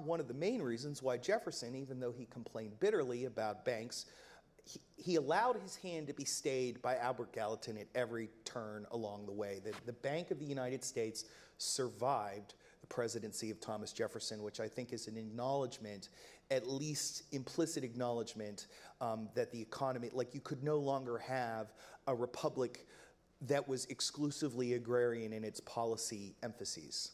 one of the main reasons why Jefferson, even though he complained bitterly about banks, he allowed his hand to be stayed by Albert Gallatin at every turn along the way. The Bank of the United States survived the presidency of Thomas Jefferson, which I think is an acknowledgement, at least implicit acknowledgement, that the economy, like you could no longer have a republic that was exclusively agrarian in its policy emphases.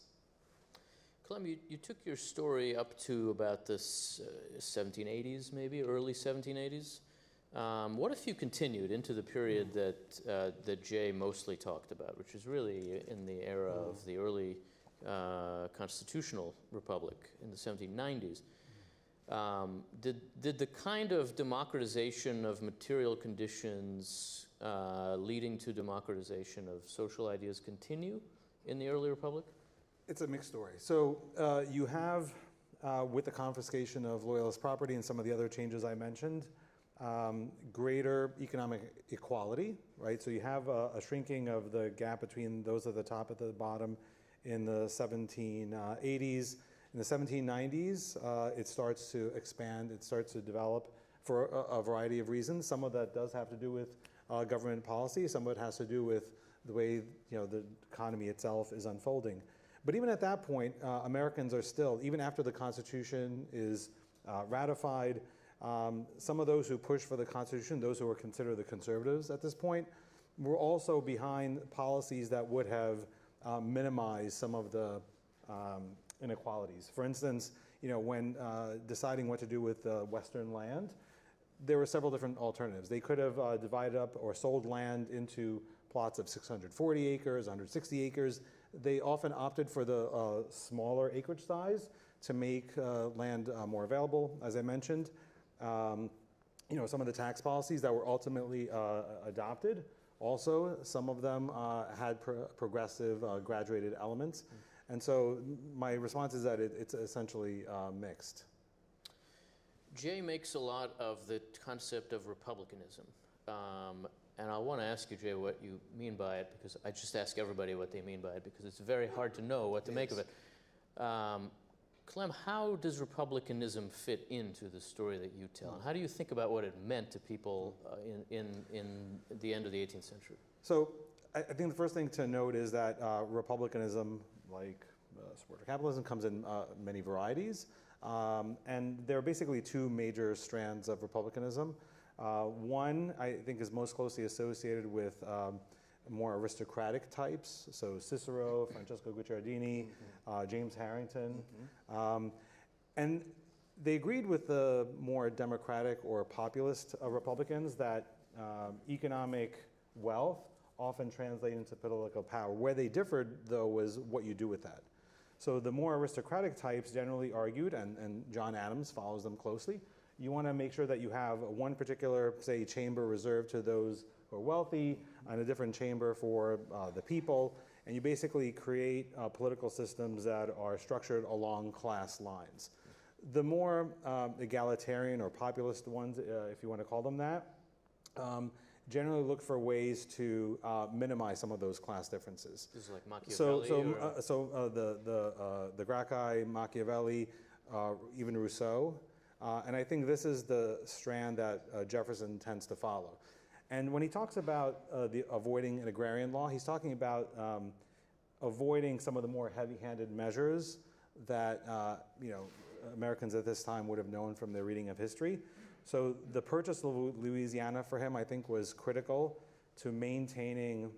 Clem, you took your story up to about the 1780s, maybe, early 1780s. What if you continued into the period that Jay mostly talked about, which is really in the era of the early constitutional republic in the 1790s? Did the kind of democratization of material conditions leading to democratization of social ideas continue in the early republic?
It's a mixed story. So you have, with the confiscation of Loyalist property and some of the other changes I mentioned, greater economic equality, right? So you have a shrinking of the gap between those at the top and the bottom in the 1780s. In the 1790s, it starts to expand, it starts to develop for a variety of reasons. Some of that does have to do with government policy, some of it has to do with the way the economy itself is unfolding. But even at that point, Americans are still, even after the Constitution is ratified, some of those who push for the Constitution, those who are considered the conservatives at this point, were also behind policies that would have minimized some of the inequalities. For instance, when deciding what to do with Western land, there were several different alternatives. They could have divided up or sold land into plots of 640 acres, 160 acres. They often opted for the smaller acreage size to make land more available, as I mentioned. Some of the tax policies that were ultimately adopted, also some of them had progressive graduated elements. And so my response is that it's essentially mixed.
Jay makes a lot of the concept of republicanism. And I want to ask you, Jay, what you mean by it, because I just ask everybody what they mean by it, because it's very hard to know what to make of it. Clem, how does republicanism fit into the story that you tell? And how do you think about what it meant to people in the end of the 18th century?
So I think the first thing to note is that republicanism, like support for capitalism, comes in many varieties. And there are basically two major strands of republicanism. One, I think, is most closely associated with more aristocratic types, so Cicero, Francesco Guicciardini, James Harrington. And they agreed with the more democratic or populist Republicans that economic wealth often translated into political power. Where they differed, though, was what you do with that. So the more aristocratic types generally argued, and John Adams follows them closely, you want to make sure that you have one particular, say, chamber reserved to those who are wealthy, and a different chamber for the people, and you basically create political systems that are structured along class lines. The more egalitarian or populist ones, if you want to call them that, generally look for ways to minimize some of those class differences.
This is like Machiavelli?
The Gracchi, Machiavelli, even Rousseau. And I think this is the strand that Jefferson tends to follow. And when he talks about avoiding an agrarian law, he's talking about avoiding some of the more heavy-handed measures that Americans at this time would have known from their reading of history. So the purchase of Louisiana for him, I think, was critical to maintaining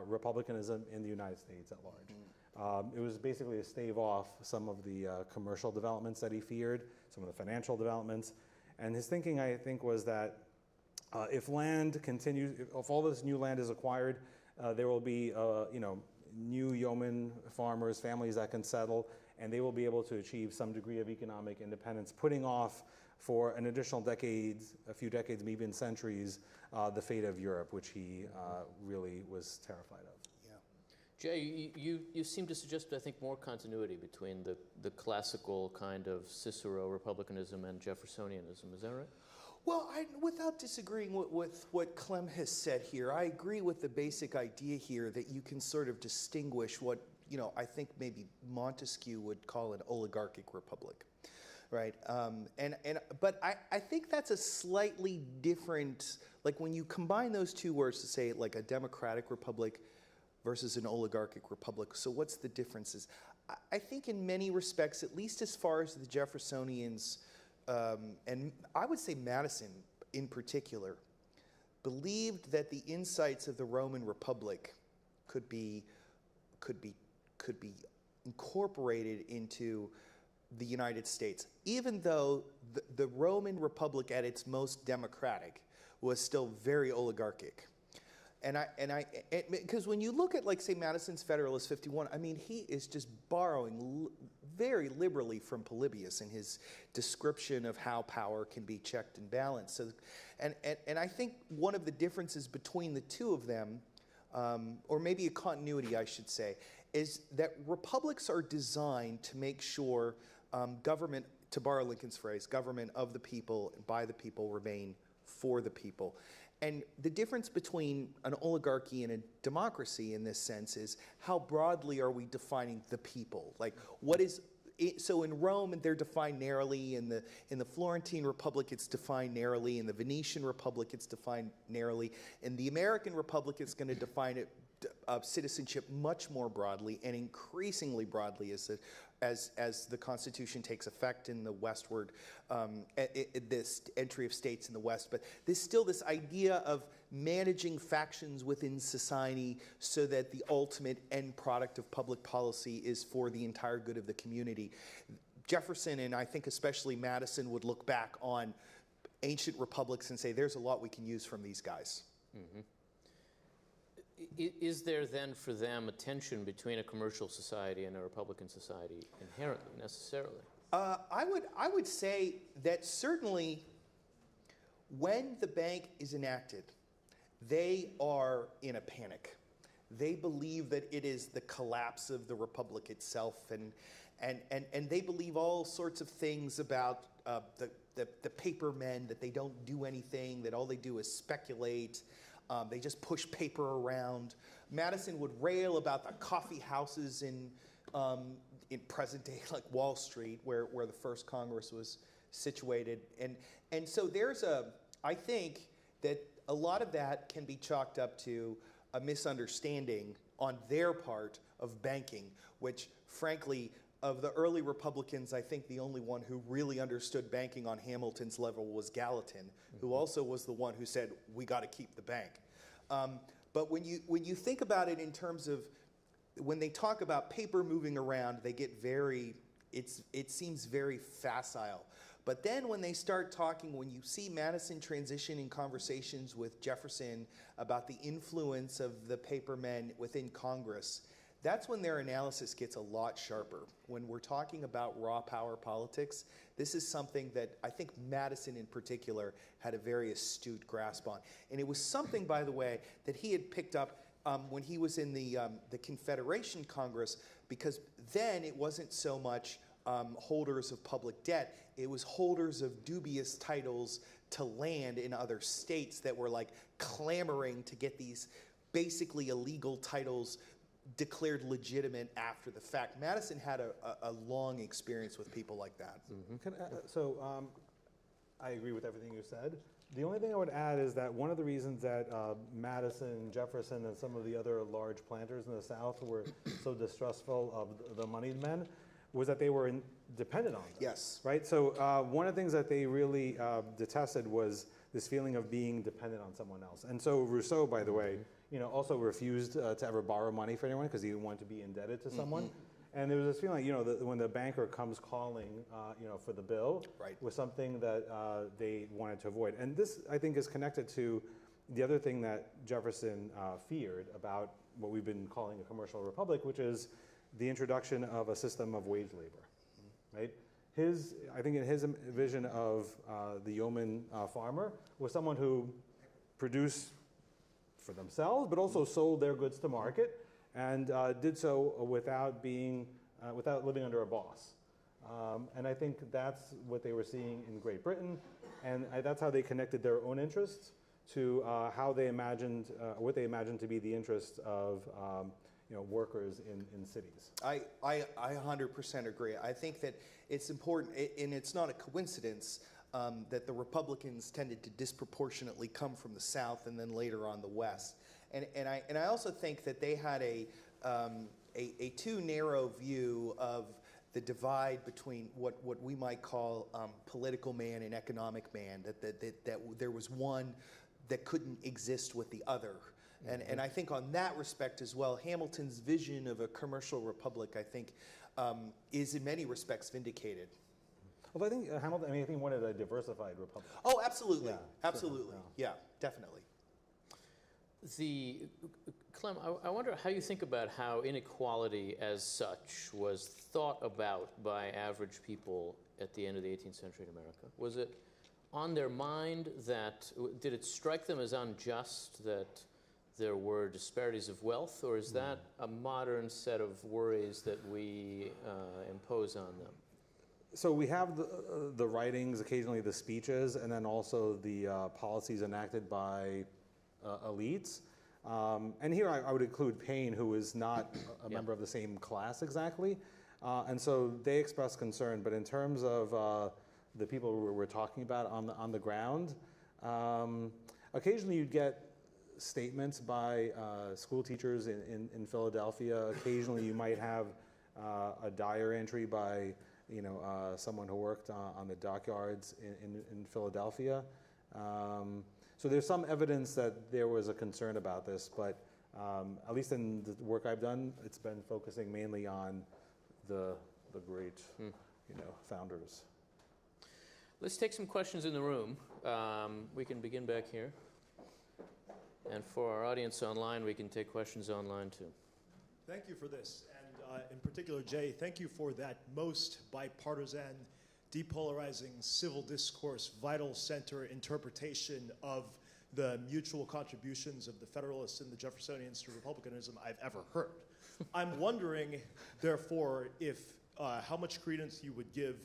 republicanism in the United States at large. It was basically to stave off some of the commercial developments that he feared, some of the financial developments. And his thinking, I think, was that if land continues, if all this new land is acquired, there will be, new yeoman farmers, families that can settle, and they will be able to achieve some degree of economic independence, putting off for an additional decades, a few decades, maybe even centuries, the fate of Europe, which he really was terrified of.
Yeah. Jay, you seem to suggest, I think, more continuity between the classical kind of Cicero republicanism and Jeffersonianism. Is that right?
Well, without disagreeing with what Clem has said here, I agree with the basic idea here that you can sort of distinguish what, I think maybe Montesquieu would call an oligarchic republic, right? But I think that's a slightly different, like when you combine those two words to say like a democratic republic versus an oligarchic republic, so what's the differences? I think in many respects, at least as far as the Jeffersonians, and I would say Madison in particular, believed that the insights of the Roman Republic could be incorporated into the United States, even though the Roman Republic at its most democratic was still very oligarchic. Because when you look at, like, say, Madison's Federalist 51, I mean, he is just borrowing very liberally from Polybius in his description of how power can be checked and balanced. So, and I think one of the differences between the two of them, or maybe a continuity, I should say, is that republics are designed to make sure government, to borrow Lincoln's phrase, government of the people and by the people remain for the people. And the difference between an oligarchy and a democracy in this sense is how broadly are we defining the people? Like, what is it? So in Rome, they're defined narrowly. In the Florentine Republic, it's defined narrowly. In the Venetian Republic, it's defined narrowly. In the American Republic, it's going to define it citizenship much more broadly and increasingly broadly as the Constitution takes effect in the westward, this entry of states in the West. But there's still this idea of managing factions within society so that the ultimate end product of public policy is for the entire good of the community. Jefferson, and I think especially Madison, would look back on ancient republics and say, there's a lot we can use from these guys.
Mm-hmm. Is there then for them a tension between a commercial society and a Republican society inherently, necessarily?
I would say that certainly when the bank is enacted, they are in a panic. They believe that it is the collapse of the republic itself, and they believe all sorts of things about the paper men, that they don't do anything, that all they do is speculate. They just push paper around. Madison would rail about the coffee houses in present day, like Wall Street, where the first Congress was situated. And so I think that a lot of that can be chalked up to a misunderstanding on their part of banking, which frankly, of the early Republicans, I think the only one who really understood banking on Hamilton's level was Gallatin, who also was the one who said, we got to keep the bank. But when you think about it in terms of, when they talk about paper moving around, they get it seems very facile. But then when they start talking, when you see Madison transition in conversations with Jefferson about the influence of the paper men within Congress, that's when their analysis gets a lot sharper. When we're talking about raw power politics, this is something that I think Madison in particular had a very astute grasp on. And it was something, by the way, that he had picked up when he was in the Confederation Congress, because then it wasn't so much holders of public debt, it was holders of dubious titles to land in other states that were like clamoring to get these basically illegal titles declared legitimate after the fact. Madison had a long experience with people like that.
Mm-hmm. I agree with everything you said. The only thing I would add is that one of the reasons that Madison, Jefferson, and some of the other large planters in the South were so distrustful of the moneyed men was that they were depended on them.
Yes.
Right? So one of the things that they really detested was this feeling of being dependent on someone else. And so Rousseau, by the way, also refused to ever borrow money for anyone because he didn't want to be indebted to someone. And there was this feeling, that when the banker comes calling, for the bill, was something that they wanted to avoid. And this, I think, is connected to the other thing that Jefferson feared about what we've been calling a commercial republic, which is the introduction of a system of wage labor, right? I think in his vision of the yeoman farmer was someone who produced for themselves, but also sold their goods to market, and did so without living under a boss. And I think that's what they were seeing in Great Britain, and that's how they connected their own interests to how they imagined, what they imagined to be the interests of workers in cities.
I 100% agree. I think that it's important, and it's not a coincidence that the Republicans tended to disproportionately come from the South and then later on the West. And I also think that they had a too narrow view of the divide between what we might call political man and economic man, that there was one that couldn't exist with the other. And I think on that respect as well, Hamilton's vision of a commercial republic, I think, is in many respects vindicated.
Well, I think Hamilton, I think he wanted a diversified republic.
Oh, absolutely.
Yeah,
Absolutely.
sure,
Yeah, definitely.
Clem, I wonder how you think about how inequality as such was thought about by average people at the end of the 18th century in America. Was it on their mind did it strike them as unjust that there were disparities of wealth, or is that a modern set of worries that we impose on them?
So we have the writings, occasionally the speeches, and then also the policies enacted by elites. And here I would include Paine, who is not a member of the same class exactly. And so they express concern. But in terms of the people we're talking about on the ground, occasionally you'd get statements by school teachers in Philadelphia. Occasionally you might have a diary entry by someone who worked on the dockyards in Philadelphia. So there's some evidence that there was a concern about this, but at least in the work I've done, it's been focusing mainly on the great founders.
Let's take some questions in the room. We can begin back here. And for our audience online, we can take questions online too.
Thank you for this. And in particular, Jay, thank you for that most bipartisan, depolarizing civil discourse, vital center interpretation of the mutual contributions of the Federalists and the Jeffersonians to republicanism I've ever heard. I'm wondering, therefore, if how much credence you would give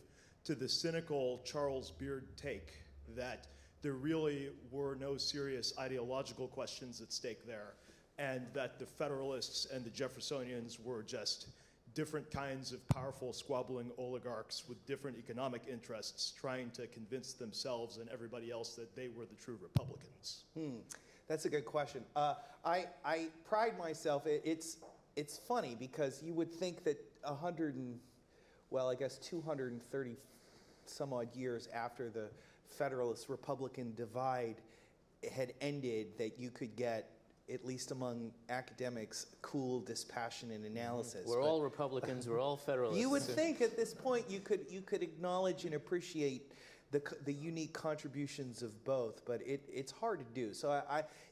to the cynical Charles Beard take that there really were no serious ideological questions at stake there, and that the Federalists and the Jeffersonians were just different kinds of powerful, squabbling oligarchs with different economic interests trying to convince themselves and everybody else that they were the true Republicans.
That's a good question. I pride myself, it's funny because you would think that 230 some odd years after the Federalist-Republican divide had ended, that you could get, at least among academics, cool, dispassionate analysis.
We're all Republicans, we're all Federalists.
You would think at this point you could acknowledge and appreciate the unique contributions of both, but it's hard to do. So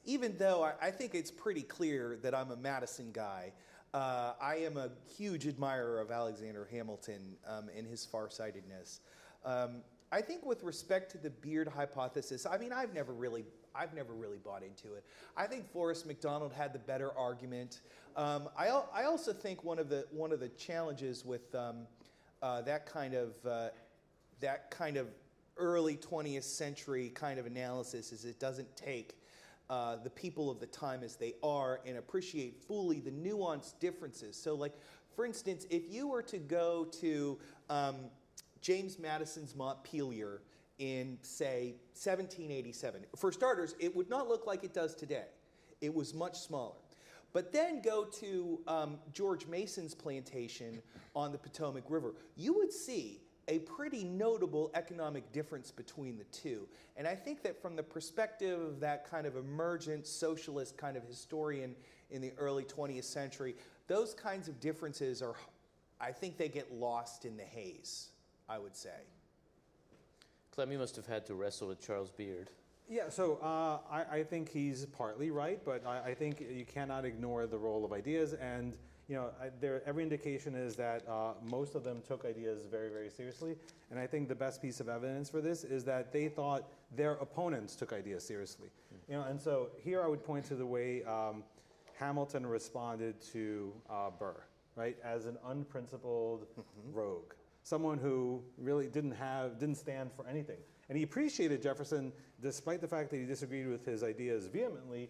even though I think it's pretty clear that I'm a Madison guy, I am a huge admirer of Alexander Hamilton and his farsightedness. I think with respect to the Beard hypothesis, I mean, I've never really bought into it. I think Forrest McDonald had the better argument. I also think one of the challenges with that kind of early 20th century kind of analysis is it doesn't take the people of the time as they are and appreciate fully the nuanced differences. So, like, for instance, if you were to go to James Madison's Montpelier in, say, 1787. For starters, it would not look like it does today. It was much smaller. But then go to George Mason's plantation on the Potomac River. You would see a pretty notable economic difference between the two. And I think that from the perspective of that kind of emergent socialist kind of historian in the early 20th century, those kinds of differences are, I think they get lost in the haze, I would say.
Clem, you must have had to wrestle with Charles Beard.
Yeah, so I think he's partly right, but I think you cannot ignore the role of ideas. And every indication is that most of them took ideas very, very seriously. And I think the best piece of evidence for this is that they thought their opponents took ideas seriously. And so here I would point to the way Hamilton responded to Burr, right, as an unprincipled rogue, someone who really didn't stand for anything. And he appreciated Jefferson, despite the fact that he disagreed with his ideas vehemently,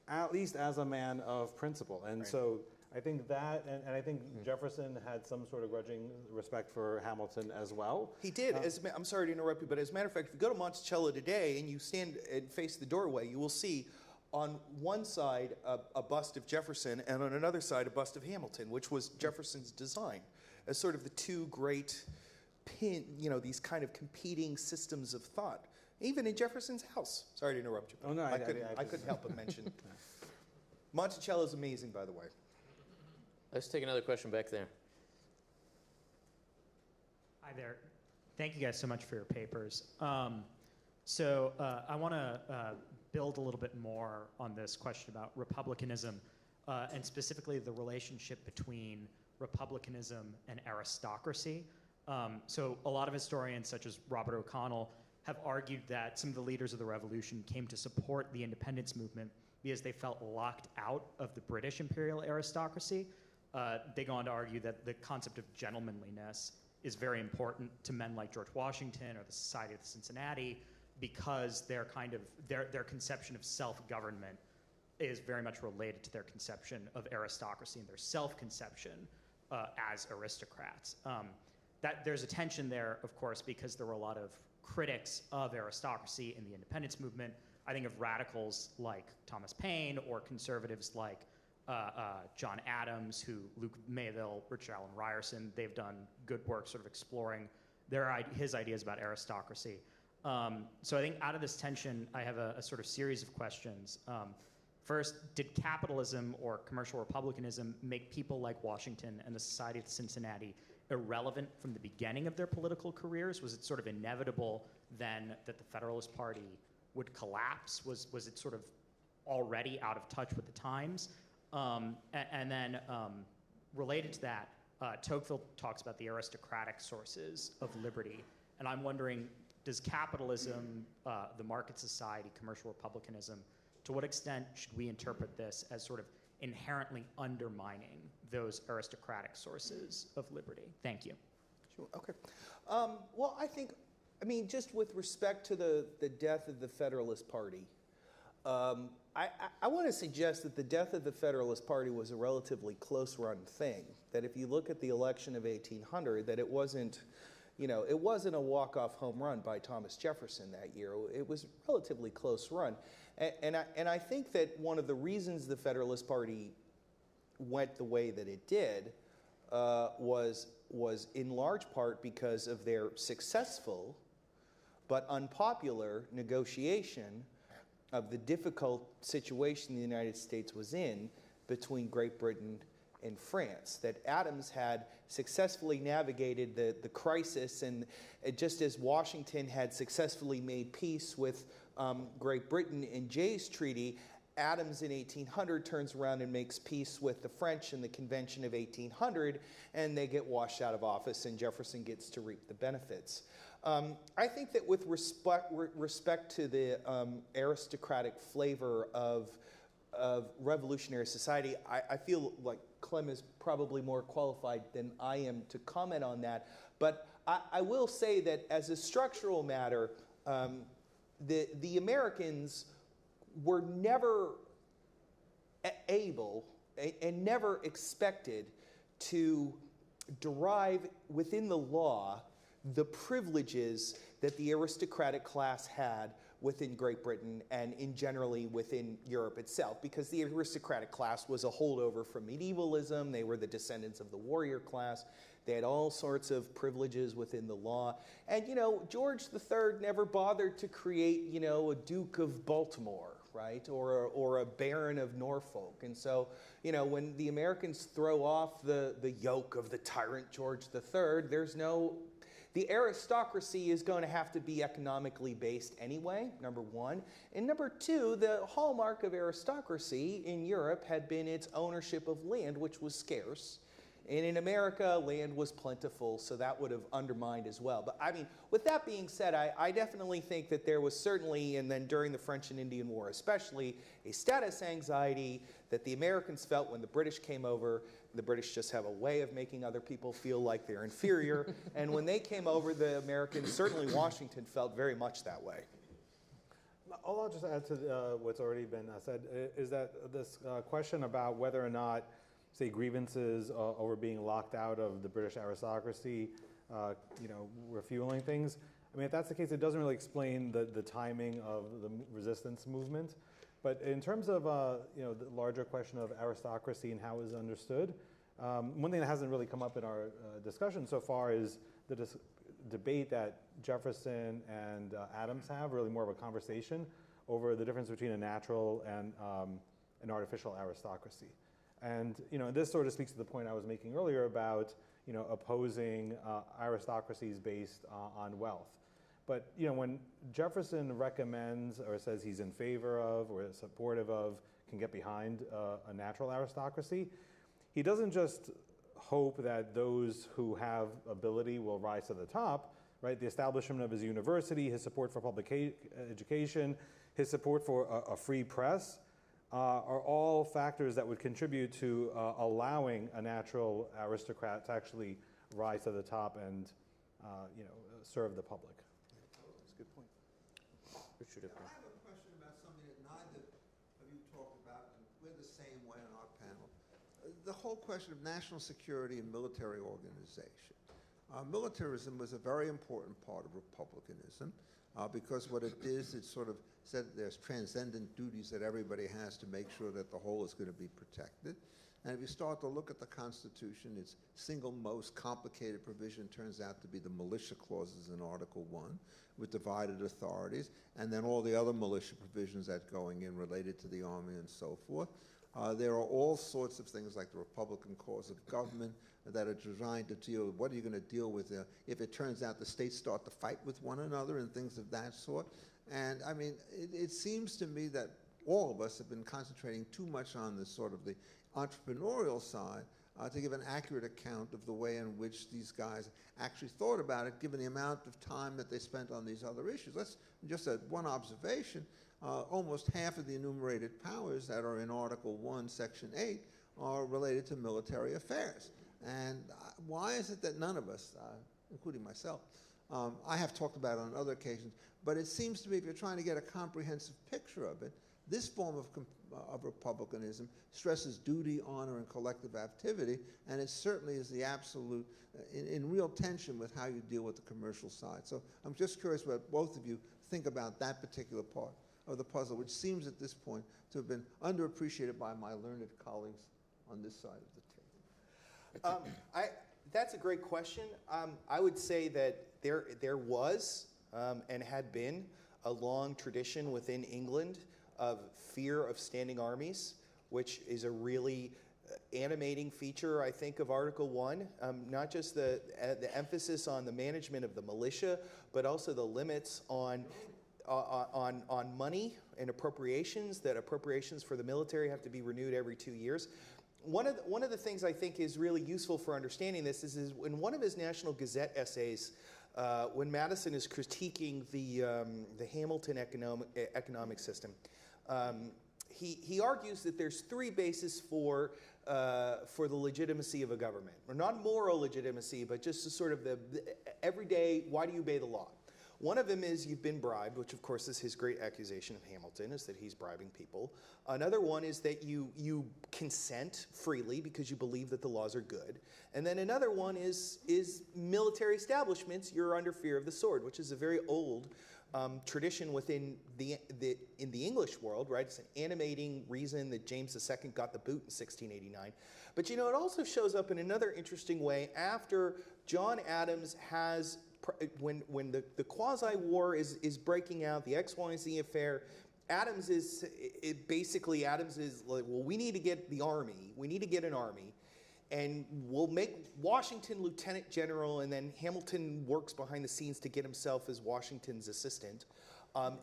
at least as a man of principle. And so I think that, and I think Jefferson had some sort of grudging respect for Hamilton as well.
He did. I'm sorry to interrupt you, but as a matter of fact, if you go to Monticello today and you stand and face the doorway, you will see on one side a bust of Jefferson and on another side a bust of Hamilton, which was Jefferson's design as sort of the two great these kind of competing systems of thought. Even in Jefferson's house. Sorry to interrupt you.
Oh, no,
I couldn't help but mention. Monticello is amazing, by the way.
Let's take another question back there.
Hi there. Thank you guys so much for your papers. I want to build a little bit more on this question about republicanism, and specifically the relationship between republicanism and aristocracy. So a lot of historians, such as Robert O'Connell, have argued that some of the leaders of the revolution came to support the independence movement because they felt locked out of the British imperial aristocracy. They go on to argue that the concept of gentlemanliness is very important to men like George Washington or the Society of Cincinnati, because their conception of self-government is very much related to their conception of aristocracy and their self-conception as aristocrats. That there's a tension there, of course, because there were a lot of critics of aristocracy in the independence movement. I think of radicals like Thomas Paine or conservatives like John Adams, Luke Mayville, Richard Allen Ryerson. They've done good work sort of exploring his ideas about aristocracy. So I think out of this tension, I have a sort of series of questions. First, did capitalism or commercial republicanism make people like Washington and the Society of Cincinnati irrelevant from the beginning of their political careers? Was it sort of inevitable then that the Federalist Party would collapse? Was it sort of already out of touch with the times? And then related to that, Tocqueville talks about the aristocratic sources of liberty. And I'm wondering, does capitalism, the market society, commercial republicanism, to what extent should we interpret this as sort of inherently undermining those aristocratic sources of liberty? Thank you.
Sure. Okay. Well, I mean, just with respect to the death of the Federalist Party, I want to suggest that the death of the Federalist Party was a relatively close-run thing. That if you look at the election of 1800, that it wasn't a walk-off home run by Thomas Jefferson that year. It was a relatively close run. And I think that one of the reasons the Federalist Party went the way that it did was in large part because of their successful but unpopular negotiation of the difficult situation the United States was in between Great Britain and France, that Adams had successfully navigated the crisis, and just as Washington had successfully made peace with Great Britain in Jay's Treaty, Adams in 1800 turns around and makes peace with the French in the Convention of 1800, and they get washed out of office, and Jefferson gets to reap the benefits. I think that with respect to the aristocratic flavor of revolutionary society, I feel like Clem is probably more qualified than I am to comment on that. But I will say that as a structural matter, the Americans were never able and never expected to derive within the law the privileges that the aristocratic class had within Great Britain and generally within Europe itself, because the aristocratic class was a holdover from medievalism. They were the descendants of the warrior class. They had all sorts of privileges within the law. And, George III never bothered to create, a Duke of Baltimore, right, or a Baron of Norfolk. And so, when the Americans throw off the yoke of the tyrant George III, the aristocracy is going to have to be economically based anyway, number one. And number two, the hallmark of aristocracy in Europe had been its ownership of land, which was scarce. And in America, land was plentiful, so that would have undermined as well. But I mean, with that being said, I definitely think that there was certainly, and then during the French and Indian War especially, a status anxiety that the Americans felt when the British came over. The British just have a way of making other people feel like they're inferior. And when they came over, the Americans, certainly Washington, felt very much that way.
All I'll just add to what's already been said is that this question about whether or not, say, grievances over being locked out of the British aristocracy, were fueling things. I mean, if that's the case, it doesn't really explain the timing of the resistance movement. But in terms of the larger question of aristocracy and how it is understood, one thing that hasn't really come up in our discussion so far is the debate that Jefferson and Adams have, really more of a conversation over the difference between a natural and an artificial aristocracy. And this sort of speaks to the point I was making earlier about opposing aristocracies based on wealth. But when Jefferson recommends or says he's in favor of or supportive of, can get behind a natural aristocracy, he doesn't just hope that those who have ability will rise to the top, right? The establishment of his university, his support for public education, his support for a free press are all factors that would contribute to allowing a natural aristocrat to actually rise to the top and serve the public.
That's a good point.
I have a question about something that neither of you talked about, and we're the same way on our panel. The whole question of national security and military organization. Militarism was a very important part of republicanism because what it is, it sort of said there's transcendent duties that everybody has to make sure that the whole is going to be protected. And if you start to look at the Constitution, its single most complicated provision turns out to be the militia clauses in Article 1 with divided authorities, and then all the other militia provisions that going in related to the Army and so forth. There are all sorts of things like the Republican cause of government that are designed to deal with what are you going to deal with if it turns out the states start to fight with one another and things of that sort. And I mean, it seems to me that all of us have been concentrating too much on this sort of the entrepreneurial side to give an accurate account of the way in which these guys actually thought about it, given the amount of time that they spent on these other issues. Let's just one observation. Almost half of the enumerated powers that are in Article 1, Section 8 are related to military affairs. And why is it that none of us, including myself, I have talked about it on other occasions, but it seems to me if you're trying to get a comprehensive picture of it, this form of republicanism stresses duty, honor, and collective activity, and it certainly is the absolute, in real tension with how you deal with the commercial side. So I'm just curious what both of you think about that particular part of the puzzle, which seems at this point to have been underappreciated by my learned colleagues on this side of the table.
That's a great question. I would say that there was and had been a long tradition within England of fear of standing armies, which is a really animating feature, I think, of Article 1. Not just the emphasis on the management of the militia, but also the limits on money and appropriations, that appropriations for the military have to be renewed every 2 years. One of the things I think is really useful for understanding this is in one of his National Gazette essays, when Madison is critiquing the Hamilton economic system, he argues that there's three bases for the legitimacy of a government, or not moral legitimacy, but just sort of the everyday, why do you obey the law? One of them is you've been bribed, which of course is his great accusation of Hamilton, is that he's bribing people. Another one is that you consent freely because you believe that the laws are good. And then another one is military establishments, you're under fear of the sword, which is a very old tradition within in the English world, right? It's an animating reason that James II got the boot in 1689. But it also shows up in another interesting way after John Adams has, when the quasi-war is breaking out, the X, Y, and Z affair. Adams is like, well, we need to get the army. We need to get an army. And we'll make Washington lieutenant general, and then Hamilton works behind the scenes to get himself as Washington's assistant.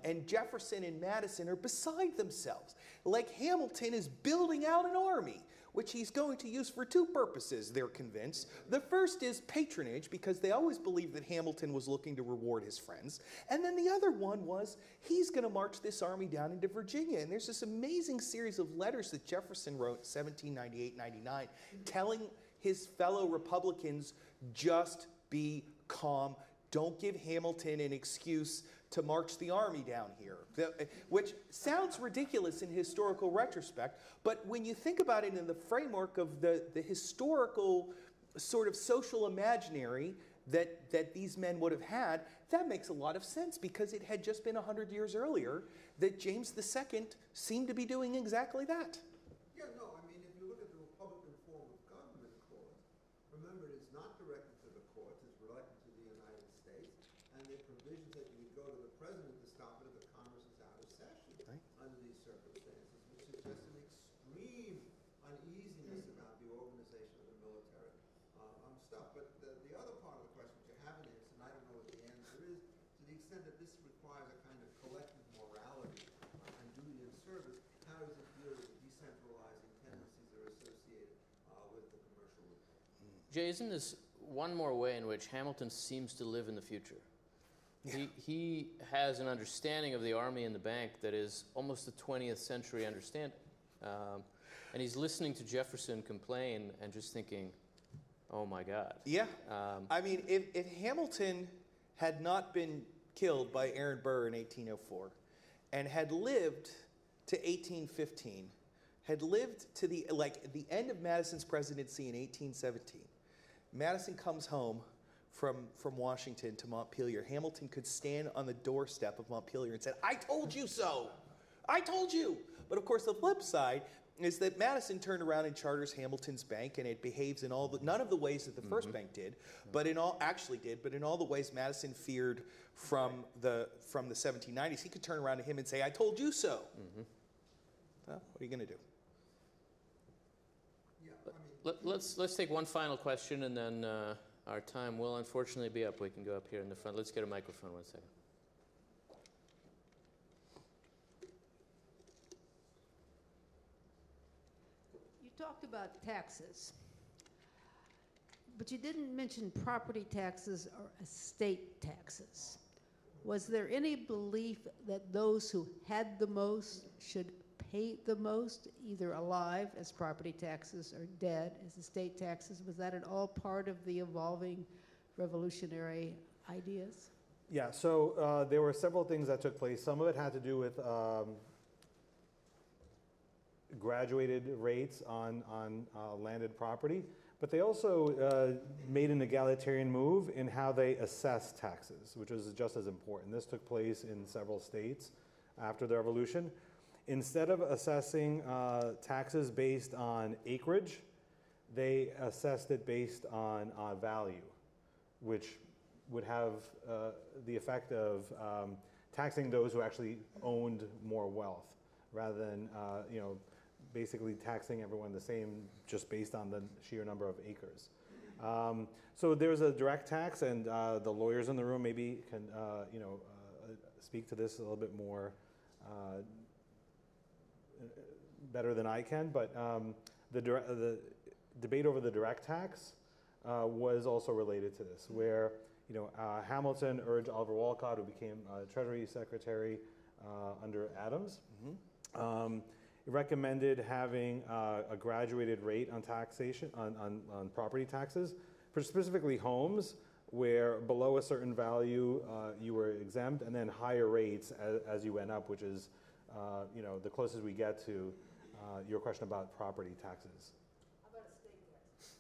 And Jefferson and Madison are beside themselves. Like Hamilton is building out an army, which he's going to use for two purposes, they're convinced. The first is patronage, because they always believed that Hamilton was looking to reward his friends. And then the other one was he's going to march this army down into Virginia. And there's this amazing series of letters that Jefferson wrote in 1798-99 telling his fellow Republicans, just be calm. Don't give Hamilton an excuse to march the army down here, which sounds ridiculous in historical retrospect, but when you think about it in the framework of the historical sort of social imaginary that these men would have had, that makes a lot of sense, because it had just been 100 years earlier that James II seemed to be doing exactly that.
Yeah, no, I mean, if you look at the Republican form of government clause, remember it is not directed to the courts, it's directed to the United States, and the provisions that you go to the president to stop it if the Congress is out of session under these circumstances, which suggests an extreme uneasiness about the organization of the military stuff. But the other part of the question which you haven't answered, and I don't know what the answer is, to the extent that this requires a kind of collective morality and duty of service, how does it deal with the decentralizing tendencies that are associated with the commercial reform?
Jay, isn't this one more way in which Hamilton seems to live in the future? Yeah. He has an understanding of the army and the bank that is almost the 20th century understanding. And he's listening to Jefferson complain and just thinking, oh my God.
Yeah. I mean, if Hamilton had not been killed by Aaron Burr in 1804 and had lived to 1815, had lived to the end of Madison's presidency in 1817, Madison comes home from Washington to Montpelier. Hamilton could stand on the doorstep of Montpelier and say, I told you so. I told you. But of course, the flip side is that Madison turned around and charters Hamilton's bank, and it behaves in none of the ways that the first bank did, but in all the ways Madison feared from the 1790s. He could turn around to him and say, I told you so. Well, what are you going to do?
Yeah,
Let's take one final question, and then our time will unfortunately be up. We can go up here in the front. Let's get a microphone 1 second.
You talked about taxes, but you didn't mention property taxes or estate taxes. Was there any belief that those who had the most should pay the most, either alive as property taxes or dead as estate taxes? Was that at all part of the evolving revolutionary ideas?
Yeah, so there were several things that took place. Some of it had to do with graduated rates on landed property, but they also made an egalitarian move in how they assess taxes, which was just as important. This took place in several states after the revolution. Instead of assessing taxes based on acreage, they assessed it based on value, which would have the effect of taxing those who actually owned more wealth, rather than basically taxing everyone the same just based on the sheer number of acres. So there's a direct tax, and the lawyers in the room maybe can speak to this a little bit more better than I can, but the debate over the direct tax was also related to this, where Hamilton urged Oliver Wolcott, who became Treasury Secretary under Adams, recommended having a graduated rate on taxation on property taxes, for specifically homes, where below a certain value you were exempt, and then higher rates as you went up, which is the closest we get to your question about property taxes.
How about estate taxes?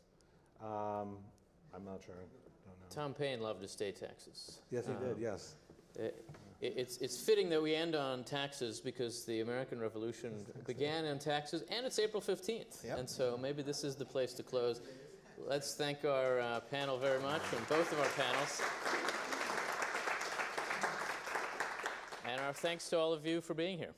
I'm not sure. I don't know.
Tom Paine loved estate taxes.
Yes, he did. Yes.
it's fitting that we end on taxes because the American Revolution began on taxes, and it's April 15th.
Yep.
And so maybe this is the place to close. Let's thank our panel very much, and both of our panels. And our thanks to all of you for being here.